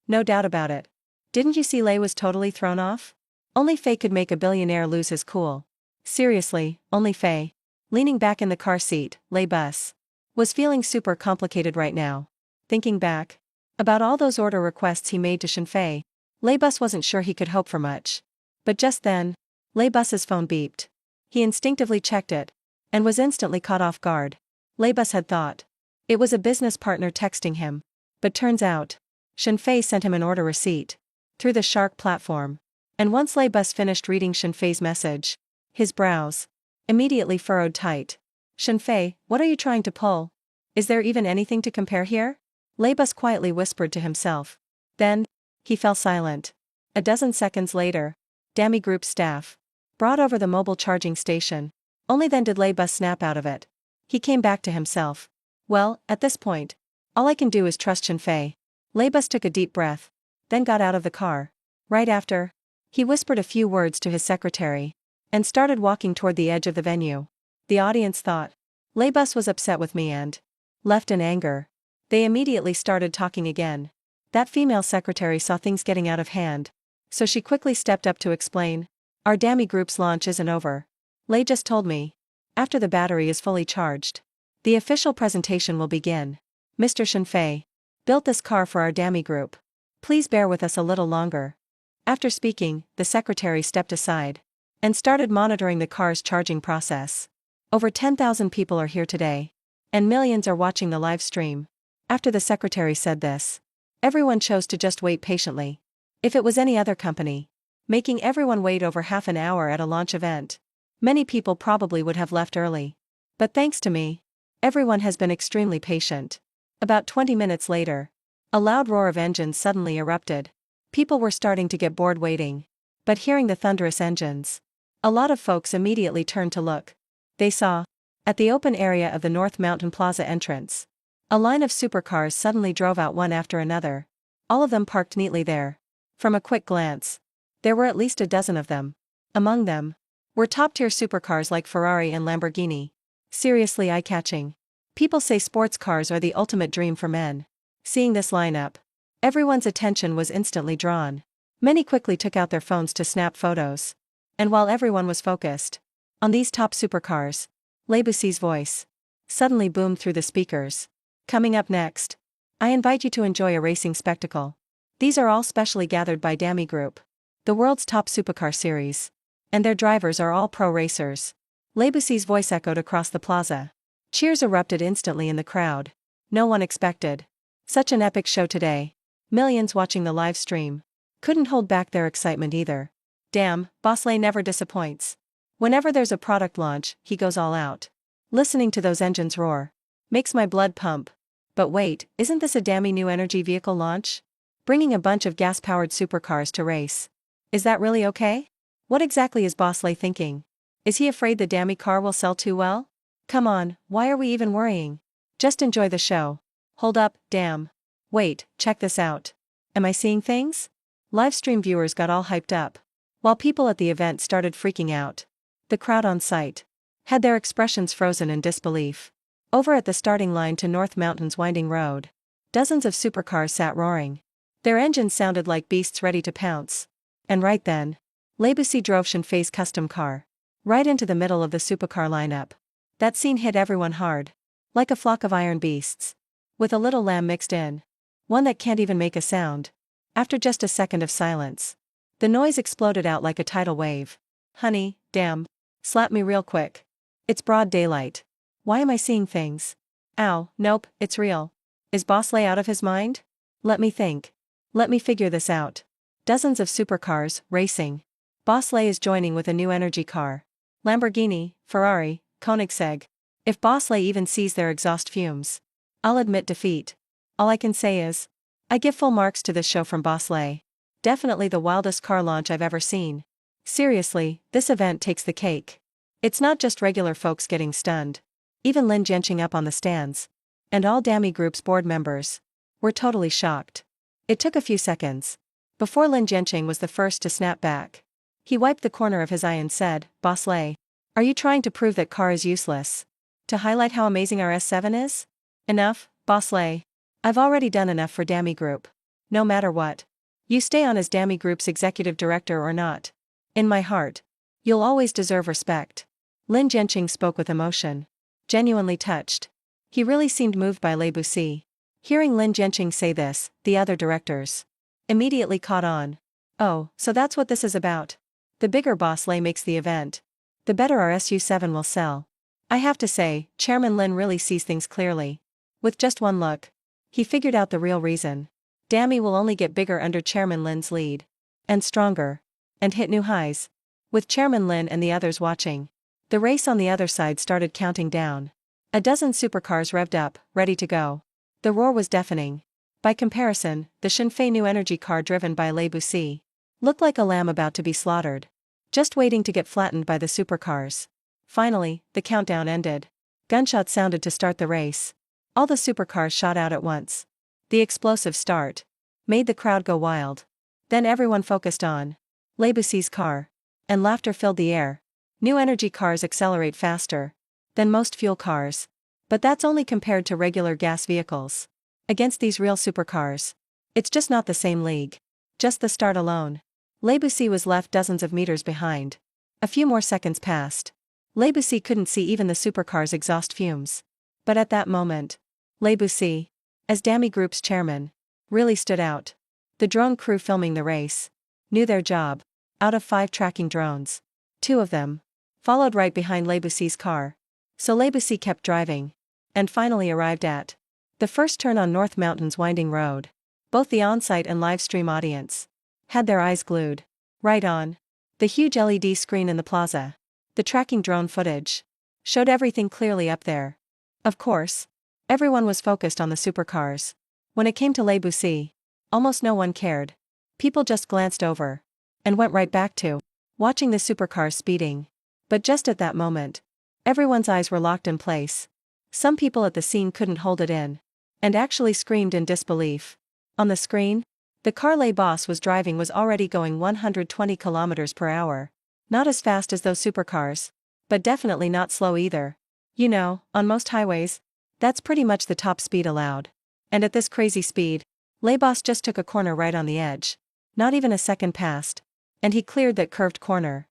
No doubt about it. Didn't you see Lei was totally thrown off? Only Fei could make a billionaire lose his cool. Seriously, only Fei. Leaning back in the car seat, Lei Bus was feeling super complicated right now. Thinking back about all those order requests he made to Shenfei, Lei Bus wasn't sure he could hope for much. But just then, Lei Bus's phone beeped. He instinctively checked it, and was instantly caught off guard. Lei Bus had thought it was a business partner texting him. But turns out, Shenfei sent him an order receipt through the Shark platform. And once Lei Bus finished reading Shenfei's message, his brows immediately furrowed tight. "Shenfei, what are you trying to pull? Is there even anything to compare here?" Lei Bus quietly whispered to himself. Then, he fell silent. A dozen seconds later, Dami Group staff brought over the mobile charging station. Only then did Lei Bus snap out of it. He came back to himself. Well, at this point, all I can do is trust Shenfei. Lei Bus took a deep breath, then got out of the car. Right after, he whispered a few words to his secretary and started walking toward the edge of the venue. The audience thought Lei Bus was upset with me and left in anger. They immediately started talking again. That female secretary saw things getting out of hand, so she quickly stepped up to explain. "Our Dami Group's launch isn't over. Lei just told me. After the battery is fully charged, the official presentation will begin. Mr. Shenfei built this car for our Dami Group. Please bear with us a little longer." After speaking, the secretary stepped aside and started monitoring the car's charging process. Over 10,000 people are here today, and millions are watching the live stream. After the secretary said this, everyone chose to just wait patiently. If it was any other company, making everyone wait over half an hour at a launch event, many people probably would have left early. But thanks to me, everyone has been extremely patient. About 20 minutes later, a loud roar of engines suddenly erupted. People were starting to get bored waiting. But hearing the thunderous engines, a lot of folks immediately turned to look. They saw At the open area of the North Mountain Plaza entrance, a line of supercars suddenly drove out one after another, all of them parked neatly there. From a quick glance, there were at least a dozen of them. Among them were top-tier supercars like Ferrari and Lamborghini. Seriously eye-catching. People say sports cars are the ultimate dream for men. Seeing this lineup, everyone's attention was instantly drawn. Many quickly took out their phones to snap photos. And while everyone was focused on these top supercars, Le Bussy's voice suddenly boomed through the speakers. Coming up next, I invite you to enjoy a racing spectacle. These are all specially gathered by Dami Group, the world's top supercar series. And their drivers are all pro racers. Le Bussy's voice echoed across the plaza. Cheers erupted instantly in the crowd. No one expected such an epic show today. Millions watching the live stream couldn't hold back their excitement either. Damn, Bosley never disappoints. Whenever there's a product launch, he goes all out. Listening to those engines roar makes my blood pump. But wait, isn't this a Dami new energy vehicle launch? Bringing a bunch of gas-powered supercars to race. Is that really okay? What exactly is Bosley thinking? Is he afraid the Dami car will sell too well? Come on, why are we even worrying? Just enjoy the show. Hold up, damn. Wait, check this out. Am I seeing things? Livestream viewers got all hyped up, while people at the event started freaking out. The crowd on site had their expressions frozen in disbelief. Over at the starting line to North Mountain's winding road, dozens of supercars sat roaring. Their engines sounded like beasts ready to pounce. And right then, Le Bussy drove Shinfei's custom car right into the middle of the supercar lineup. That scene hit everyone hard, like a flock of iron beasts, with a little lamb mixed in, one that can't even make a sound. After just a second of silence, the noise exploded out like a tidal wave. Honey, damn. Slap me real quick. It's broad daylight. Why am I seeing things? Ow, nope, it's real. Is Bosley out of his mind? Let me think. Let me figure this out. Dozens of supercars, racing. Bosley is joining with a new energy car. Lamborghini, Ferrari, Koenigsegg. If Bosley even sees their exhaust fumes, I'll admit defeat. All I can say is, I give full marks to this show from Bosley. Definitely the wildest car launch I've ever seen. Seriously, this event takes the cake. It's not just regular folks getting stunned. Even Lin Jianqing up on the stands, and all Dami Group's board members, were totally shocked. It took a few seconds before Lin Jianqing was the first to snap back. He wiped the corner of his eye and said, Bosley, are you trying to prove that car is useless? To highlight how amazing our S7 is? Enough, Bosley. I've already done enough for Dami Group. No matter what you stay on as Dami Group's executive director or not, in my heart, you'll always deserve respect. Lin Jianqing spoke with emotion, genuinely touched. He really seemed moved by Le Bussy. Hearing Lin Jianqing say this, the other directors immediately caught on. Oh, so that's what this is about. The bigger Bosley makes the event, the better our SU7 will sell. I have to say, Chairman Lin really sees things clearly. With just one look, he figured out the real reason. Dami will only get bigger under Chairman Lin's lead. And stronger. And hit new highs. With Chairman Lin and the others watching, the race on the other side started counting down. A dozen supercars revved up, ready to go. The roar was deafening. By comparison, the Shinfei new energy car driven by Le Bussy looked like a lamb about to be slaughtered, just waiting to get flattened by the supercars. Finally, the countdown ended. Gunshots sounded to start the race. All the supercars shot out at once. The explosive start made the crowd go wild. Then everyone focused on Le Bussy's car, and laughter filled the air. New energy cars accelerate faster than most fuel cars, but that's only compared to regular gas vehicles. Against these real supercars, it's just not the same league. Just the start alone, Le Bussy was left dozens of meters behind. A few more seconds passed. Le Bussy couldn't see even the supercar's exhaust fumes. But at that moment, Le Bussy, as Dami Group's chairman, really stood out. The drone crew filming the race knew their job. Out of 5 tracking drones, 2 of them followed right behind Le Bussy's car. So Le Bussy kept driving, and finally arrived at the first turn on North Mountain's winding road. Both the on-site and live stream audience had their eyes glued right on the huge LED screen in the plaza. The tracking drone footage showed everything clearly up there. Of course, everyone was focused on the supercars. When it came to Le Bussy, almost no one cared. People just glanced over and went right back to watching the supercars speeding. But just at that moment, Everyone's eyes were locked in place. Some people at the scene couldn't hold it in. And actually screamed in disbelief. On the screen, the car Le Boss was driving was already going 120 kilometers per hour. Not as fast as those supercars. But definitely not slow either. You know, on most highways, that's pretty much the top speed allowed. And at this crazy speed, Le Boss just took a corner right on the edge. Not even a second passed. And he cleared that curved corner.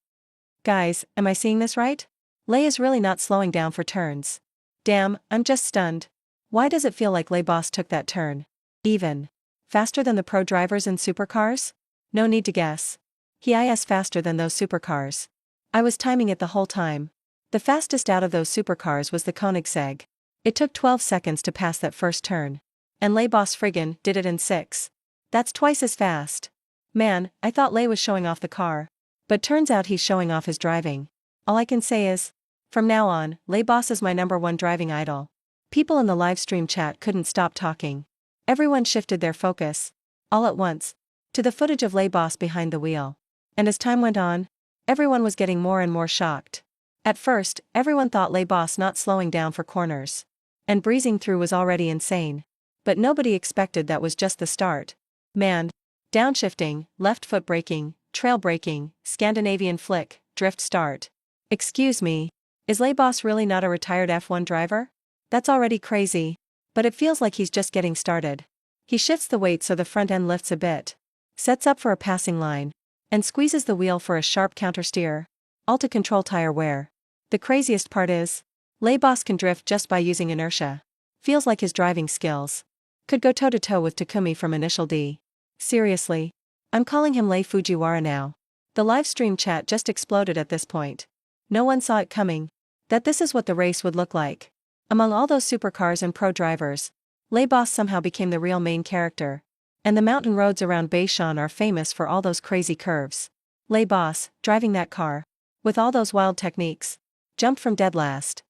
Guys, am I seeing this right? Le is really not slowing down for turns. Damn, I'm just stunned. Why does it feel like Le Boss took that turn? Even faster than the pro drivers in supercars? No need to guess. He is faster than those supercars. I was timing it the whole time. The fastest out of those supercars was the Koenigsegg. It took 12 seconds to pass that first turn. And Le Boss friggin' did it in 6. That's twice as fast. Man, I thought Le was showing off the car. But turns out he's showing off his driving. All I can say is, from now on, Le Boss is my #1 driving idol. People in the live stream chat couldn't stop talking. Everyone shifted their focus, all at once, to the footage of Le Boss behind the wheel. And as time went on, everyone was getting more and more shocked. At first, everyone thought Le Boss not slowing down for corners and breezing through was already insane. But nobody expected that was just the start. Man. Downshifting, left foot braking, trail braking, Scandinavian flick, drift start. Excuse me, is Le Boss really not a retired F1 driver? That's already crazy. But it feels like he's just getting started. He shifts the weight so the front end lifts a bit. Sets up for a passing line. And squeezes the wheel for a sharp countersteer. All to control tire wear. The craziest part is, Le Boss can drift just by using inertia. Feels like his driving skills could go toe-to-toe with Takumi from Initial D. Seriously. I'm calling him Le Fujiwara now. The live stream chat just exploded at this point. No one saw it coming. That this is what the race would look like. Among all those supercars and pro drivers, Le Boss somehow became the real main character. And the mountain roads around Baishan are famous for all those crazy curves. Le Boss, driving that car, with all those wild techniques, jumped from dead last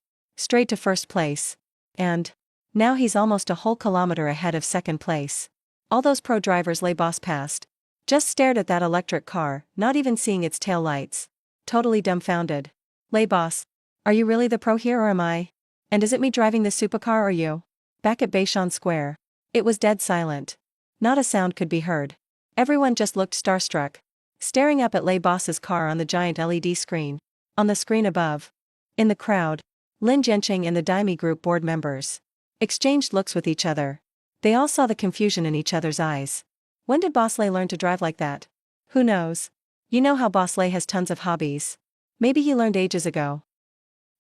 straight to first place. And now he's almost a whole kilometer ahead of second place. All those pro drivers Le Boss passed just stared at that electric car, not even seeing its tail lights. Totally dumbfounded. Le Boss, are you really the pro here or am I? And is it me driving the supercar or you? Back at Baishan Square, it was dead silent. Not a sound could be heard. Everyone just looked starstruck, staring up at Le Boss's car on the giant LED screen. On the screen above, in the crowd, Lin Jianqing and the Daimi Group board members exchanged looks with each other. They all saw the confusion in each other's eyes. When did Boss Le learn to drive like that? Who knows? You know how Boss Le has tons of hobbies. Maybe he learned ages ago.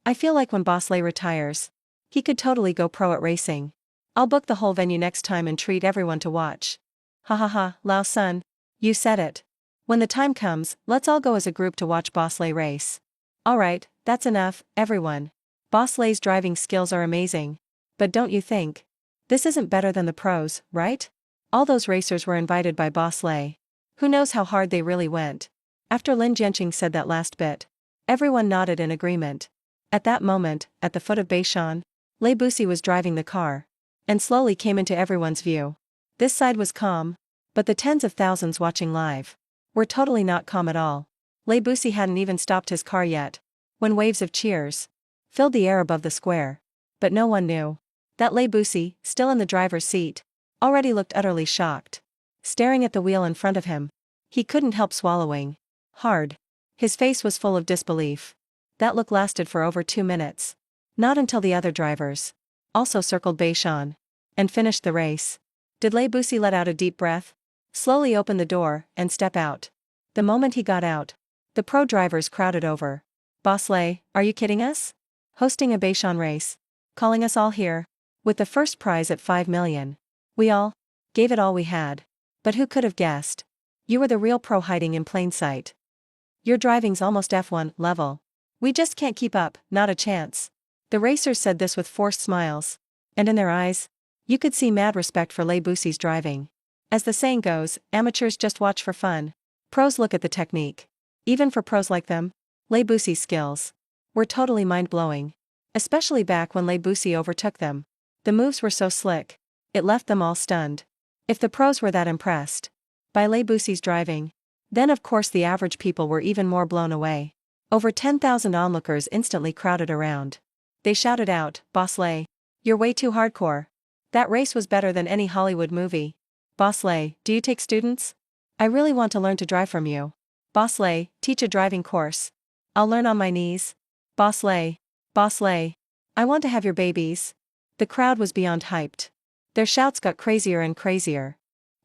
I feel like when Boss Le retires, he could totally go pro at racing. I'll book the whole venue next time and treat everyone to watch. Ha ha ha, Lao Sun. You said it. When the time comes, let's all go as a group to watch Boss Le race. Alright, that's enough, everyone. Boss Le's driving skills are amazing. But don't you think? This isn't better than the pros, right? All those racers were invited by Boss Le. Who knows how hard they really went? After Lin Jianqing said that last bit, everyone nodded in agreement. At that moment, at the foot of Baishan, Le Bussi was driving the car. And slowly came into everyone's view. This side was calm. But the tens of thousands watching live were totally not calm at all. Le Bussi hadn't even stopped his car yet, when waves of cheers filled the air above the square. But no one knew that Le Bussi, still in the driver's seat, already looked utterly shocked. Staring at the wheel in front of him, he couldn't help swallowing hard. His face was full of disbelief. That look lasted for over 2 minutes. Not until the other drivers also circled Baishan and finished the race did Le Bussi let out a deep breath, slowly open the door, and step out. The moment he got out, the pro drivers crowded over. Boss Le, are you kidding us? Hosting a Baishan race, calling us all here, with the first prize at 5 million. We all gave it all we had. But who could have guessed? You were the real pro hiding in plain sight. Your driving's almost F1 level. We just can't keep up, not a chance. The racers said this with forced smiles. And in their eyes, you could see mad respect for Le Bussi's driving. As the saying goes, amateurs just watch for fun. Pros look at the technique. Even for pros like them, Le Bussi's skills were totally mind-blowing. Especially back when Le Bussi overtook them. The moves were so slick, it left them all stunned. If the pros were that impressed by Le Bussi's driving, then of course the average people were even more blown away. Over 10,000 onlookers instantly crowded around. They shouted out, "Boss Lay, you're way too hardcore. That race was better than any Hollywood movie. Boss Lay, do you take students? I really want to learn to drive from you. Boss Lay, teach a driving course. I'll learn on my knees. Boss Lay. Boss Lay. I want to have your babies." The crowd was beyond hyped. Their shouts got crazier and crazier.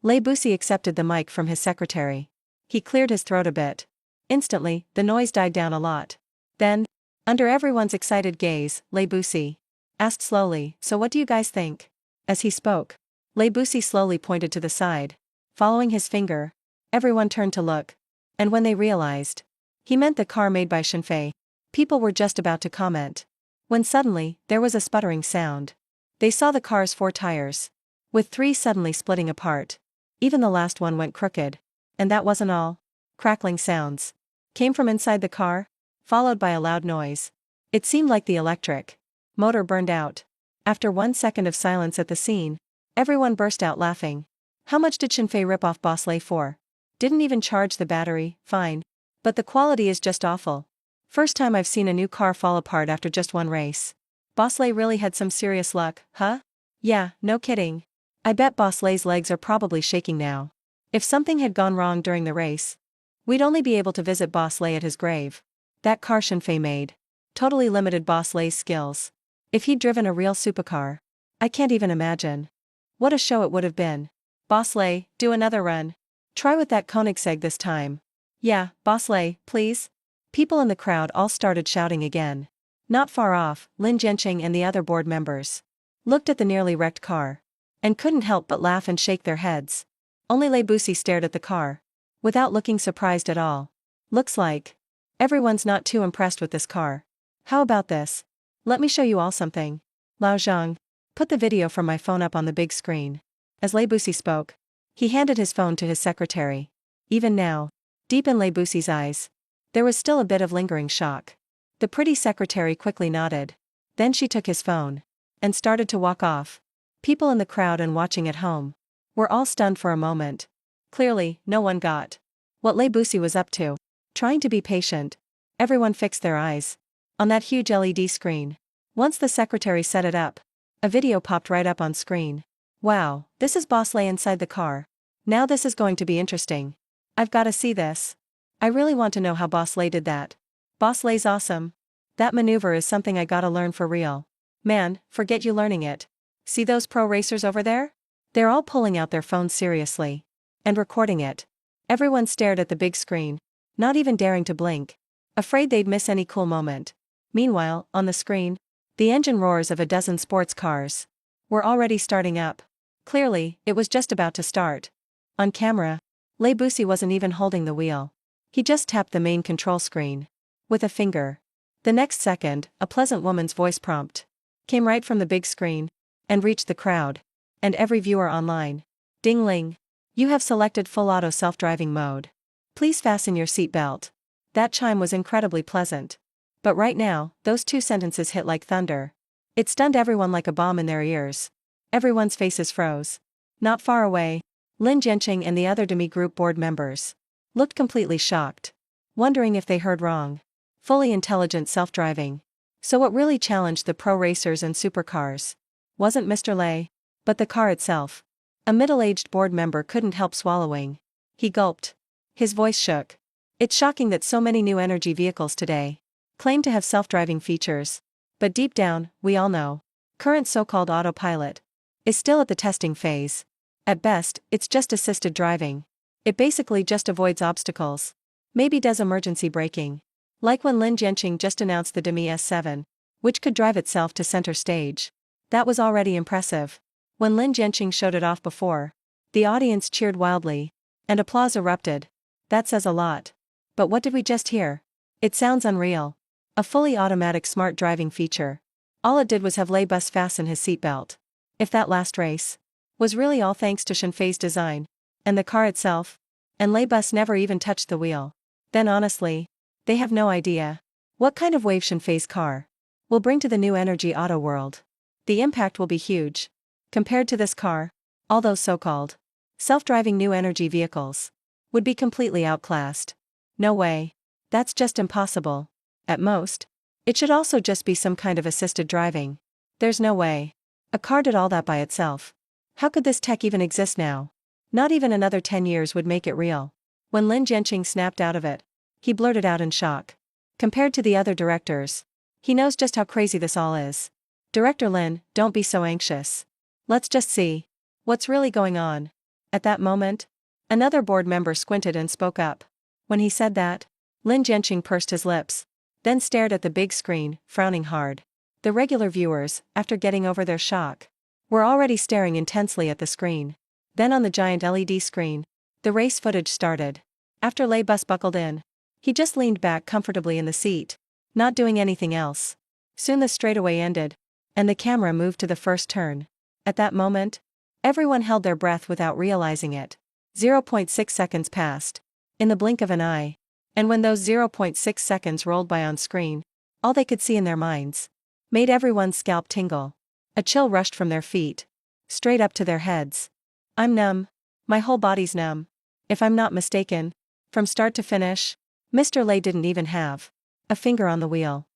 Lay Bussy accepted the mic from his secretary. He cleared his throat a bit. Instantly, the noise died down a lot. Then, under everyone's excited gaze, Lay Bussy asked slowly, "So what do you guys think?" As he spoke, Lay Bussy slowly pointed to the side. Following his finger, everyone turned to look. And when they realized, he meant the car made by Shenfei. People were just about to comment, when suddenly, there was a sputtering sound. They saw the car's 4 tires, with 3 suddenly splitting apart. Even the last one went crooked. And that wasn't all. Crackling sounds came from inside the car, followed by a loud noise. It seemed like the electric motor burned out. After 1 second of silence at the scene, everyone burst out laughing. How much did Shenfei rip off Boss Lay for? Didn't even charge the battery, fine. But the quality is just awful. First time I've seen a new car fall apart after just 1 race. Boss Lay really had some serious luck, huh? Yeah, no kidding. I bet Boss Lay's legs are probably shaking now. If something had gone wrong during the race, we'd only be able to visit Boss Lay at his grave. That car Shenfei made totally limited Boss Lay's skills. If he'd driven a real supercar, I can't even imagine what a show it would have been. Boss Lay, do another run. Try with that Koenigsegg this time. Yeah, Boss Lay, please. People in the crowd all started shouting again. Not far off, Lin Jianqing and the other board members looked at the nearly wrecked car and couldn't help but laugh and shake their heads. Only Lay Bussy stared at the car without looking surprised at all. Looks like everyone's not too impressed with this car. How about this? Let me show you all something. Lao Zhang, put the video from my phone up on the big screen. As Lay Bussy spoke, he handed his phone to his secretary. Even now, deep in Lay Bussy's eyes, there was still a bit of lingering shock. The pretty secretary quickly nodded. Then she took his phone and started to walk off. People in the crowd and watching at home were all stunned for a moment. Clearly, no one got what Lay Bussy was up to. Trying to be patient, everyone fixed their eyes on that huge LED screen. Once the secretary set it up, a video popped right up on screen. Wow, this is Boss Lay inside the car. Now this is going to be interesting. I've got to see this. I really want to know how Boss Lay did that. Boss Lay's awesome. That maneuver is something I gotta learn for real. Man, forget you learning it. See those pro racers over there? They're all pulling out their phones seriously and recording it. Everyone stared at the big screen, not even daring to blink, afraid they'd miss any cool moment. Meanwhile, on the screen, the engine roars of a dozen sports cars were already starting up. Clearly, it was just about to start. On camera, Lay Bussy wasn't even holding the wheel. He just tapped the main control screen with a finger. The next second, a pleasant woman's voice prompt came right from the big screen and reached the crowd and every viewer online. Ding-ling. You have selected full auto self-driving mode. Please fasten your seatbelt. That chime was incredibly pleasant. But right now, those 2 sentences hit like thunder. It stunned everyone like a bomb in their ears. Everyone's faces froze. Not far away, Lin Jianqing and the other Demi Group board members looked completely shocked, wondering if they heard wrong. Fully intelligent self-driving. So what really challenged the pro racers and supercars wasn't Mr. Lay, but the car itself. A middle-aged board member couldn't help swallowing. He gulped. His voice shook. It's shocking that so many new energy vehicles today claim to have self-driving features. But deep down, we all know, current so-called autopilot is still at the testing phase. At best, it's just assisted driving. It basically just avoids obstacles. Maybe does emergency braking. Like when Lin Jianqing just announced the Demi S7, which could drive itself to center stage. That was already impressive. When Lin Jianqing showed it off before, the audience cheered wildly, and applause erupted. That says a lot. But what did we just hear? It sounds unreal. A fully automatic smart driving feature. All it did was have Lay Bussy fasten his seatbelt. If that last race was really all thanks to Shenfei's design, and the car itself, and Lay Bussy never even touched the wheel, then honestly, they have no idea what kind of wave Shenfei's car will bring to the new energy auto world. The impact will be huge. Compared to this car, all those so-called self-driving new energy vehicles would be completely outclassed. No way. That's just impossible. At most. It should also just be some kind of assisted driving. There's no way. A car did all that by itself. How could this tech even exist now? Not even another 10 years would make it real. When Lin Jianqing snapped out of it, he blurted out in shock. Compared to the other directors, he knows just how crazy this all is. Director Lin, don't be so anxious. Let's just see what's really going on. At that moment, another board member squinted and spoke up. When he said that, Lin Jianqing pursed his lips, then stared at the big screen, frowning hard. The regular viewers, after getting over their shock, were already staring intensely at the screen. Then on the giant LED screen, the race footage started. After Lei Bus buckled in, he just leaned back comfortably in the seat, not doing anything else. Soon the straightaway ended, and the camera moved to the first turn. At that moment, everyone held their breath without realizing it. 0.6 seconds passed. In the blink of an eye. And when those 0.6 seconds rolled by on screen, all they could see in their minds made everyone's scalp tingle. A chill rushed from their feet, straight up to their heads. I'm numb. My whole body's numb. If I'm not mistaken, from start to finish, Mr. Lei didn't even have a finger on the wheel.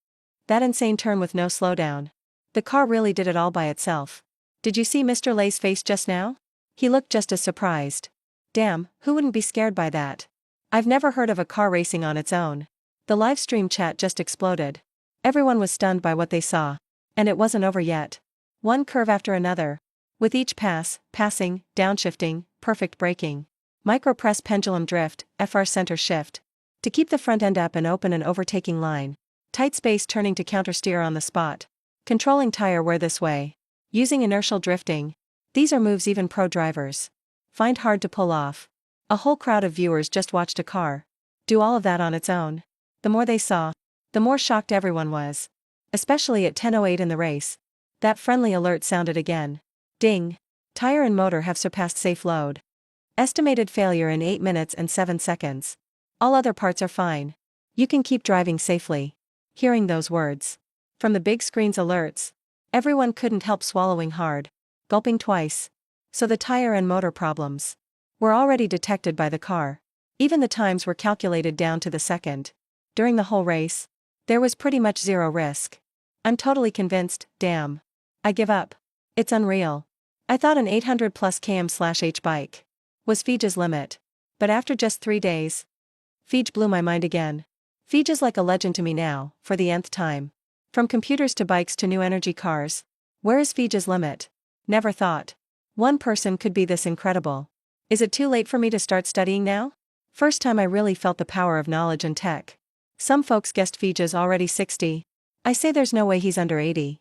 That insane turn with no slowdown. The car really did it all by itself. Did you see Mr. Lei's face just now? He looked just as surprised. Damn, who wouldn't be scared by that? I've never heard of a car racing on its own. The live stream chat just exploded. Everyone was stunned by what they saw. And it wasn't over yet. One curve after another. With each passing, downshifting, perfect braking. Micropress pendulum drift, FR center shift. To keep the front end up and open an overtaking line. Tight space turning to countersteer on the spot. Controlling tire wear this way. Using inertial drifting. These are moves even pro drivers find hard to pull off. A whole crowd of viewers just watched a car do all of that on its own. The more they saw, the more shocked everyone was. Especially at 10:08 in the race. That friendly alert sounded again. Ding. Tire and motor have surpassed safe load. Estimated failure in 8 minutes and 7 seconds. All other parts are fine. You can keep driving safely. Hearing those words from the big screen's alerts, everyone couldn't help swallowing hard, gulping twice. So the tire and motor problems were already detected by the car. Even the times were calculated down to the second. During the whole race, there was pretty much zero risk. I'm totally convinced, damn. I give up. It's unreal. I thought an 800 plus km/h bike was Fige's limit. But after just 3 days, Fige blew my mind again. Fige is like a legend to me now, for the nth time. From computers to bikes to new energy cars. Where is Fige's limit? Never thought one person could be this incredible. Is it too late for me to start studying now? First time I really felt the power of knowledge and tech. Some folks guessed Fige's already 60. I say there's no way he's under 80.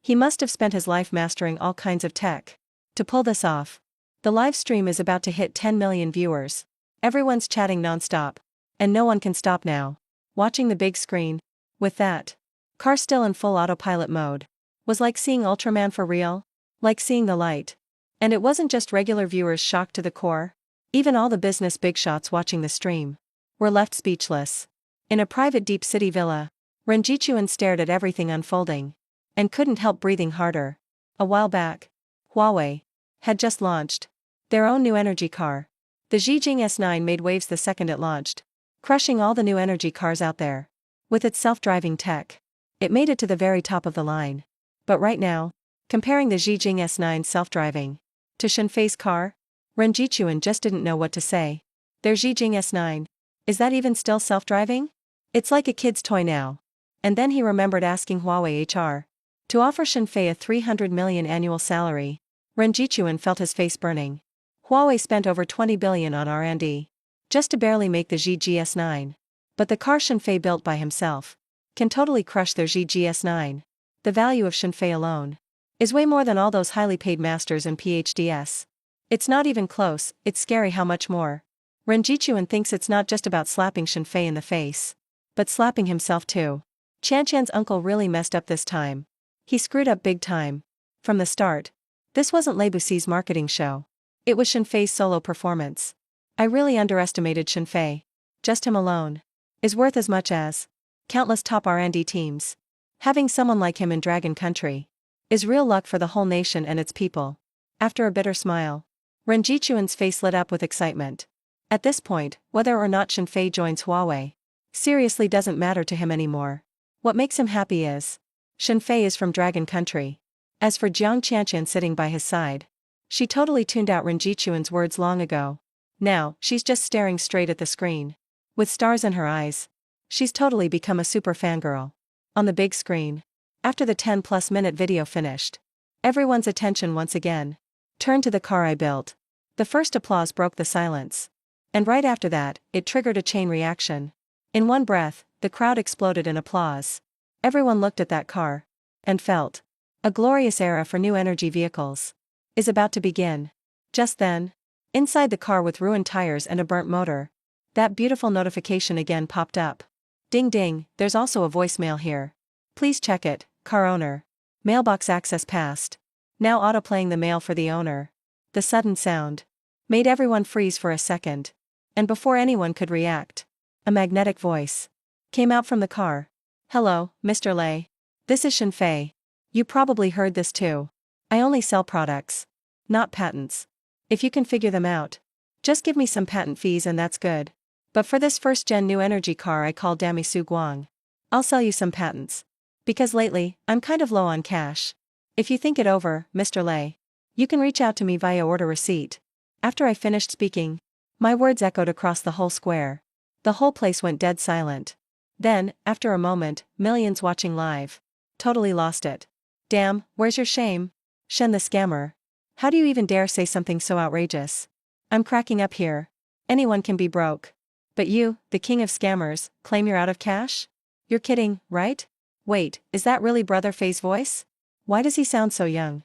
He must have spent his life mastering all kinds of tech to pull this off. The live stream is about to hit 10 million viewers. Everyone's chatting nonstop. And no one can stop now. Watching the big screen, with that car still in full autopilot mode, was like seeing Ultraman for real. Like seeing the light. And it wasn't just regular viewers shocked to the core. Even all the business big shots watching the stream were left speechless. In a private deep city villa, Ren Jichuan stared at everything unfolding and couldn't help breathing harder. A while back, Huawei had just launched their own new energy car. The Xijing S9 made waves the second it launched, crushing all the new energy cars out there. With its self-driving tech, it made it to the very top of the line. But right now, comparing the Xijing S9 self-driving to Shenfei's car, Ren Jichuan just didn't know what to say. Their Xijing S9, is that even still self-driving? It's like a kid's toy now. And then he remembered asking Huawei HR to offer Shenfei a 300 million annual salary. Ren Jichuan felt his face burning. Huawei spent over 20 billion on R&D just to barely make the Xijing S9. But the car Shenfei built by himself can totally crush their Xijing S9. The value of Shenfei alone is way more than all those highly paid masters and PhDs. It's not even close, it's scary how much more. Ren Jichuan thinks it's not just about slapping Shenfei in the face, but slapping himself too. Qianqian's uncle really messed up this time. He screwed up big time. From the start, this wasn't Lei Buxi's marketing show. It was Shenfei's solo performance. I really underestimated Shenfei. Just him alone is worth as much as countless top R&D teams. Having someone like him in Dragon Country is real luck for the whole nation and its people. After a bitter smile, Ren Jichuan's face lit up with excitement. At this point, whether or not Shenfei joins Huawei seriously doesn't matter to him anymore. What makes him happy is Shenfei is from Dragon Country. As for Jiang Qianqian sitting by his side, she totally tuned out Ren Jichuan's words long ago. Now, she's just staring straight at the screen. With stars in her eyes. She's totally become a super fangirl. On the big screen. After the 10+ minute video finished, everyone's attention once again turned to the car I built. The first applause broke the silence. And right after that, it triggered a chain reaction. In one breath, the crowd exploded in applause. Everyone looked at that car and felt a glorious era for new energy vehicles is about to begin. Just then, inside the car with ruined tires and a burnt motor, that beautiful notification again popped up. Ding ding, there's also a voicemail here. Please check it, car owner. Mailbox access passed. Now auto-playing the mail for the owner. The sudden sound made everyone freeze for a second. And before anyone could react, a magnetic voice came out from the car. Hello, Mr. Lei. This is Shenfei. You probably heard this too. I only sell products, not patents. If you can figure them out, just give me some patent fees and that's good. But for this first-gen new energy car I call Dami Su Guang, I'll sell you some patents. Because lately, I'm kind of low on cash. If you think it over, Mr. Lei, you can reach out to me via order receipt. After I finished speaking, my words echoed across the whole square. The whole place went dead silent. Then, after a moment, millions watching live totally lost it. Damn, where's your shame? Shen the scammer. How do you even dare say something so outrageous? I'm cracking up here. Anyone can be broke. But you, the king of scammers, claim you're out of cash? You're kidding, right? Wait, is that really Brother Fei's voice? Why does he sound so young?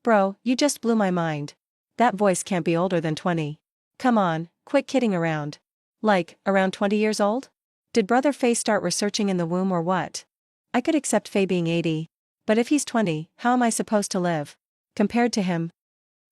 Bro, you just blew my mind. That voice can't be older than 20. Come on, quit kidding around. Like, around 20 years old? Did Brother Fei start researching in the womb or what? I could accept Fei being 80. But if he's 20, how am I supposed to live? Compared to him?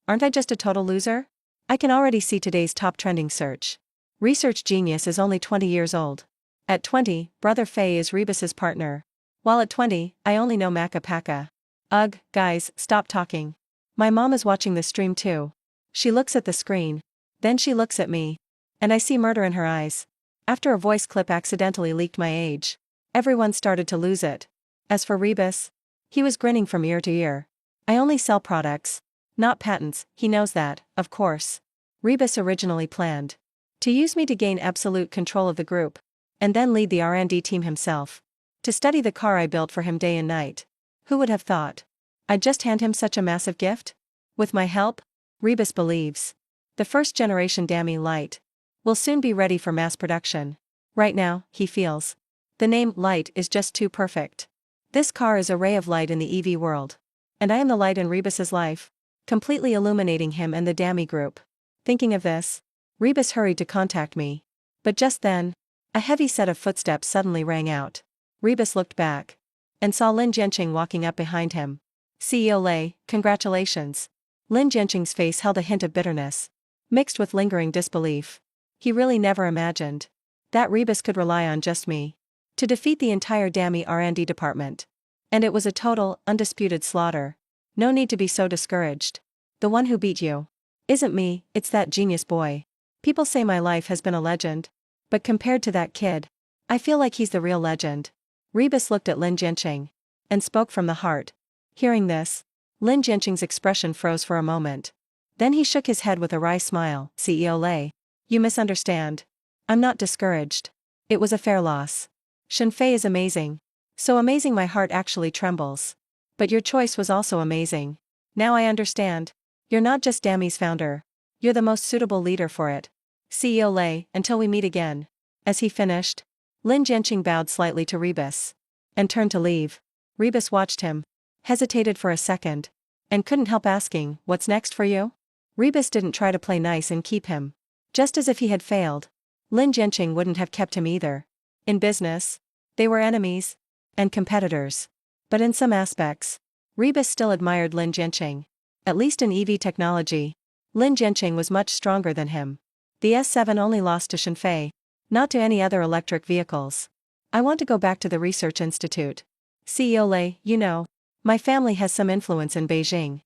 Aren't I just a total loser? I can already see today's top trending search. Research genius is only 20 years old. At 20, Brother Fei is Rebus's partner. While at 20, I only know Maka Paka. Ugh, guys, stop talking. My mom is watching the stream too. She looks at the screen. Then she looks at me. And I see murder in her eyes. After a voice clip accidentally leaked my age, everyone started to lose it. As for Rebus, he was grinning from ear to ear. I only sell products, not patents, he knows that, of course. Rebus originally planned to use me to gain absolute control of the group, and then lead the R&D team himself. To study the car I built for him day and night. Who would have thought? I'd just hand him such a massive gift? With my help? Rebus believes the first generation Dami Light will soon be ready for mass production. Right now, he feels the name Light is just too perfect. This car is a ray of light in the EV world. And I am the light in Rebus's life, completely illuminating him and the Dami group. Thinking of this, Rebus hurried to contact me. But just then, a heavy set of footsteps suddenly rang out. Rebus looked back and saw Lin Jianqing walking up behind him. CEO Lei, congratulations. Lin Jianqing's face held a hint of bitterness, mixed with lingering disbelief. He really never imagined that Rebus could rely on just me to defeat the entire Dami R&D department. And it was a total, undisputed slaughter. No need to be so discouraged. The one who beat you isn't me, it's that genius boy. People say my life has been a legend. But compared to that kid, I feel like he's the real legend. Rebus looked at Lin Jianqing and spoke from the heart. Hearing this, Lin Jianqing's expression froze for a moment. Then he shook his head with a wry smile. CEO Lei, you misunderstand. I'm not discouraged. It was a fair loss. Shenfei is amazing. So amazing my heart actually trembles. But your choice was also amazing. Now I understand. You're not just Dami's founder. You're the most suitable leader for it. CEO Lei, until we meet again. As he finished, Lin Jianqing bowed slightly to Rebus and turned to leave. Rebus watched him, hesitated for a second, and couldn't help asking, what's next for you? Rebus didn't try to play nice and keep him. Just as if he had failed, Lin Jianqing wouldn't have kept him either. In business, they were enemies and competitors. But in some aspects, Rebus still admired Lin Jianqing. At least in EV technology, Lin Jianqing was much stronger than him. The S7 only lost to Shenfei, not to any other electric vehicles. I want to go back to the research institute. CEO Lei, you know, my family has some influence in Beijing.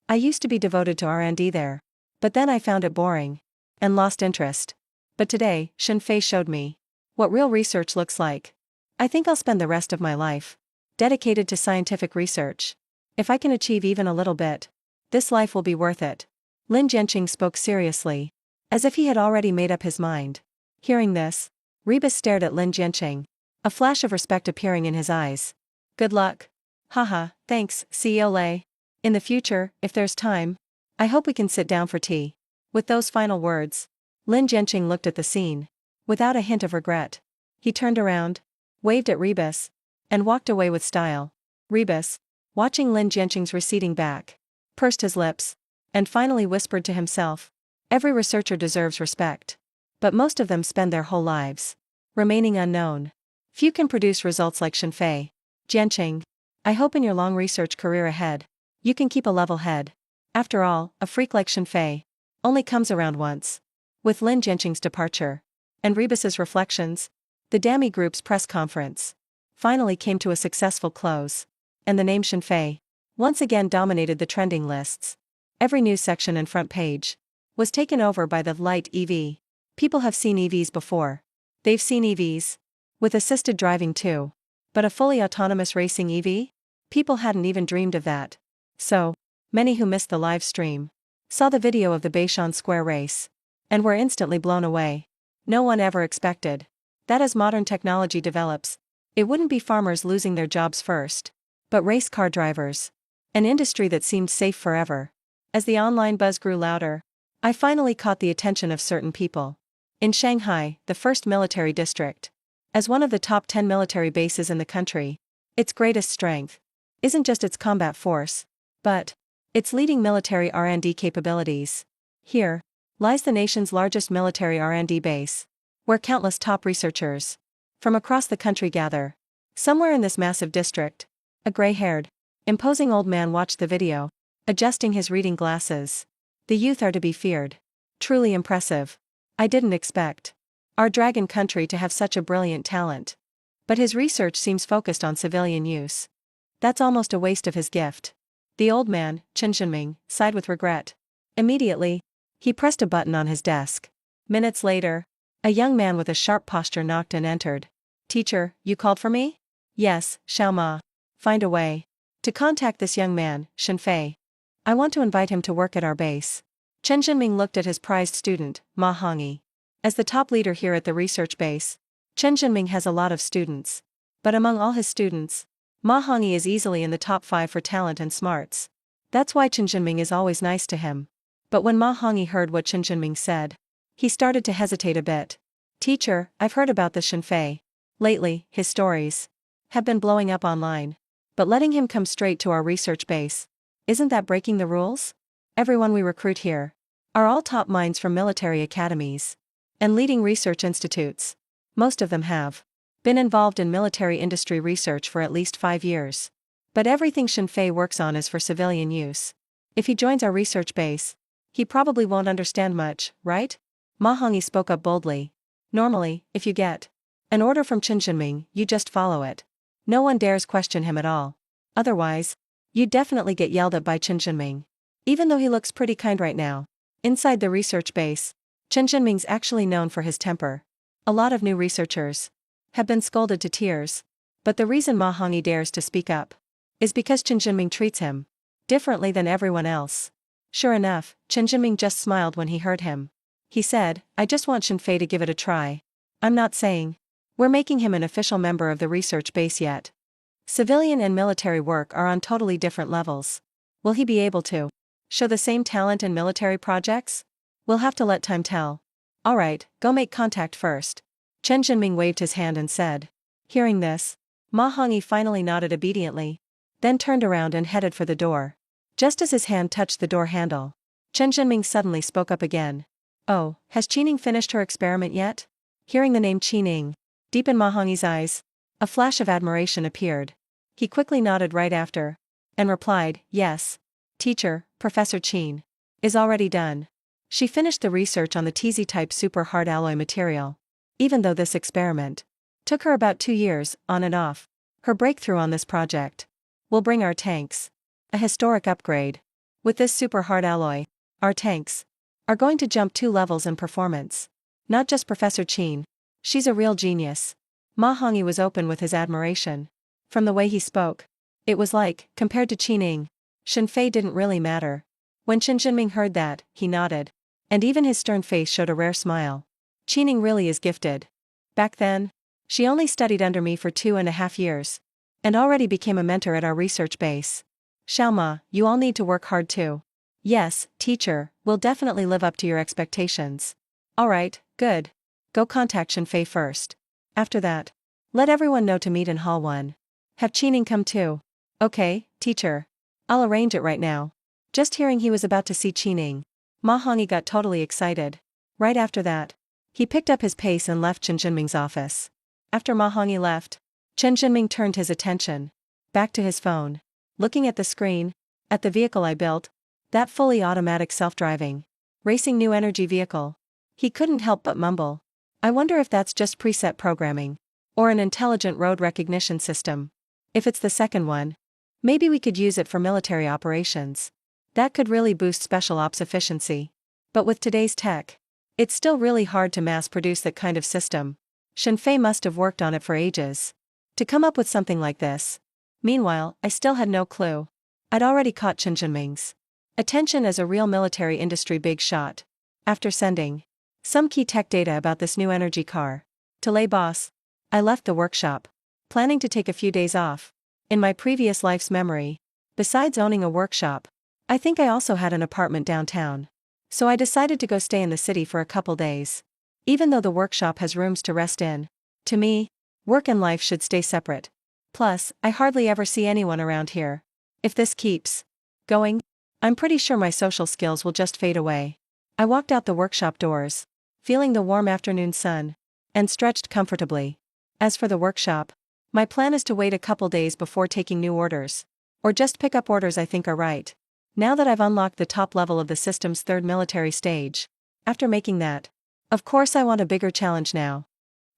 I used to be devoted to R&D there. But then I found it boring and lost interest. But today, Shenfei showed me what real research looks like. I think I'll spend the rest of my life dedicated to scientific research. If I can achieve even a little bit, this life will be worth it. Lin Jianqing spoke seriously, as if he had already made up his mind. Hearing this, Rebus stared at Lin Jianqing, a flash of respect appearing in his eyes. Good luck. Haha, thanks, CEO Lei. In the future, if there's time, I hope we can sit down for tea. With those final words, Lin Jianqing looked at the scene, without a hint of regret. He turned around, waved at Rebus, and walked away with style. Rebus, watching Lin Jianqing's receding back, pursed his lips, and finally whispered to himself, every researcher deserves respect. But most of them spend their whole lives remaining unknown. Few can produce results like Shenfei. Jianqing, I hope in your long research career ahead, you can keep a level head. After all, a freak like Shenfei only comes around once. With Lin Jianqing's departure, and Rebus's reflections, the Dami Group's press conference finally came to a successful close, and the name Shenfei once again dominated the trending lists. Every news section and front page was taken over by the light EV. People have seen EVs before. They've seen EVs with assisted driving too. But a fully autonomous racing EV? People hadn't even dreamed of that. So, many who missed the live stream saw the video of the Beishan Square race and were instantly blown away. No one ever expected that as modern technology develops, it wouldn't be farmers losing their jobs first, but race car drivers, an industry that seemed safe forever. As the online buzz grew louder, I finally caught the attention of certain people. In Shanghai, the first military district, as one of the top 10 military bases in the country, its greatest strength isn't just its combat force, but its leading military R&D capabilities. Here lies the nation's largest military R&D base, where countless top researchers from across the country gather. Somewhere in this massive district, a gray-haired, imposing old man watched the video, adjusting his reading glasses. The youth are to be feared. Truly impressive. I didn't expect our dragon country to have such a brilliant talent. But his research seems focused on civilian use. That's almost a waste of his gift. The old man, Chen Zhenming, sighed with regret. Immediately, he pressed a button on his desk. Minutes later, a young man with a sharp posture knocked and entered. Teacher, you called for me? Yes, Xiao Ma. Find a way to contact this young man, Shenfei. I want to invite him to work at our base. Chen Zhenming looked at his prized student, Ma Hongyi. As the top leader here at the research base, Chen Zhenming has a lot of students. But among all his students, Ma Hongyi is easily in the top 5 for talent and smarts. That's why Chen Zhenming is always nice to him. But when Ma Hongyi heard what Chen Zhenming said, he started to hesitate a bit. Teacher, I've heard about this Shenfei. Lately, his stories have been blowing up online. But letting him come straight to our research base, isn't that breaking the rules? Everyone we recruit here are all top minds from military academies and leading research institutes. Most of them have been involved in military industry research for at least 5 years. But everything Shenfei works on is for civilian use. If he joins our research base, he probably won't understand much, right? Ma Hongyi spoke up boldly. Normally, if you get an order from Chen Zhenming, you just follow it. No one dares question him at all. Otherwise, you'd definitely get yelled at by Chen Zhenming. Even though he looks pretty kind right now, inside the research base, Chen Zhenming's actually known for his temper. A lot of new researchers have been scolded to tears. But the reason Ma Hongyi dares to speak up is because Chen Zhenming treats him differently than everyone else. Sure enough, Chen Zhenming just smiled when he heard him. He said, I just want Shenfei to give it a try. I'm not saying we're making him an official member of the research base yet. Civilian and military work are on totally different levels. Will he be able to show the same talent in military projects? We'll have to let time tell. Alright, go make contact first. Chen Zhenming waved his hand and said. Hearing this, Ma Hongyi finally nodded obediently, then turned around and headed for the door. Just as his hand touched the door handle, Chen Zhenming suddenly spoke up again. Oh, has Qining finished her experiment yet? Hearing the name Qining, deep in Ma Hongyi's eyes, a flash of admiration appeared. He quickly nodded right after, and replied, yes. Teacher, Professor Qin is already done. She finished the research on the TZ-type super hard alloy material. Even though this experiment took her about 2 years, on and off, her breakthrough on this project will bring our tanks a historic upgrade. With this super hard alloy, our tanks are going to jump 2 levels in performance. Not just Professor Qin, she's a real genius. Ma Hongyi was open with his admiration. From the way he spoke, it was like, compared to Qining, Shen Fei didn't really matter. When Chen Jinming heard that, he nodded. And even his stern face showed a rare smile. Qining really is gifted. Back then, she only studied under me for 2.5 years. And already became a mentor at our research base. Xiaoma, you all need to work hard too. Yes, teacher, we'll definitely live up to your expectations. Alright, good. Go contact Shen Fei first. After that, let everyone know to meet in Hall 1. Have Qining come too. Okay, teacher. I'll arrange it right now. Just hearing he was about to see Qining, Ma Hongyi got totally excited. Right after that, he picked up his pace and left Chen Jinming's office. After Ma Hongyi left, Chen Jinming turned his attention back to his phone, looking at the screen, at the vehicle I built, that fully automatic self-driving, racing new energy vehicle. He couldn't help but mumble. I wonder if that's just preset programming, or an intelligent road recognition system. If it's the second one, maybe we could use it for military operations. That could really boost special ops efficiency. But with today's tech, it's still really hard to mass-produce that kind of system. Shen Fei must have worked on it for ages to come up with something like this. Meanwhile, I still had no clue. I'd already caught Chen Jinming's attention as a real military industry big shot. After sending some key tech data about this new energy car to Lei Boss, I left the workshop, planning to take a few days off. In my previous life's memory, besides owning a workshop, I think I also had an apartment downtown. So I decided to go stay in the city for a couple days. Even though the workshop has rooms to rest in, to me, work and life should stay separate. Plus, I hardly ever see anyone around here. If this keeps going, I'm pretty sure my social skills will just fade away. I walked out the workshop doors, feeling the warm afternoon sun, and stretched comfortably. As for the workshop, my plan is to wait a couple days before taking new orders. Or just pick up orders I think are right. Now that I've unlocked the top level of the system's third military stage, after making that, of course I want a bigger challenge now.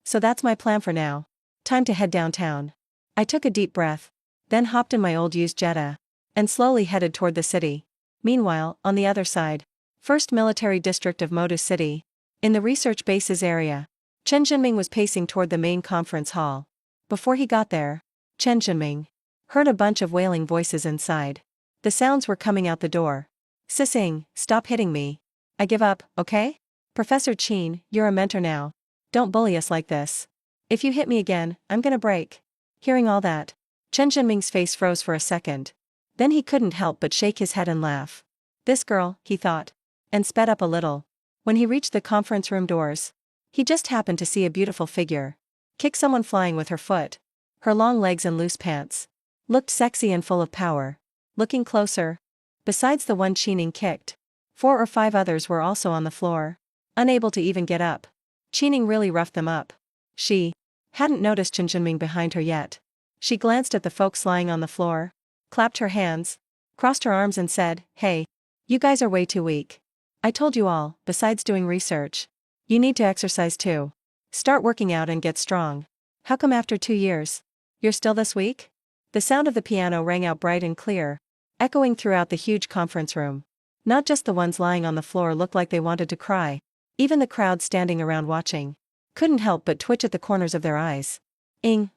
So that's my plan for now. Time to head downtown. I took a deep breath, then hopped in my old used Jetta, and slowly headed toward the city. Meanwhile, on the other side, 1st Military District of Modus City, in the research bases area, Chen Jinming was pacing toward the main conference hall. Before he got there, Chen Jinming heard a bunch of wailing voices inside. The sounds were coming out the door. Sissing, stop hitting me. I give up, okay? Professor Qin, you're a mentor now. Don't bully us like this. If you hit me again, I'm gonna break. Hearing all that, Chen Jinming's face froze for a second. Then he couldn't help but shake his head and laugh. This girl, he thought, and sped up a little. When he reached the conference room doors, he just happened to see a beautiful figure kick someone flying with her foot. Her long legs and loose pants looked sexy and full of power. Looking closer, besides the one Qining kicked, 4 or 5 others were also on the floor, unable to even get up. Qining really roughed them up. She hadn't noticed Chen Jinming behind her yet. She glanced at the folks lying on the floor, clapped her hands, crossed her arms and said, "Hey, you guys are way too weak. I told you all, besides doing research, you need to exercise too. Start working out and get strong. How come after 2 years, you're still this weak?" The sound of the piano rang out bright and clear, echoing throughout the huge conference room. Not just the ones lying on the floor looked like they wanted to cry. Even the crowd standing around watching couldn't help but twitch at the corners of their eyes.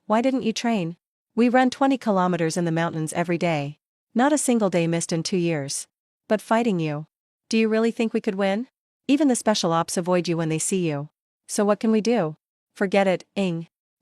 Why didn't you train? We run 20 kilometers in the mountains every day. Not a single day missed in 2 years. But fighting you. Do you really think we could win? Even the special ops avoid you when they see you. So what can we do? Forget it,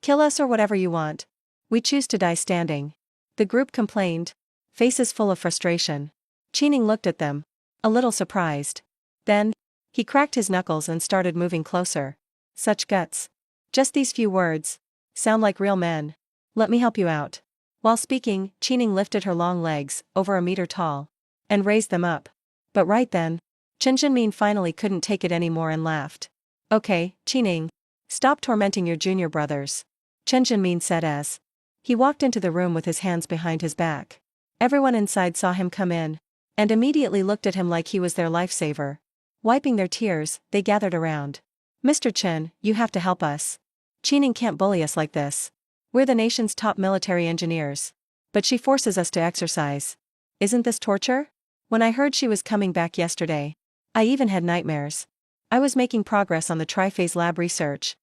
Kill us or whatever you want. We choose to die standing. The group complained, faces full of frustration. Qining looked at them, a little surprised. Then, he cracked his knuckles and started moving closer. Such guts. Just these few words. Sound like real men. Let me help you out. While speaking, Qining lifted her long legs, over a meter tall, and raised them up. But right then, Chen Jinming finally couldn't take it anymore and laughed. Okay, Qining. Stop tormenting your junior brothers. Chen Jinming said as he walked into the room with his hands behind his back. Everyone inside saw him come in, and immediately looked at him like he was their lifesaver. Wiping their tears, they gathered around. Mr. Chen, you have to help us. Qining can't bully us like this. We're the nation's top military engineers. But she forces us to exercise. Isn't this torture? When I heard she was coming back yesterday, I even had nightmares. I was making progress on the triphase lab research.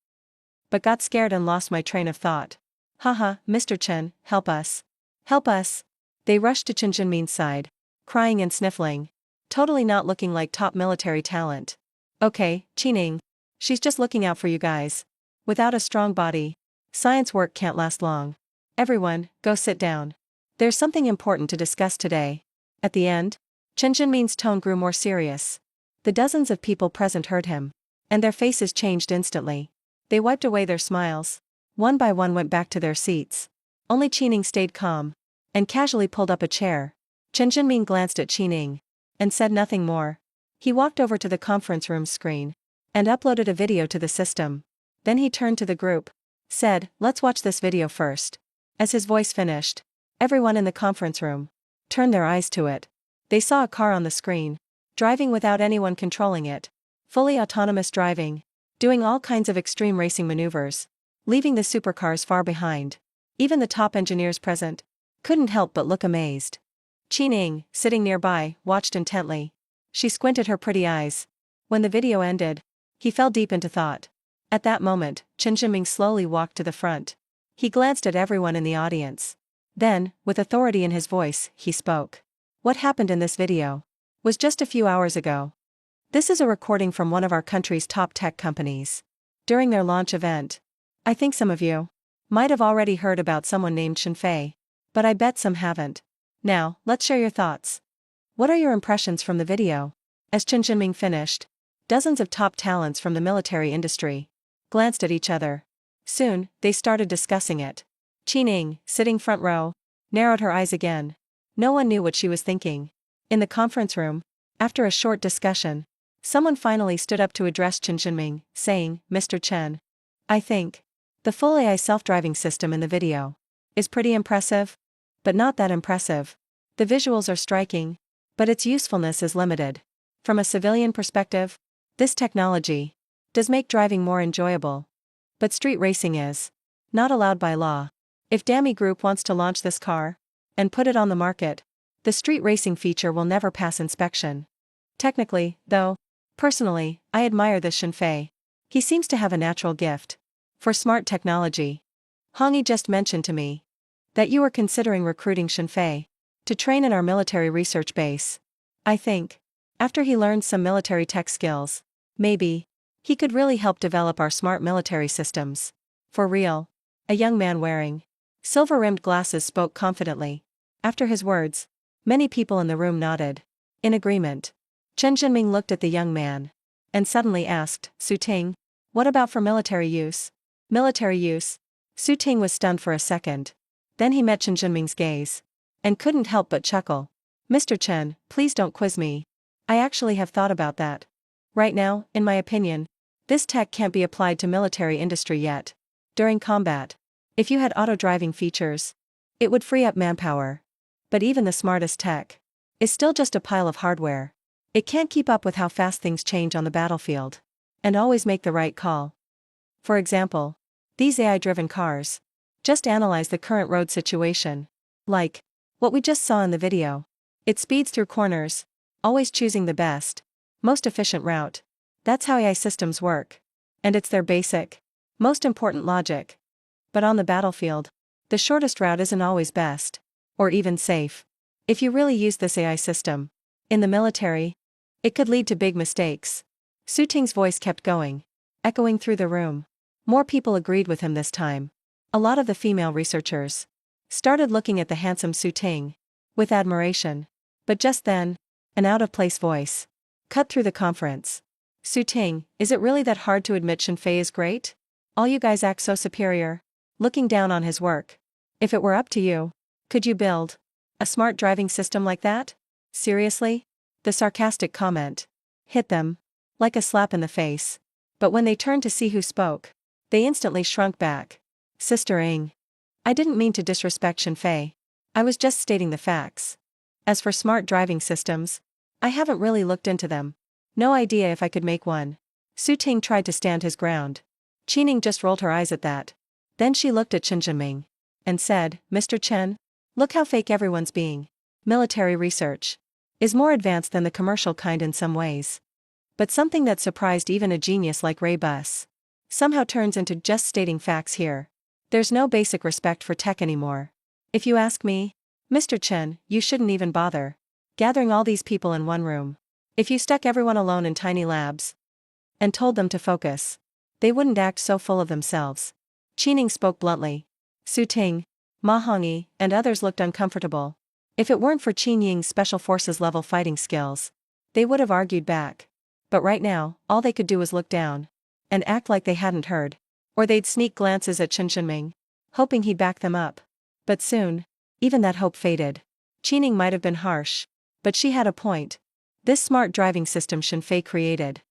but got scared and lost my train of thought. Haha, Mr. Chen, help us. Help us. They rushed to Chen Jinmin's side, crying and sniffling, totally not looking like top military talent. Okay, Qining. She's just looking out for you guys. Without a strong body, science work can't last long. Everyone, go sit down. There's something important to discuss today. At the end, Chen Jinmin's tone grew more serious. The dozens of people present heard him, and their faces changed instantly. They wiped away their smiles. One by one went back to their seats. Only Qining stayed calm, and casually pulled up a chair. Chen Jinmin glanced at Qining, and said nothing more. He walked over to the conference room screen, and uploaded a video to the system. Then he turned to the group, said, "Let's watch this video first." As his voice finished, everyone in the conference room turned their eyes to it. They saw a car on the screen, driving without anyone controlling it. Fully autonomous driving, doing all kinds of extreme racing maneuvers, leaving the supercars far behind. Even the top engineers present couldn't help but look amazed. Qining, sitting nearby, watched intently. She squinted her pretty eyes. When the video ended, he fell deep into thought. At that moment, Chen Jinming slowly walked to the front. He glanced at everyone in the audience. Then, with authority in his voice, he spoke. What happened in this video was just a few hours ago. This is a recording from one of our country's top tech companies. During their launch event. I think some of you might have already heard about someone named Shen Fei, but I bet some haven't. Now, let's share your thoughts. What are your impressions from the video? As Chen Jinming finished, dozens of top talents from the military industry glanced at each other. Soon, they started discussing it. Qining, sitting front row, narrowed her eyes again. No one knew what she was thinking. In the conference room, after a short discussion, someone finally stood up to address Chen Jinming, saying, "Mr. Chen, I think the full AI self-driving system in the video is pretty impressive, but not that impressive. The visuals are striking, but its usefulness is limited. From a civilian perspective, this technology does make driving more enjoyable. But street racing is not allowed by law. If Dami Group wants to launch this car and put it on the market, the street racing feature will never pass inspection. Technically, though, personally, I admire this Shen Fei. He seems to have a natural gift for smart technology. Hong Yi just mentioned to me that you were considering recruiting Shen Fei to train in our military research base. I think, after he learns some military tech skills, maybe he could really help develop our smart military systems. For real." A young man wearing silver-rimmed glasses spoke confidently. After his words, many people in the room nodded in agreement. Chen Jinming looked at the young man and suddenly asked, "Su Ting, what about for military use?" Military use? Su Ting was stunned for a second. Then he met Chen Jinming's gaze and couldn't help but chuckle. "Mr. Chen, please don't quiz me. I actually have thought about that. Right now, in my opinion, this tech can't be applied to military industry yet. During combat, if you had auto-driving features, it would free up manpower. But even the smartest tech is still just a pile of hardware. It can't keep up with how fast things change on the battlefield and always make the right call. For example, these AI-driven cars just analyze the current road situation. Like what we just saw in the video. It speeds through corners, always choosing the best, most efficient route. That's how AI systems work. And it's their basic, most important logic. But on the battlefield, the shortest route isn't always best, or even safe. If you really use this AI system in the military, it could lead to big mistakes." Su Ting's voice kept going, echoing through the room. More people agreed with him this time. A lot of the female researchers started looking at the handsome Su Ting with admiration. But just then, an out-of-place voice cut through the conference. "Su Ting, is it really that hard to admit Shen Fei is great? All you guys act so superior, looking down on his work. If it were up to you, could you build a smart driving system like that? Seriously?" The sarcastic comment hit them like a slap in the face. But when they turned to see who spoke, they instantly shrunk back. "Sister Ing, I didn't mean to disrespect Shen Fei. I was just stating the facts. As for smart driving systems, I haven't really looked into them. No idea if I could make one." Su Ting tried to stand his ground. Qining just rolled her eyes at that. Then she looked at Chen Jinming and said, "Mr. Chen, look how fake everyone's being. Military research is more advanced than the commercial kind in some ways. But something that surprised even a genius like Ray Bus. somehow turns into just stating facts here. There's no basic respect for tech anymore. If you ask me, Mr. Chen, you shouldn't even bother gathering all these people in one room. If you stuck everyone alone in tiny labs and told them to focus, they wouldn't act so full of themselves. Qining spoke bluntly. Su Ting, Ma Hongyi, and others looked uncomfortable. If it weren't for Qin Ying's special forces level fighting skills, they would have argued back. But right now, all they could do was look down and act like they hadn't heard. Or they'd sneak glances at Chen Zhenming, hoping he'd back them up. But soon, even that hope faded. Qining might have been harsh, but she had a point. This smart driving system Shen Fei created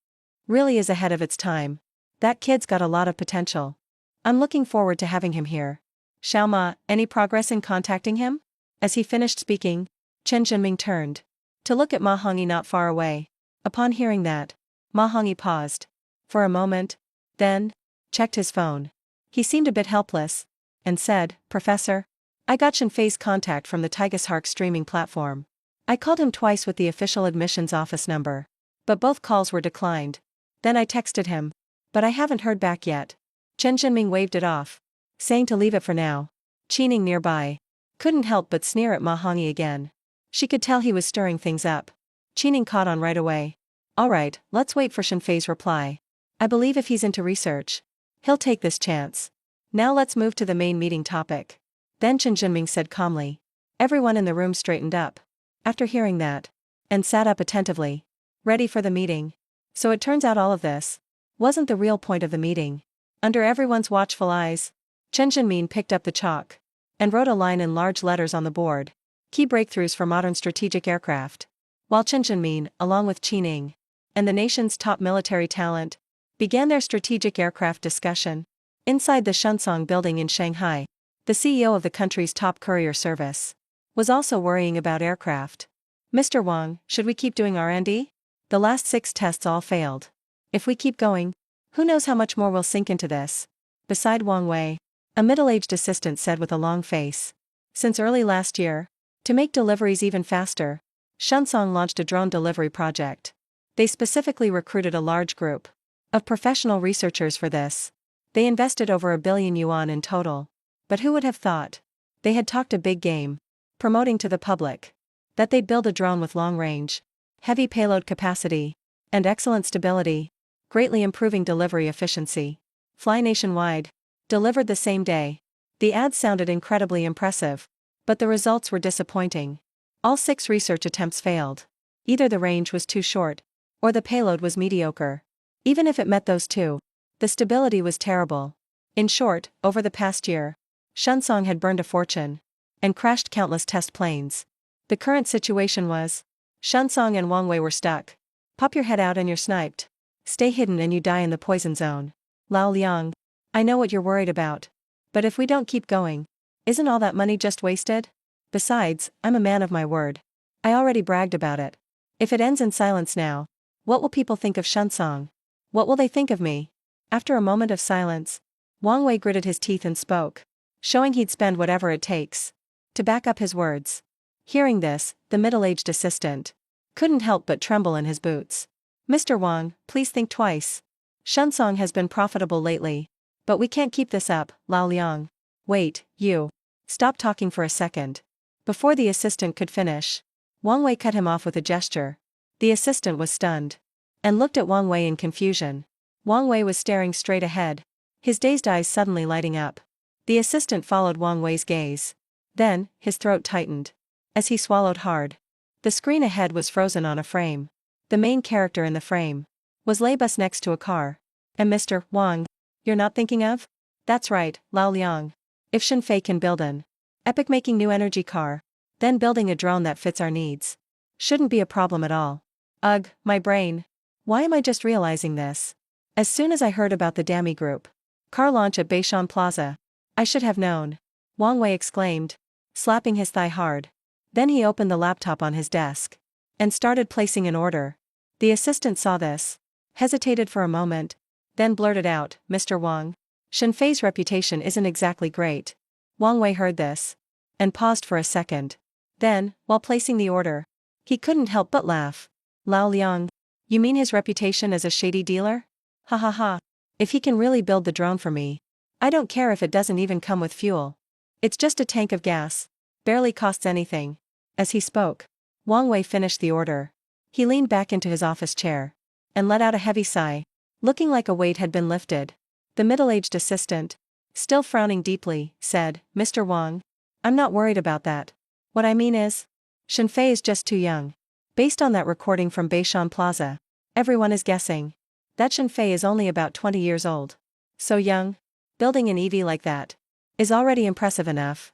really is ahead of its time. That kid's got a lot of potential. I'm looking forward to having him here. Xiao Ma, any progress in contacting him? As he finished speaking, Chen Zhenming turned to look at Ma Hongyi not far away. Upon hearing that, Ma Hongyi paused for a moment, then checked his phone. He seemed a bit helpless and said, Professor, I got Shen Fei's contact from the Tigus Hark streaming platform. I called him twice with the official admissions office number, but both calls were declined. Then I texted him, but I haven't heard back yet. Chen Zhenming waved it off, saying to leave it for now. Qining nearby couldn't help but sneer at Ma Hongyi again. She could tell he was stirring things up. Qining caught on right away. Alright, let's wait for Shen Fei's reply. I believe if he's into research, he'll take this chance. Now let's move to the main meeting topic. Then Chen Zhenming said calmly. Everyone in the room straightened up after hearing that, and sat up attentively, ready for the meeting. So it turns out all of this wasn't the real point of the meeting. Under everyone's watchful eyes, Chen Zhenming picked up the chalk and wrote a line in large letters on the board. Key breakthroughs for modern strategic aircraft. While Chen Zhenming, along with Qining and the nation's top military talent, began their strategic aircraft discussion inside the Shunsong building in Shanghai, the CEO of the country's top courier service was also worrying about aircraft. Mr. Wang, should we keep doing R&D? The last 6 tests all failed. If we keep going, who knows how much more we'll sink into this? Beside Wang Wei, a middle-aged assistant said with a long face. Since early last year, to make deliveries even faster, Shunsong launched a drone delivery project. They specifically recruited a large group of professional researchers for this. They invested over 1 billion yuan in total. But who would have thought? They had talked a big game, promoting to the public that they'd build a drone with long range, heavy payload capacity, and excellent stability, greatly improving delivery efficiency. Fly nationwide, delivered the same day. The ads sounded incredibly impressive, but the results were disappointing. All 6 research attempts failed. Either the range was too short, or the payload was mediocre. Even if it met those two, the stability was terrible. In short, over the past year, Shunsong had burned a fortune and crashed countless test planes. The current situation was, Shunsong and Wang Wei were stuck. Pop your head out and you're sniped. Stay hidden and you die in the poison zone. Lao Liang, I know what you're worried about. But if we don't keep going, isn't all that money just wasted? Besides, I'm a man of my word. I already bragged about it. If it ends in silence now, what will people think of Shunsong? What will they think of me? After a moment of silence, Wang Wei gritted his teeth and spoke, showing he'd spend whatever it takes to back up his words. Hearing this, the middle-aged assistant couldn't help but tremble in his boots. Mr. Wang, please think twice. Shunsong has been profitable lately, but we can't keep this up. Lao Liang. Wait, you. Stop talking for a second. Before the assistant could finish, Wang Wei cut him off with a gesture. The assistant was stunned and looked at Wang Wei in confusion. Wang Wei was staring straight ahead, his dazed eyes suddenly lighting up. The assistant followed Wang Wei's gaze. Then, his throat tightened as he swallowed hard. The screen ahead was frozen on a frame. The main character in the frame was Laybus next to a car. And Mr. Wang, you're not thinking of? That's right, Lao Liang. If Shen Fei can build an epic-making new energy car, then building a drone that fits our needs shouldn't be a problem at all. Ugh, my brain. Why am I just realizing this? As soon as I heard about the Dami Group car launch at Beishan Plaza, I should have known. Wang Wei exclaimed, slapping his thigh hard. Then he opened the laptop on his desk and started placing an order. The assistant saw this, hesitated for a moment, then blurted out, Mr. Wang, Shen Fei's reputation isn't exactly great. Wang Wei heard this and paused for a second. Then, while placing the order, he couldn't help but laugh. Lao Liang, you mean his reputation as a shady dealer? Ha ha ha. If he can really build the drone for me. I don't care if it doesn't even come with fuel. It's just a tank of gas. Barely costs anything. As he spoke, Wang Wei finished the order. He leaned back into his office chair and let out a heavy sigh, looking like a weight had been lifted. The middle-aged assistant, still frowning deeply, said, "Mr. Wang, I'm not worried about that. What I mean is, Shenfei is just too young. Based on that recording from Beishan Plaza, everyone is guessing that Shenfei is only about 20 years old. So young? Building an EV like that is already impressive enough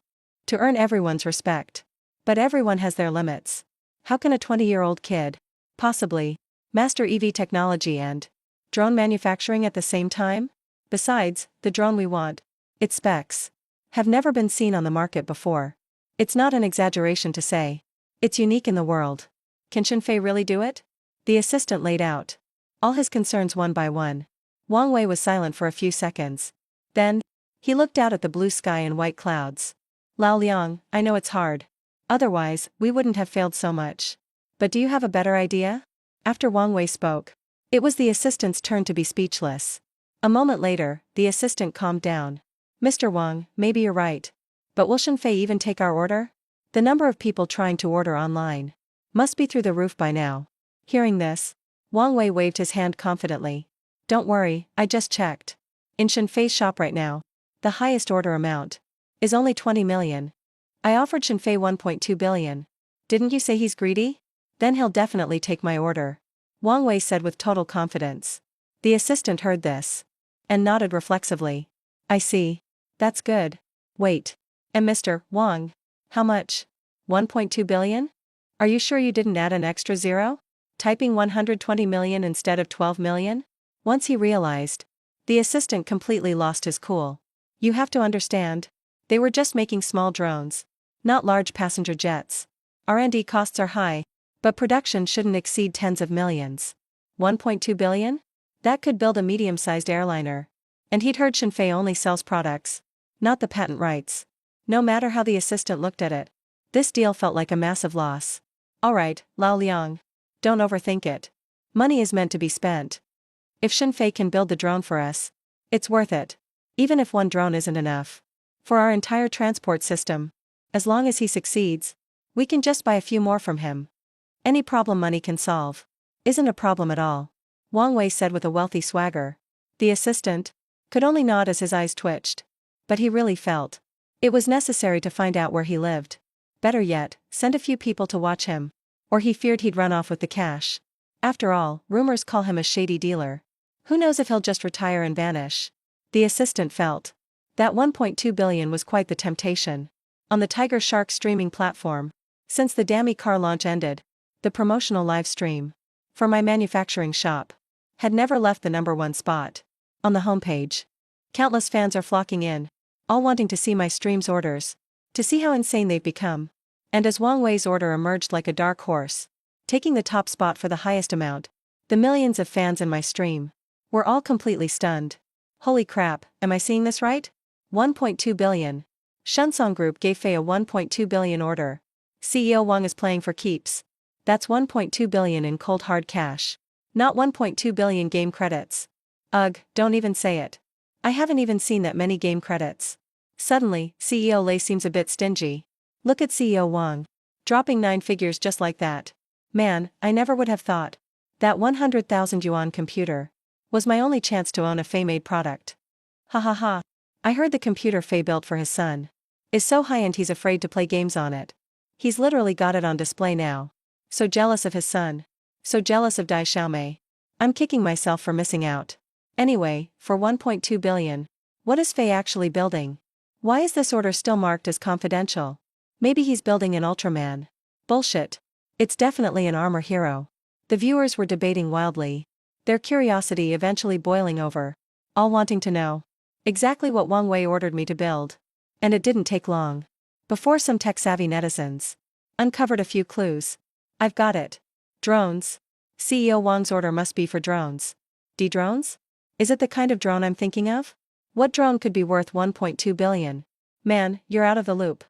to earn everyone's respect. But everyone has their limits. How can a 20-year-old kid possibly master EV technology and drone manufacturing at the same time? Besides, the drone we want, its specs have never been seen on the market before. It's not an exaggeration to say it's unique in the world. Can Shenfei really do it?" The assistant laid out all his concerns one by one. Wang Wei was silent for a few seconds. Then, he looked out at the blue sky and white clouds. "Lao Liang, I know it's hard. Otherwise, we wouldn't have failed so much. But do you have a better idea?" After Wang Wei spoke, it was the assistant's turn to be speechless. A moment later, the assistant calmed down. "Mr. Wang, maybe you're right. But will Shenfei even take our order? The number of people trying to order online must be through the roof by now." Hearing this, Wang Wei waved his hand confidently. "Don't worry, I just checked. In Shenfei's shop right now, the highest order amount is only 20 million. I offered Shenfei 1.2 billion. Didn't you say he's greedy? Then he'll definitely take my order," Wang Wei said with total confidence. The assistant heard this and nodded reflexively. "I see. That's good. Wait. And Mr. Wang, how much? 1.2 billion? Are you sure you didn't add an extra zero? Typing 120 million instead of 12 million? Once he realized, the assistant completely lost his cool. "You have to understand. They were just making small drones, not large passenger jets. R&D costs are high, but production shouldn't exceed tens of millions. 1.2 billion? That could build a medium-sized airliner." And he'd heard Shenfei only sells products, not the patent rights. No matter how the assistant looked at it, this deal felt like a massive loss. "Alright, Lao Liang. Don't overthink it. Money is meant to be spent. If Shenfei can build the drone for us, it's worth it. Even if one drone isn't enough for our entire transport system. As long as he succeeds, we can just buy a few more from him. Any problem money can solve isn't a problem at all," Wang Wei said with a wealthy swagger. The assistant could only nod as his eyes twitched. But he really felt it was necessary to find out where he lived. Better yet, send a few people to watch him. Or he feared he'd run off with the cash. After all, rumors call him a shady dealer. Who knows if he'll just retire and vanish? The assistant felt that 1.2 billion was quite the temptation. On the Tiger Shark streaming platform, since the Dami car launch ended, the promotional live stream for my manufacturing shop had never left the #1 spot. On the homepage, countless fans are flocking in, all wanting to see my stream's orders, to see how insane they've become. And as Wang Wei's order emerged like a dark horse, taking the top spot for the highest amount, the millions of fans in my stream were all completely stunned. Holy crap, am I seeing this right? 1.2 billion. Shunsong Group gave Fei a 1.2 billion order. CEO Wang is playing for keeps. That's 1.2 billion in cold hard cash. Not 1.2 billion game credits. Ugh, don't even say it. I haven't even seen that many game credits. Suddenly, CEO Lei seems a bit stingy. Look at CEO Wang. Dropping 9 figures just like that. Man, I never would have thought that 100,000 yuan computer was my only chance to own a Fei-made product. Ha ha ha. I heard the computer Fei built for his son is so high-end he's afraid to play games on it. He's literally got it on display now. So jealous of his son. So jealous of Dai Xiaomei. I'm kicking myself for missing out. Anyway, for 1.2 billion, what is Fei actually building? Why is this order still marked as confidential? Maybe he's building an Ultraman. Bullshit. It's definitely an armor hero. The viewers were debating wildly, their curiosity eventually boiling over, all wanting to know exactly what Wang Wei ordered me to build. And it didn't take long before some tech-savvy netizens uncovered a few clues. I've got it. Drones. CEO Wang's order must be for drones. D-drones? Is it the kind of drone I'm thinking of? What drone could be worth 1.2 billion? Man, you're out of the loop.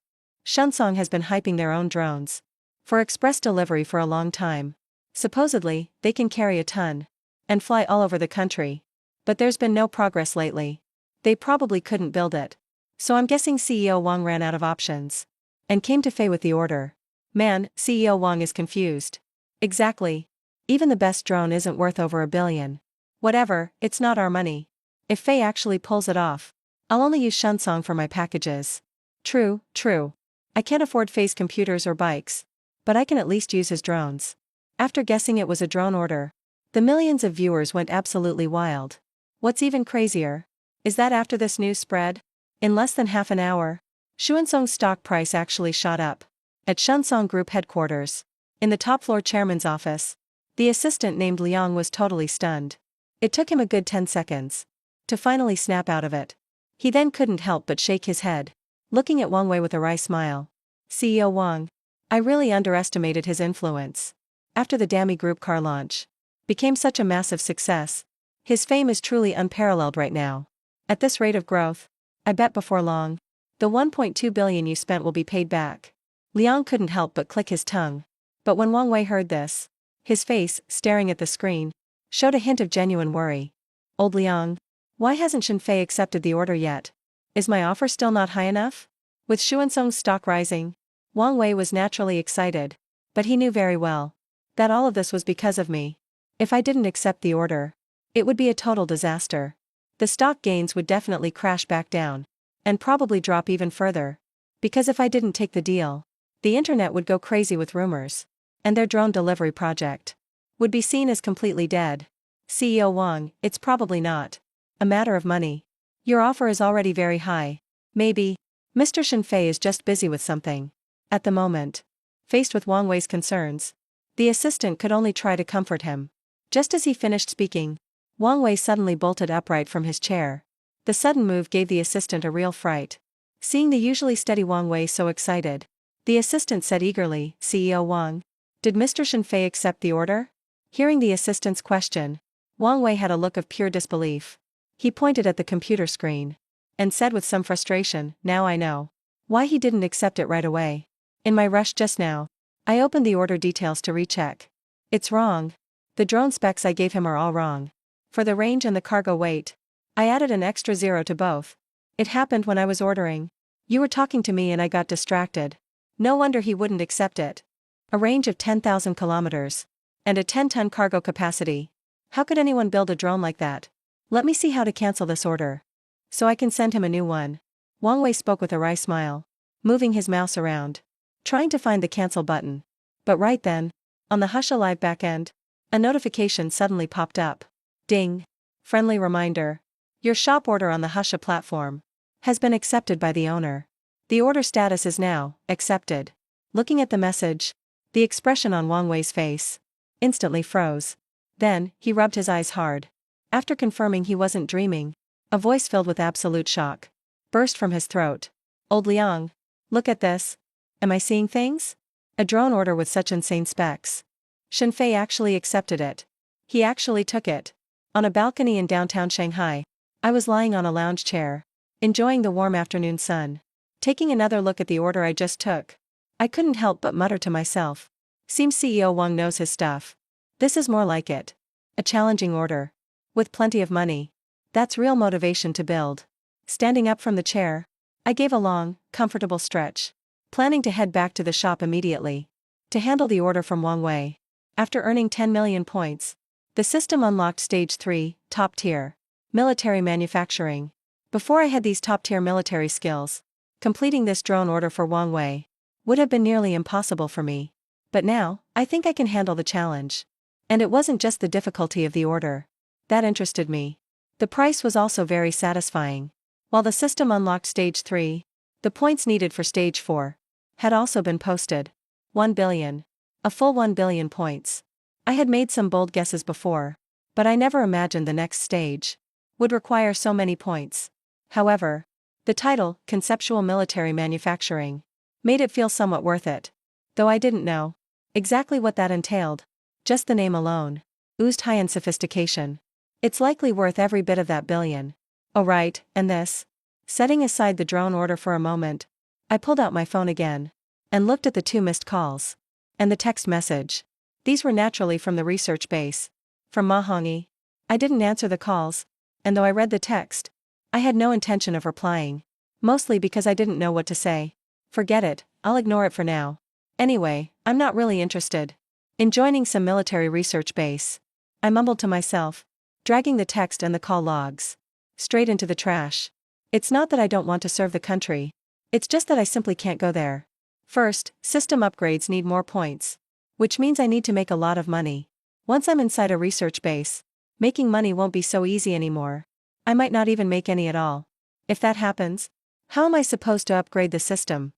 Shunsong has been hyping their own drones for express delivery for a long time. Supposedly, they can carry a ton and fly all over the country. But there's been no progress lately. They probably couldn't build it. So I'm guessing CEO Wang ran out of options. And came to Faye with the order. Man, CEO Wang is confused. Exactly. Even the best drone isn't worth over $1 billion. Whatever, it's not our money. If Faye actually pulls it off, I'll only use Shunsong for my packages. True, true. I can't afford Faye's computers or bikes. But I can at least use his drones. After guessing it was a drone order, the millions of viewers went absolutely wild. What's even crazier is that after this news spread, in less than half an hour, Shunsong's stock price actually shot up. At Shunsong Group headquarters, in the top floor chairman's office, the assistant named Liang was totally stunned. It took him a good 10 seconds to finally snap out of it. He then couldn't help but shake his head, looking at Wang Wei with a wry smile. CEO Wang, I really underestimated his influence. After the Dami Group car launch became such a massive success, his fame is truly unparalleled right now. At this rate of growth, I bet before long, the 1.2 billion you spent will be paid back. Liang couldn't help but click his tongue. But when Wang Wei heard this, his face, staring at the screen, showed a hint of genuine worry. Old Liang, why hasn't Shenfei accepted the order yet? Is my offer still not high enough? With Shunsong's stock rising, Wang Wei was naturally excited, but he knew very well that all of this was because of me. If I didn't accept the order, it would be a total disaster. The stock gains would definitely crash back down, and probably drop even further. Because if I didn't take the deal, the internet would go crazy with rumors, and their drone delivery project would be seen as completely dead. CEO Wang, it's probably not a matter of money. Your offer is already very high. Maybe Mr. Shenfei is just busy with something. At the moment, faced with Wang Wei's concerns, the assistant could only try to comfort him. Just as he finished speaking, Wang Wei suddenly bolted upright from his chair. The sudden move gave the assistant a real fright. Seeing the usually steady Wang Wei so excited, the assistant said eagerly, CEO Wang, did Mr. Shenfei accept the order? Hearing the assistant's question, Wang Wei had a look of pure disbelief. He pointed at the computer screen and said with some frustration, now I know why he didn't accept it right away. In my rush just now, I opened the order details to recheck. It's wrong. The drone specs I gave him are all wrong. For the range and the cargo weight, I added an extra 0 to both. It happened when I was ordering. You were talking to me and I got distracted. No wonder he wouldn't accept it. A range of 10,000 kilometers. And a 10-ton cargo capacity. How could anyone build a drone like that? Let me see how to cancel this order, so I can send him a new one. Wang Wei spoke with a wry smile, moving his mouse around, trying to find the cancel button. But right then, on the Hush Alive backend, a notification suddenly popped up. Ding! Friendly reminder. Your shop order on the Husha platform has been accepted by the owner. The order status is now accepted. Looking at the message, the expression on Wang Wei's face instantly froze. Then, he rubbed his eyes hard. After confirming he wasn't dreaming, a voice filled with absolute shock burst from his throat. Old Liang, look at this. Am I seeing things? A drone order with such insane specs. Shenfei actually accepted it. He actually took it. On a balcony in downtown Shanghai, I was lying on a lounge chair, enjoying the warm afternoon sun. Taking another look at the order I just took, I couldn't help but mutter to myself. Seems CEO Wang knows his stuff. This is more like it. A challenging order. With plenty of money. That's real motivation to build. Standing up from the chair, I gave a long, comfortable stretch, planning to head back to the shop immediately to handle the order from Wang Wei. After earning 10 million points, the system unlocked Stage 3, Top Tier, Military Manufacturing. Before I had these top-tier military skills, completing this drone order for Wang Wei would have been nearly impossible for me. But now, I think I can handle the challenge. And it wasn't just the difficulty of the order that interested me. The price was also very satisfying. While the system unlocked Stage 3, the points needed for Stage 4 had also been posted. 1 billion. A full 1 billion points. I had made some bold guesses before, but I never imagined the next stage would require so many points. However, the title, Conceptual Military Manufacturing, made it feel somewhat worth it. Though I didn't know exactly what that entailed. Just the name alone oozed high-end sophistication. It's likely worth every bit of that billion. Oh right, and this? Setting aside the drone order for a moment, I pulled out my phone again and looked at the 2 missed calls and the text message. These were naturally from the research base. From Ma Hongyi. I didn't answer the calls, and though I read the text, I had no intention of replying. Mostly because I didn't know what to say. Forget it, I'll ignore it for now. Anyway, I'm not really interested in joining some military research base. I mumbled to myself, dragging the text and the call logs straight into the trash. It's not that I don't want to serve the country. It's just that I simply can't go there. First, system upgrades need more points, which means I need to make a lot of money. Once I'm inside a research base, making money won't be so easy anymore. I might not even make any at all. If that happens, how am I supposed to upgrade the system?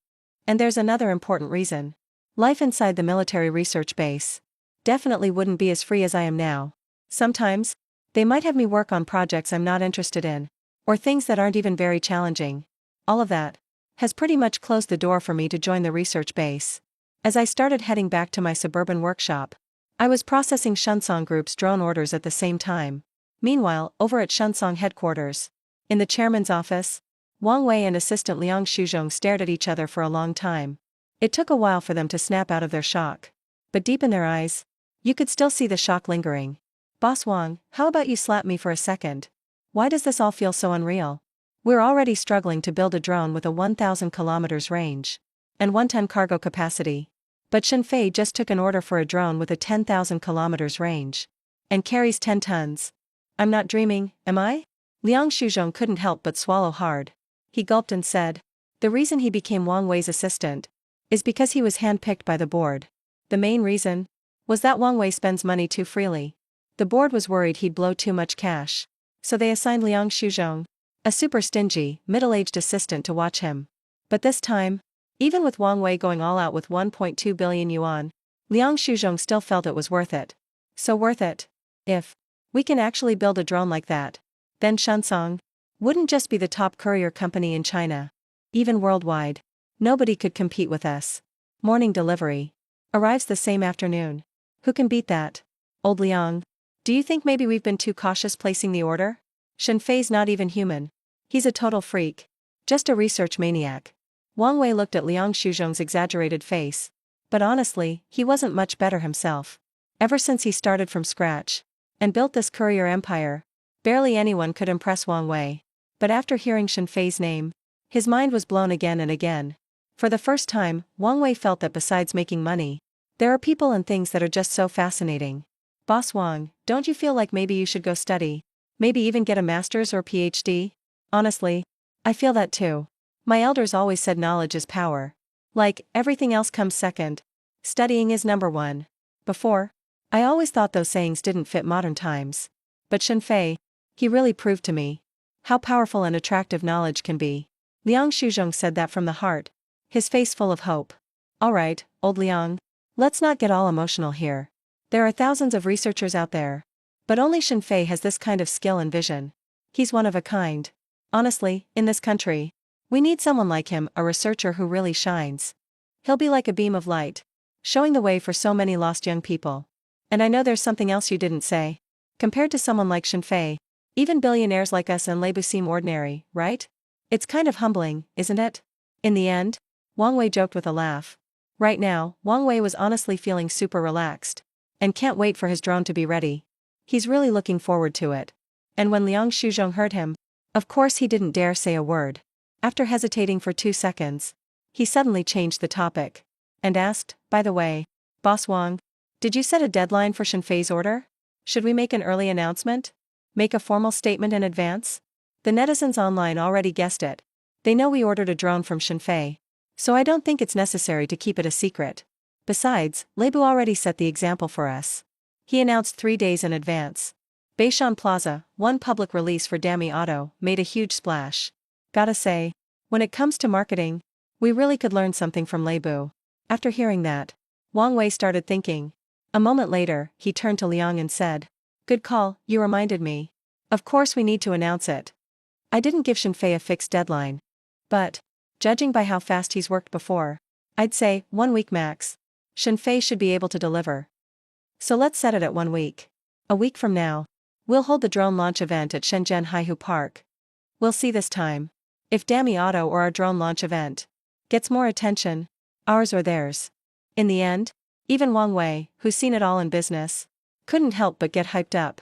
And there's another important reason. Life inside the military research base definitely wouldn't be as free as I am now. Sometimes, they might have me work on projects I'm not interested in, or things that aren't even very challenging. All of that has pretty much closed the door for me to join the research base. As I started heading back to my suburban workshop, I was processing Shunsong Group's drone orders at the same time. Meanwhile, over at Shunsong headquarters, in the chairman's office, Wang Wei and assistant Liang Shuzhong stared at each other for a long time. It took a while for them to snap out of their shock. But deep in their eyes, you could still see the shock lingering. Boss Wang, how about you slap me for a second? Why does this all feel so unreal? We're already struggling to build a drone with a 1,000 kilometers range and 1-ton cargo capacity. But Shenfei just took an order for a drone with a 10,000 kilometers range and carries 10 tons. I'm not dreaming, am I? Liang Shuzhong couldn't help but swallow hard. He gulped and said, the reason he became Wang Wei's assistant is because he was handpicked by the board. The main reason was that Wang Wei spends money too freely. The board was worried he'd blow too much cash, so they assigned Liang Shuzhong, a super stingy, middle-aged assistant to watch him. But this time, even with Wang Wei going all out with 1.2 billion yuan, Liang Shuzhong still felt it was worth it. So worth it. If we can actually build a drone like that, then Shunsong wouldn't just be the top courier company in China. Even worldwide, nobody could compete with us. Morning delivery arrives the same afternoon. Who can beat that? Old Liang. Do you think maybe we've been too cautious placing the order? Shenfei's not even human. He's a total freak. Just a research maniac. Wang Wei looked at Liang Shuzhong's exaggerated face. But honestly, he wasn't much better himself. Ever since he started from scratch and built this courier empire, barely anyone could impress Wang Wei. But after hearing Shenfei's name, his mind was blown again and again. For the first time, Wang Wei felt that besides making money, there are people and things that are just so fascinating. Boss Wang, don't you feel like maybe you should go study? Maybe even get a master's or PhD? Honestly, I feel that too. My elders always said knowledge is power. Like, everything else comes second. Studying is number one. Before, I always thought those sayings didn't fit modern times. But Shenfei, he really proved to me how powerful and attractive knowledge can be. Liang Shuzhong said that from the heart, his face full of hope. Alright, old Liang, let's not get all emotional here. There are thousands of researchers out there. But only Shenfei has this kind of skill and vision. He's one of a kind. Honestly, in this country, we need someone like him, a researcher who really shines. He'll be like a beam of light, showing the way for so many lost young people. And I know there's something else you didn't say. Compared to someone like Shenfei, even billionaires like us and Leibu seem ordinary, right? It's kind of humbling, isn't it? In the end, Wang Wei joked with a laugh. Right now, Wang Wei was honestly feeling super relaxed and can't wait for his drone to be ready. He's really looking forward to it. And when Liang Shuzhong heard him, of course he didn't dare say a word. After hesitating for 2 seconds, he suddenly changed the topic and asked, by the way, Boss Wang, did you set a deadline for Shenfei's order? Should we make an early announcement? Make a formal statement in advance? The netizens online already guessed it. They know we ordered a drone from Shenfei. So I don't think it's necessary to keep it a secret. Besides, Leibu already set the example for us. He announced 3 days in advance. Beishan Plaza, one public release for Dami Auto, made a huge splash. Gotta say, when it comes to marketing, we really could learn something from Leibu. After hearing that, Wang Wei started thinking. A moment later, he turned to Liang and said, good call, you reminded me. Of course we need to announce it. I didn't give Shenfei a fixed deadline. But, judging by how fast he's worked before, I'd say 1 week max. Shenfei should be able to deliver. So let's set it at 1 week. A week from now, we'll hold the drone launch event at Shenzhen Haihu Park. We'll see this time if Dami Auto or our drone launch event gets more attention, ours or theirs. In the end, even Wang Wei, who's seen it all in business, couldn't help but get hyped up.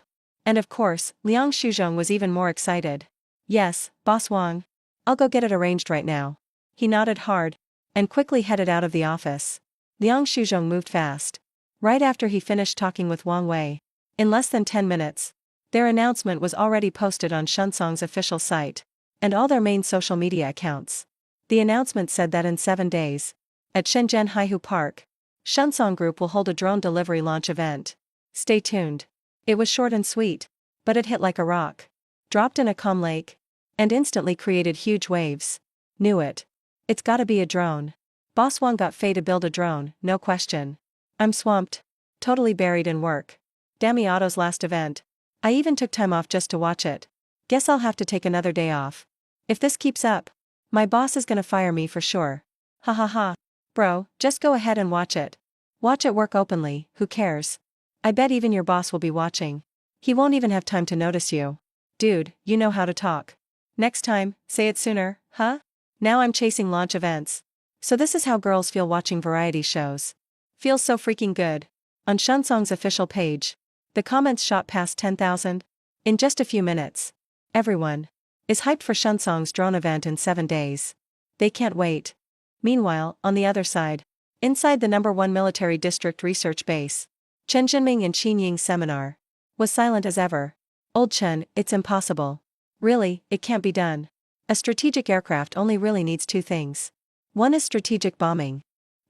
And of course, Liang Shuzhong was even more excited. Yes, Boss Wang. I'll go get it arranged right now. He nodded hard and quickly headed out of the office. Liang Shuzhong moved fast. Right after he finished talking with Wang Wei, in less than 10 minutes, their announcement was already posted on Shunsong's official site and all their main social media accounts. The announcement said that in 7 days, at Shenzhen Haihu Park, Shunsong Group will hold a drone delivery launch event. Stay tuned. It was short and sweet, but it hit like a rock. Dropped in a calm lake, and instantly created huge waves. Knew it. It's gotta be a drone. Boss Wang got Faye to build a drone, no question. I'm swamped. Totally buried in work. Dami Auto's last event. I even took time off just to watch it. Guess I'll have to take another day off. If this keeps up, my boss is gonna fire me for sure. Ha ha ha. Bro, just go ahead and watch it. Watch it work openly, who cares? I bet even your boss will be watching. He won't even have time to notice you. Dude, you know how to talk. Next time, say it sooner, huh? Now I'm chasing launch events. So this is how girls feel watching variety shows. Feels so freaking good. On Shunsong's official page, the comments shot past 10,000. In just a few minutes. Everyone is hyped for Shunsong's drone event in 7 days. They can't wait. Meanwhile, on the other side, inside the #1 military district research base, Chen Jinming and Qin Ying's seminar was silent as ever. Old Chen, it's impossible. Really, it can't be done. A strategic aircraft only really needs 2 things. One is strategic bombing.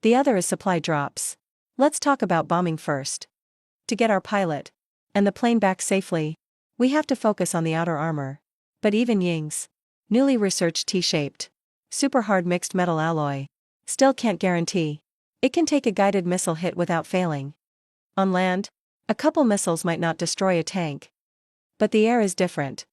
The other is supply drops. Let's talk about bombing first. To get our pilot and the plane back safely, we have to focus on the outer armor. But even Ying's newly researched T-shaped, super hard mixed metal alloy still can't guarantee it can take a guided missile hit without failing. On land, a couple missiles might not destroy a tank. But the air is different.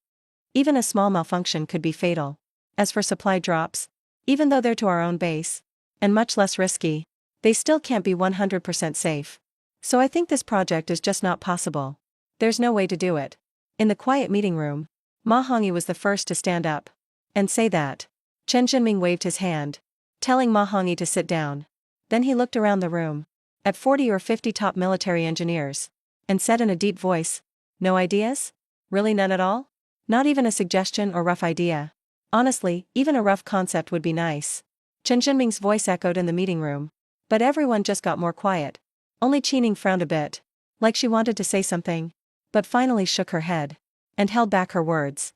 Even a small malfunction could be fatal. As for supply drops, even though they're to our own base, and much less risky, they still can't be 100% safe. So I think this project is just not possible. There's no way to do it. In the quiet meeting room, Ma Hongyi was the first to stand up and say that. Chen Jinming waved his hand, telling Ma Hongyi to sit down. Then he looked around the room at 40 or 50 top military engineers and said in a deep voice, "No ideas? Really none at all? Not even a suggestion or rough idea? Honestly, even a rough concept would be nice." Chen Jinming's voice echoed in the meeting room, but everyone just got more quiet. Only Qining frowned a bit, like she wanted to say something, but finally shook her head and held back her words.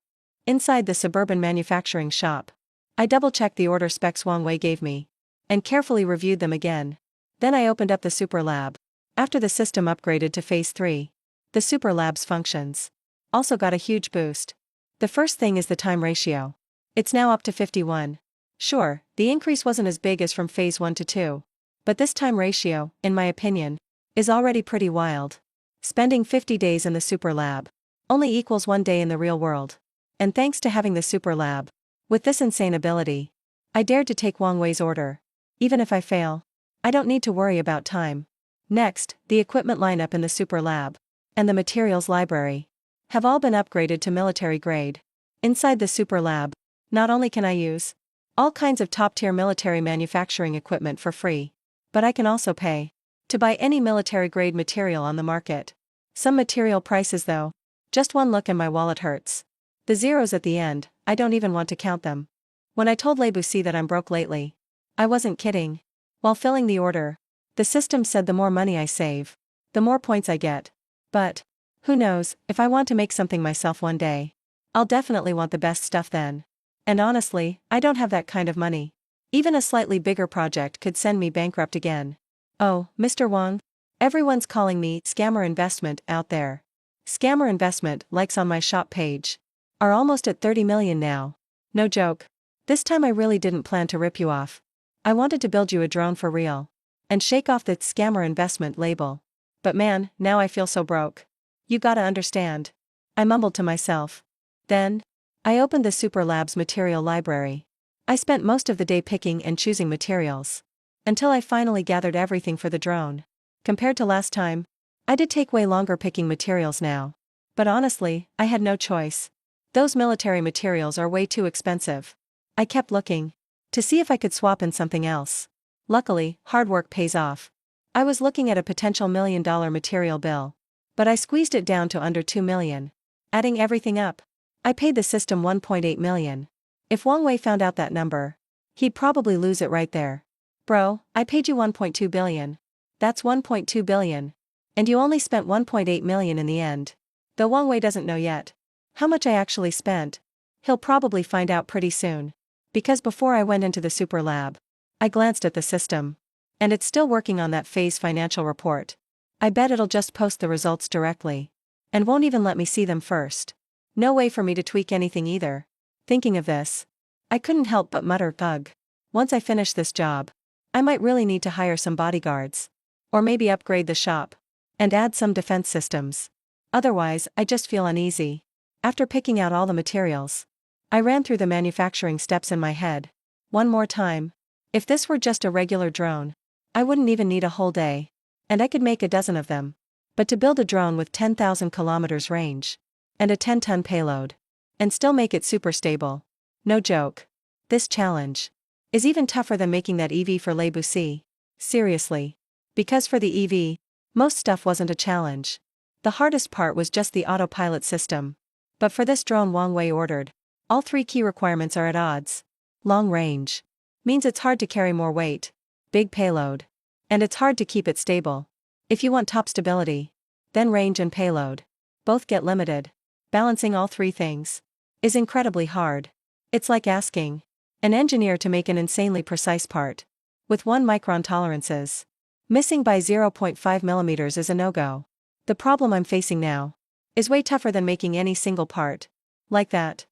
Inside the suburban manufacturing shop, I double-checked the order specs Wang Wei gave me and carefully reviewed them again. Then I opened up the Super Lab. After the system upgraded to Phase 3, the Super Lab's functions also got a huge boost. The first thing is the time ratio. It's now up to 51. Sure, the increase wasn't as big as from Phase 1 to 2. But this time ratio, in my opinion, is already pretty wild. Spending 50 days in the Super Lab only equals 1 day in the real world. And thanks to having the Super Lab, with this insane ability, I dared to take Wang Wei's order. Even if I fail, I don't need to worry about time. Next, the equipment lineup in the Super Lab and the materials library have all been upgraded to military grade. Inside the Super Lab, not only can I use all kinds of top-tier military manufacturing equipment for free, but I can also pay to buy any military-grade material on the market. Some material prices though, just one look and my wallet hurts. The zeros at the end, I don't even want to count them. When I told Lei Busi that I'm broke lately, I wasn't kidding. While filling the order, the system said the more money I save, the more points I get. But who knows, if I want to make something myself one day, I'll definitely want the best stuff then. And honestly, I don't have that kind of money. Even a slightly bigger project could send me bankrupt again. Oh, Mr. Wang? Everyone's calling me Scammer Investment out there. Scammer Investment likes on my shop page are almost at 30 million now. No joke. This time I really didn't plan to rip you off. I wanted to build you a drone for real and shake off that Scammer Investment label. But man, now I feel so broke. You gotta understand. I mumbled to myself. Then I opened the Super Lab's material library. I spent most of the day picking and choosing materials until I finally gathered everything for the drone. Compared to last time, I did take way longer picking materials now. But honestly, I had no choice. Those military materials are way too expensive. I kept looking to see if I could swap in something else. Luckily, hard work pays off. I was looking at a potential $1 million material bill, but I squeezed it down to under 2 million. Adding everything up, I paid the system 1.8 million. If Wang Wei found out that number, he'd probably lose it right there. Bro, I paid you 1.2 billion. That's 1.2 billion. And you only spent 1.8 million in the end. Though Wang Wei doesn't know yet how much I actually spent. He'll probably find out pretty soon. Because before I went into the super lab, I glanced at the system. And it's still working on that phase financial report. I bet it'll just post the results directly. And won't even let me see them first. No way for me to tweak anything either. Thinking of this, I couldn't help but mutter, ugh. Once I finish this job, I might really need to hire some bodyguards. Or maybe upgrade the shop. And add some defense systems. Otherwise, I just feel uneasy. After picking out all the materials, I ran through the manufacturing steps in my head. One more time. If this were just a regular drone, I wouldn't even need a whole day. And I could make a dozen of them. But to build a drone with 10,000 kilometers range, and a 10-ton payload, and still make it super stable. No joke. This challenge is even tougher than making that EV for Le Bussy. Seriously. Because for the EV, most stuff wasn't a challenge. The hardest part was just the autopilot system. But for this drone Wang Wei ordered, all three key requirements are at odds. Long range means it's hard to carry more weight. Big payload. And it's hard to keep it stable. If you want top stability, then range and payload both get limited. Balancing all three things is incredibly hard. It's like asking an engineer to make an insanely precise part with 1 micron tolerances. Missing by 0.5 millimeters is a no-go. The problem I'm facing now is way tougher than making any single part like that.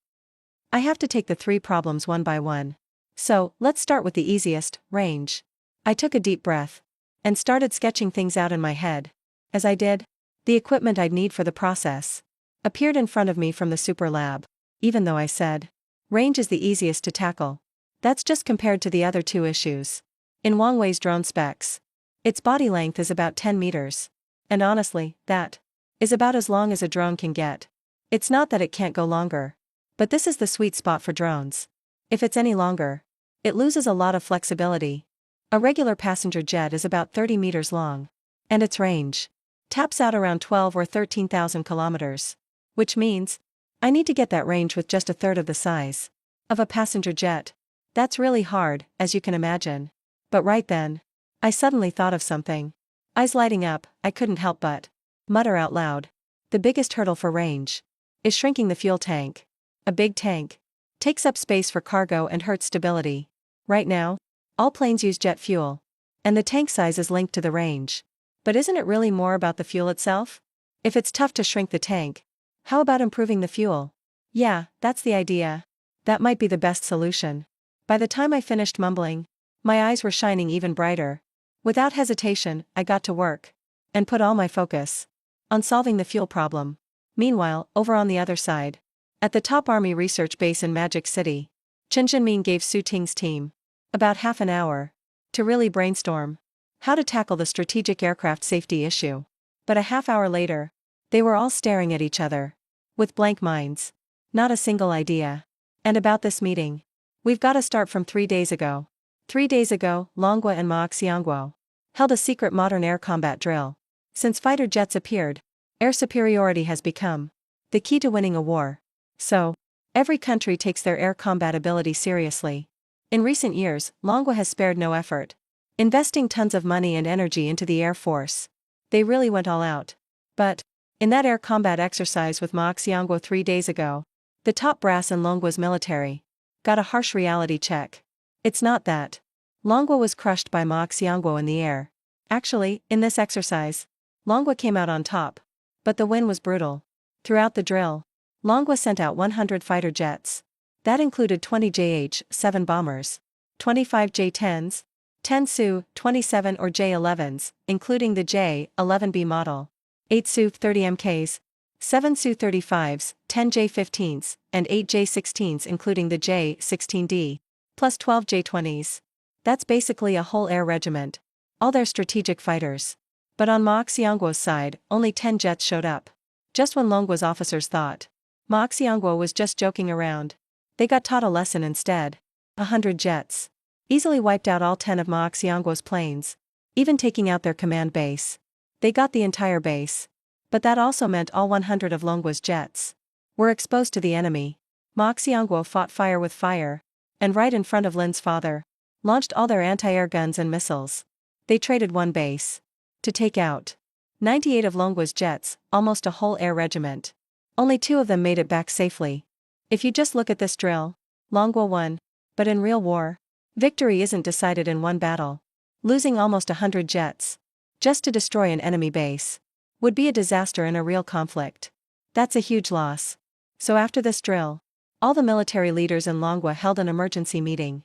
I have to take the three problems one by one. So, let's start with the easiest, range. I took a deep breath and started sketching things out in my head. As I did, the equipment I'd need for the process appeared in front of me from the super lab. Even though I said range is the easiest to tackle, that's just compared to the other two issues. In Wang Wei's drone specs, its body length is about 10 meters. And honestly, that is about as long as a drone can get. It's not that it can't go longer. But this is the sweet spot for drones. If it's any longer, it loses a lot of flexibility. A regular passenger jet is about 30 meters long. And its range taps out around 12 or 13,000 kilometers. Which means, I need to get that range with just a third of the size of a passenger jet. That's really hard, as you can imagine. But right then, I suddenly thought of something. Eyes lighting up, I couldn't help but mutter out loud. The biggest hurdle for range is shrinking the fuel tank. A big tank takes up space for cargo and hurts stability. Right now, all planes use jet fuel. And the tank size is linked to the range. But isn't it really more about the fuel itself? If it's tough to shrink the tank, how about improving the fuel? Yeah, that's the idea. That might be the best solution. By the time I finished mumbling, my eyes were shining even brighter. Without hesitation, I got to work. And put all my focus on solving the fuel problem. Meanwhile, over on the other side, at the top Army research base in Magic City, Chen Zhenmin gave Su Ting's team about half an hour to really brainstorm how to tackle the strategic aircraft safety issue. But a half hour later, they were all staring at each other with blank minds. Not a single idea. And about this meeting, we've got to start from 3 days ago. 3 days ago, Longhua and Ma Xiangguo held a secret modern air combat drill. Since fighter jets appeared, air superiority has become the key to winning a war. So, every country takes their air combat ability seriously. In recent years, Longhua has spared no effort, investing tons of money and energy into the Air Force. They really went all out. But, in that air combat exercise with Ma Xiangguo 3 days ago, the top brass in Longhua's military got a harsh reality check. It's not that Longhua was crushed by Ma Xiangguo in the air. Actually, in this exercise, Longhua came out on top. But the win was brutal. Throughout the drill, Longhua sent out 100 fighter jets. That included 20 JH-7 bombers, 25 J-10s, 10 Su-27 or J-11s, including the J-11B model, 8 Su-30 MKs, 7 Su-35s, 10 J-15s, and 8 J-16s including the J-16D, plus 12 J-20s. That's basically a whole air regiment. All their strategic fighters. But on Ma Xiangguo's side, only 10 jets showed up. Just when Longhua's officers thought Ma Xiangguo was just joking around, they got taught a lesson instead. 100 jets easily wiped out all 10 of Ma Xiangguo's planes, even taking out their command base. They got the entire base. But that also meant all 100 of Longhua's jets were exposed to the enemy. Ma Xiangguo fought fire with fire, and right in front of Lin's father, launched all their anti-air guns and missiles. They traded one base to take out 98 of Longguo's jets, almost a whole air regiment. Only 2 of them made it back safely. If you just look at this drill, Longguo won, but in real war, victory isn't decided in one battle. Losing almost 100 jets just to destroy an enemy base would be a disaster in a real conflict. That's a huge loss. So after this drill, all the military leaders in Longguo held an emergency meeting.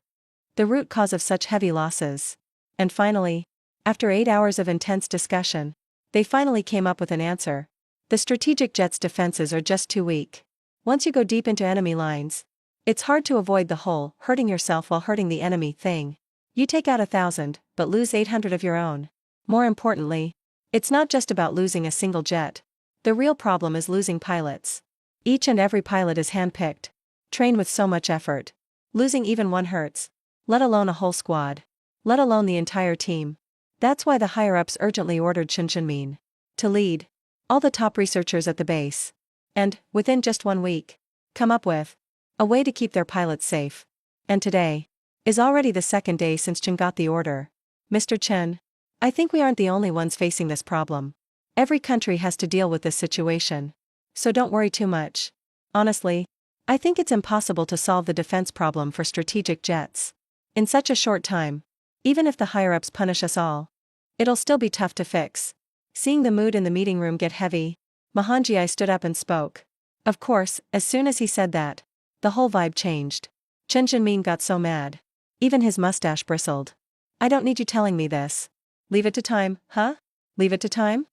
The root cause of such heavy losses. And finally, after 8 hours of intense discussion, they finally came up with an answer. The strategic jet's defenses are just too weak. Once you go deep into enemy lines, it's hard to avoid the whole hurting yourself while hurting the enemy thing. You take out 1,000, but lose 800 of your own. More importantly, it's not just about losing a single jet. The real problem is losing pilots. Each and every pilot is handpicked, trained with so much effort. Losing even one hurts, let alone a whole squad, let alone the entire team. That's why the higher-ups urgently ordered Chen Zhenmin to lead all the top researchers at the base, and, within just 1 week, come up with a way to keep their pilots safe. And today is already the 2nd day since Chen got the order. Mr. Chen, I think we aren't the only ones facing this problem. Every country has to deal with this situation. So don't worry too much. Honestly, I think it's impossible to solve the defense problem for strategic jets in such a short time. Even if the higher-ups punish us all, it'll still be tough to fix. Seeing the mood in the meeting room get heavy, Ma Hongjiai stood up and spoke. Of course, as soon as he said that, the whole vibe changed. Chen Zhenmin got so mad. Even his mustache bristled. I don't need you telling me this. Leave it to time, huh? Leave it to time?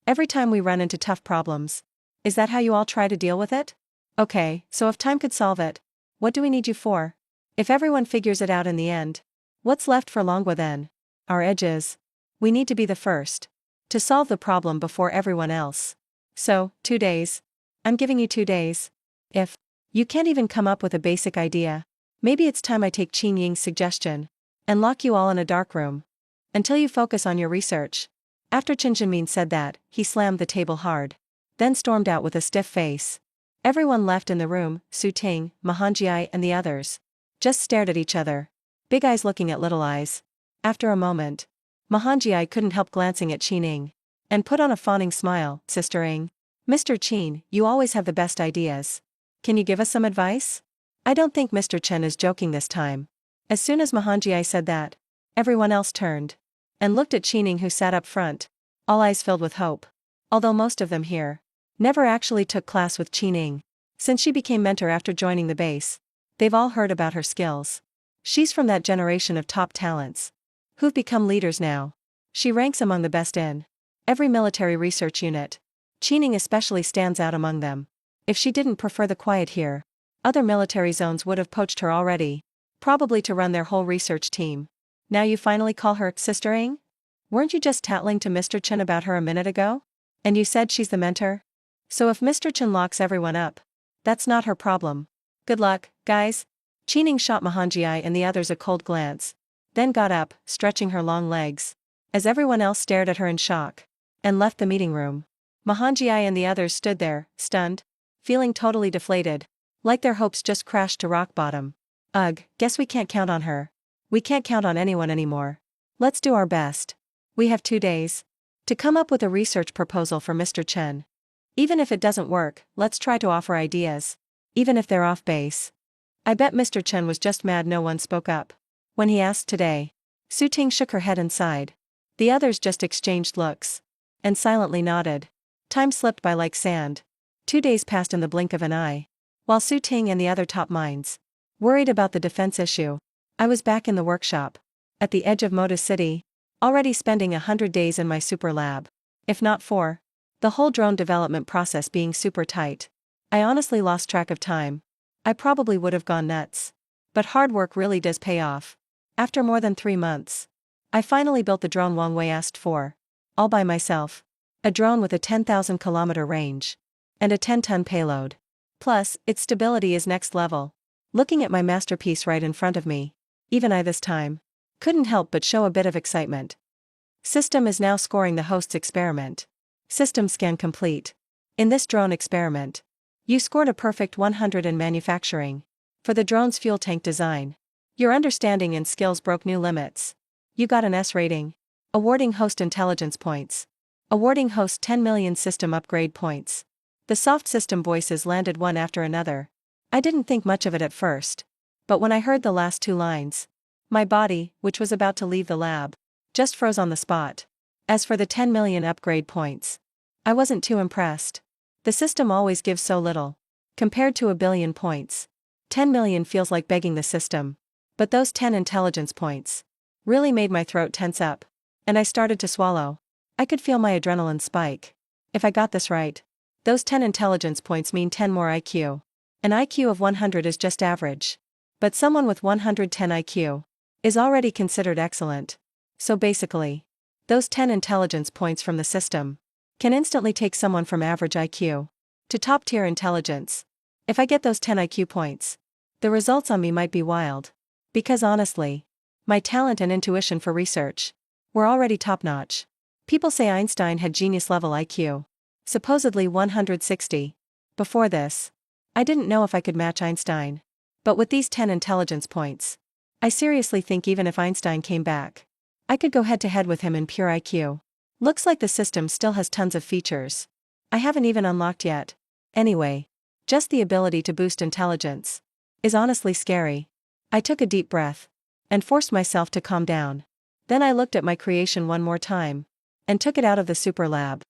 Every time we run into tough problems. Is that how you all try to deal with it? Okay, so if time could solve it, what do we need you for? If everyone figures it out in the end, what's left for Longguo then? Our edge is, we need to be the first to solve the problem before everyone else. So, 2 days. I'm giving you 2 days. If you can't even come up with a basic idea, maybe it's time I take Qin Ying's suggestion and lock you all in a dark room until you focus on your research. After Chen Zhenmin said that, he slammed the table hard, then stormed out with a stiff face. Everyone left in the room, Su Ting, Ma Hongjiai and the others, just stared at each other, big eyes looking at little eyes. After a moment, Ma Hongjiai couldn't help glancing at Qin Ying and put on a fawning smile. Sister Ying, Mr. Qin, you always have the best ideas. Can you give us some advice? I don't think Mr. Chen is joking this time. As soon as Ma Hongjiai said that, everyone else turned and looked at Qin Ying, who sat up front, all eyes filled with hope. Although most of them here never actually took class with Qin Ying, since she became mentor after joining the base, they've all heard about her skills. She's from that generation of top talents who've become leaders now. She ranks among the best in every military research unit. Qin Ying especially stands out among them. If she didn't prefer the quiet here, other military zones would have poached her already, probably to run their whole research team. Now you finally call her Sister Ying? Weren't you just tattling to Mr. Chen about her a minute ago? And you said she's the mentor? So if Mr. Chen locks everyone up, that's not her problem. Good luck, guys. Qin Ying shot Ma Hongjiai and the others a cold glance, then got up, stretching her long legs, as everyone else stared at her in shock, and left the meeting room. Ma Hongjiai and the others stood there, stunned, feeling totally deflated, like their hopes just crashed to rock bottom. Ugh, guess we can't count on her. We can't count on anyone anymore. Let's do our best. We have 2 days to come up with a research proposal for Mr. Chen. Even if it doesn't work, let's try to offer ideas, even if they're off base. I bet Mr. Chen was just mad no one spoke up when he asked today. Su Ting shook her head and sighed. The others just exchanged looks and silently nodded. Time slipped by like sand. 2 days passed in the blink of an eye, while Su Ting and the other top minds worried about the defense issue. I was back in the workshop, at the edge of Moda City, already spending 100 days in my super lab. If not for the whole drone development process being super tight, I honestly lost track of time. I probably would have gone nuts. But hard work really does pay off. After more than 3 months, I finally built the drone Wang Wei asked for, all by myself. A drone with a 10,000 kilometer range and a 10-ton payload. Plus, its stability is next level. Looking at my masterpiece right in front of me, even I this time couldn't help but show a bit of excitement. System is now scoring the host's experiment. System scan complete. In this drone experiment, You scored a perfect 100 in manufacturing. For the drone's fuel tank design. Your understanding and skills broke new limits. You got an S rating. Awarding host intelligence points. Awarding host 10 million system upgrade points. The soft system voices landed one after another. I didn't think much of it at first. But when I heard the last two lines, my body, which was about to leave the lab, just froze on the spot. As for the 10 million upgrade points, I wasn't too impressed. The system always gives so little. Compared to a billion points, 10 million feels like begging the system. But those 10 intelligence points really made my throat tense up. And I started to swallow. I could feel my adrenaline spike. If I got this right, those 10 intelligence points mean 10 more IQ. An IQ of 100 is just average. But someone with 110 IQ is already considered excellent. So basically, those 10 intelligence points from the system can instantly take someone from average IQ to top tier intelligence. If I get those 10 IQ points, the results on me might be wild. Because honestly, my talent and intuition for research were already top notch. People say Einstein had genius level IQ. Supposedly 160. Before this, I didn't know if I could match Einstein. But with these 10 intelligence points, I seriously think even if Einstein came back, I could go head to head with him in pure IQ. Looks like the system still has tons of features I haven't even unlocked yet. Anyway, just the ability to boost intelligence is honestly scary. I took a deep breath and forced myself to calm down. Then I looked at my creation one more time and took it out of the super lab.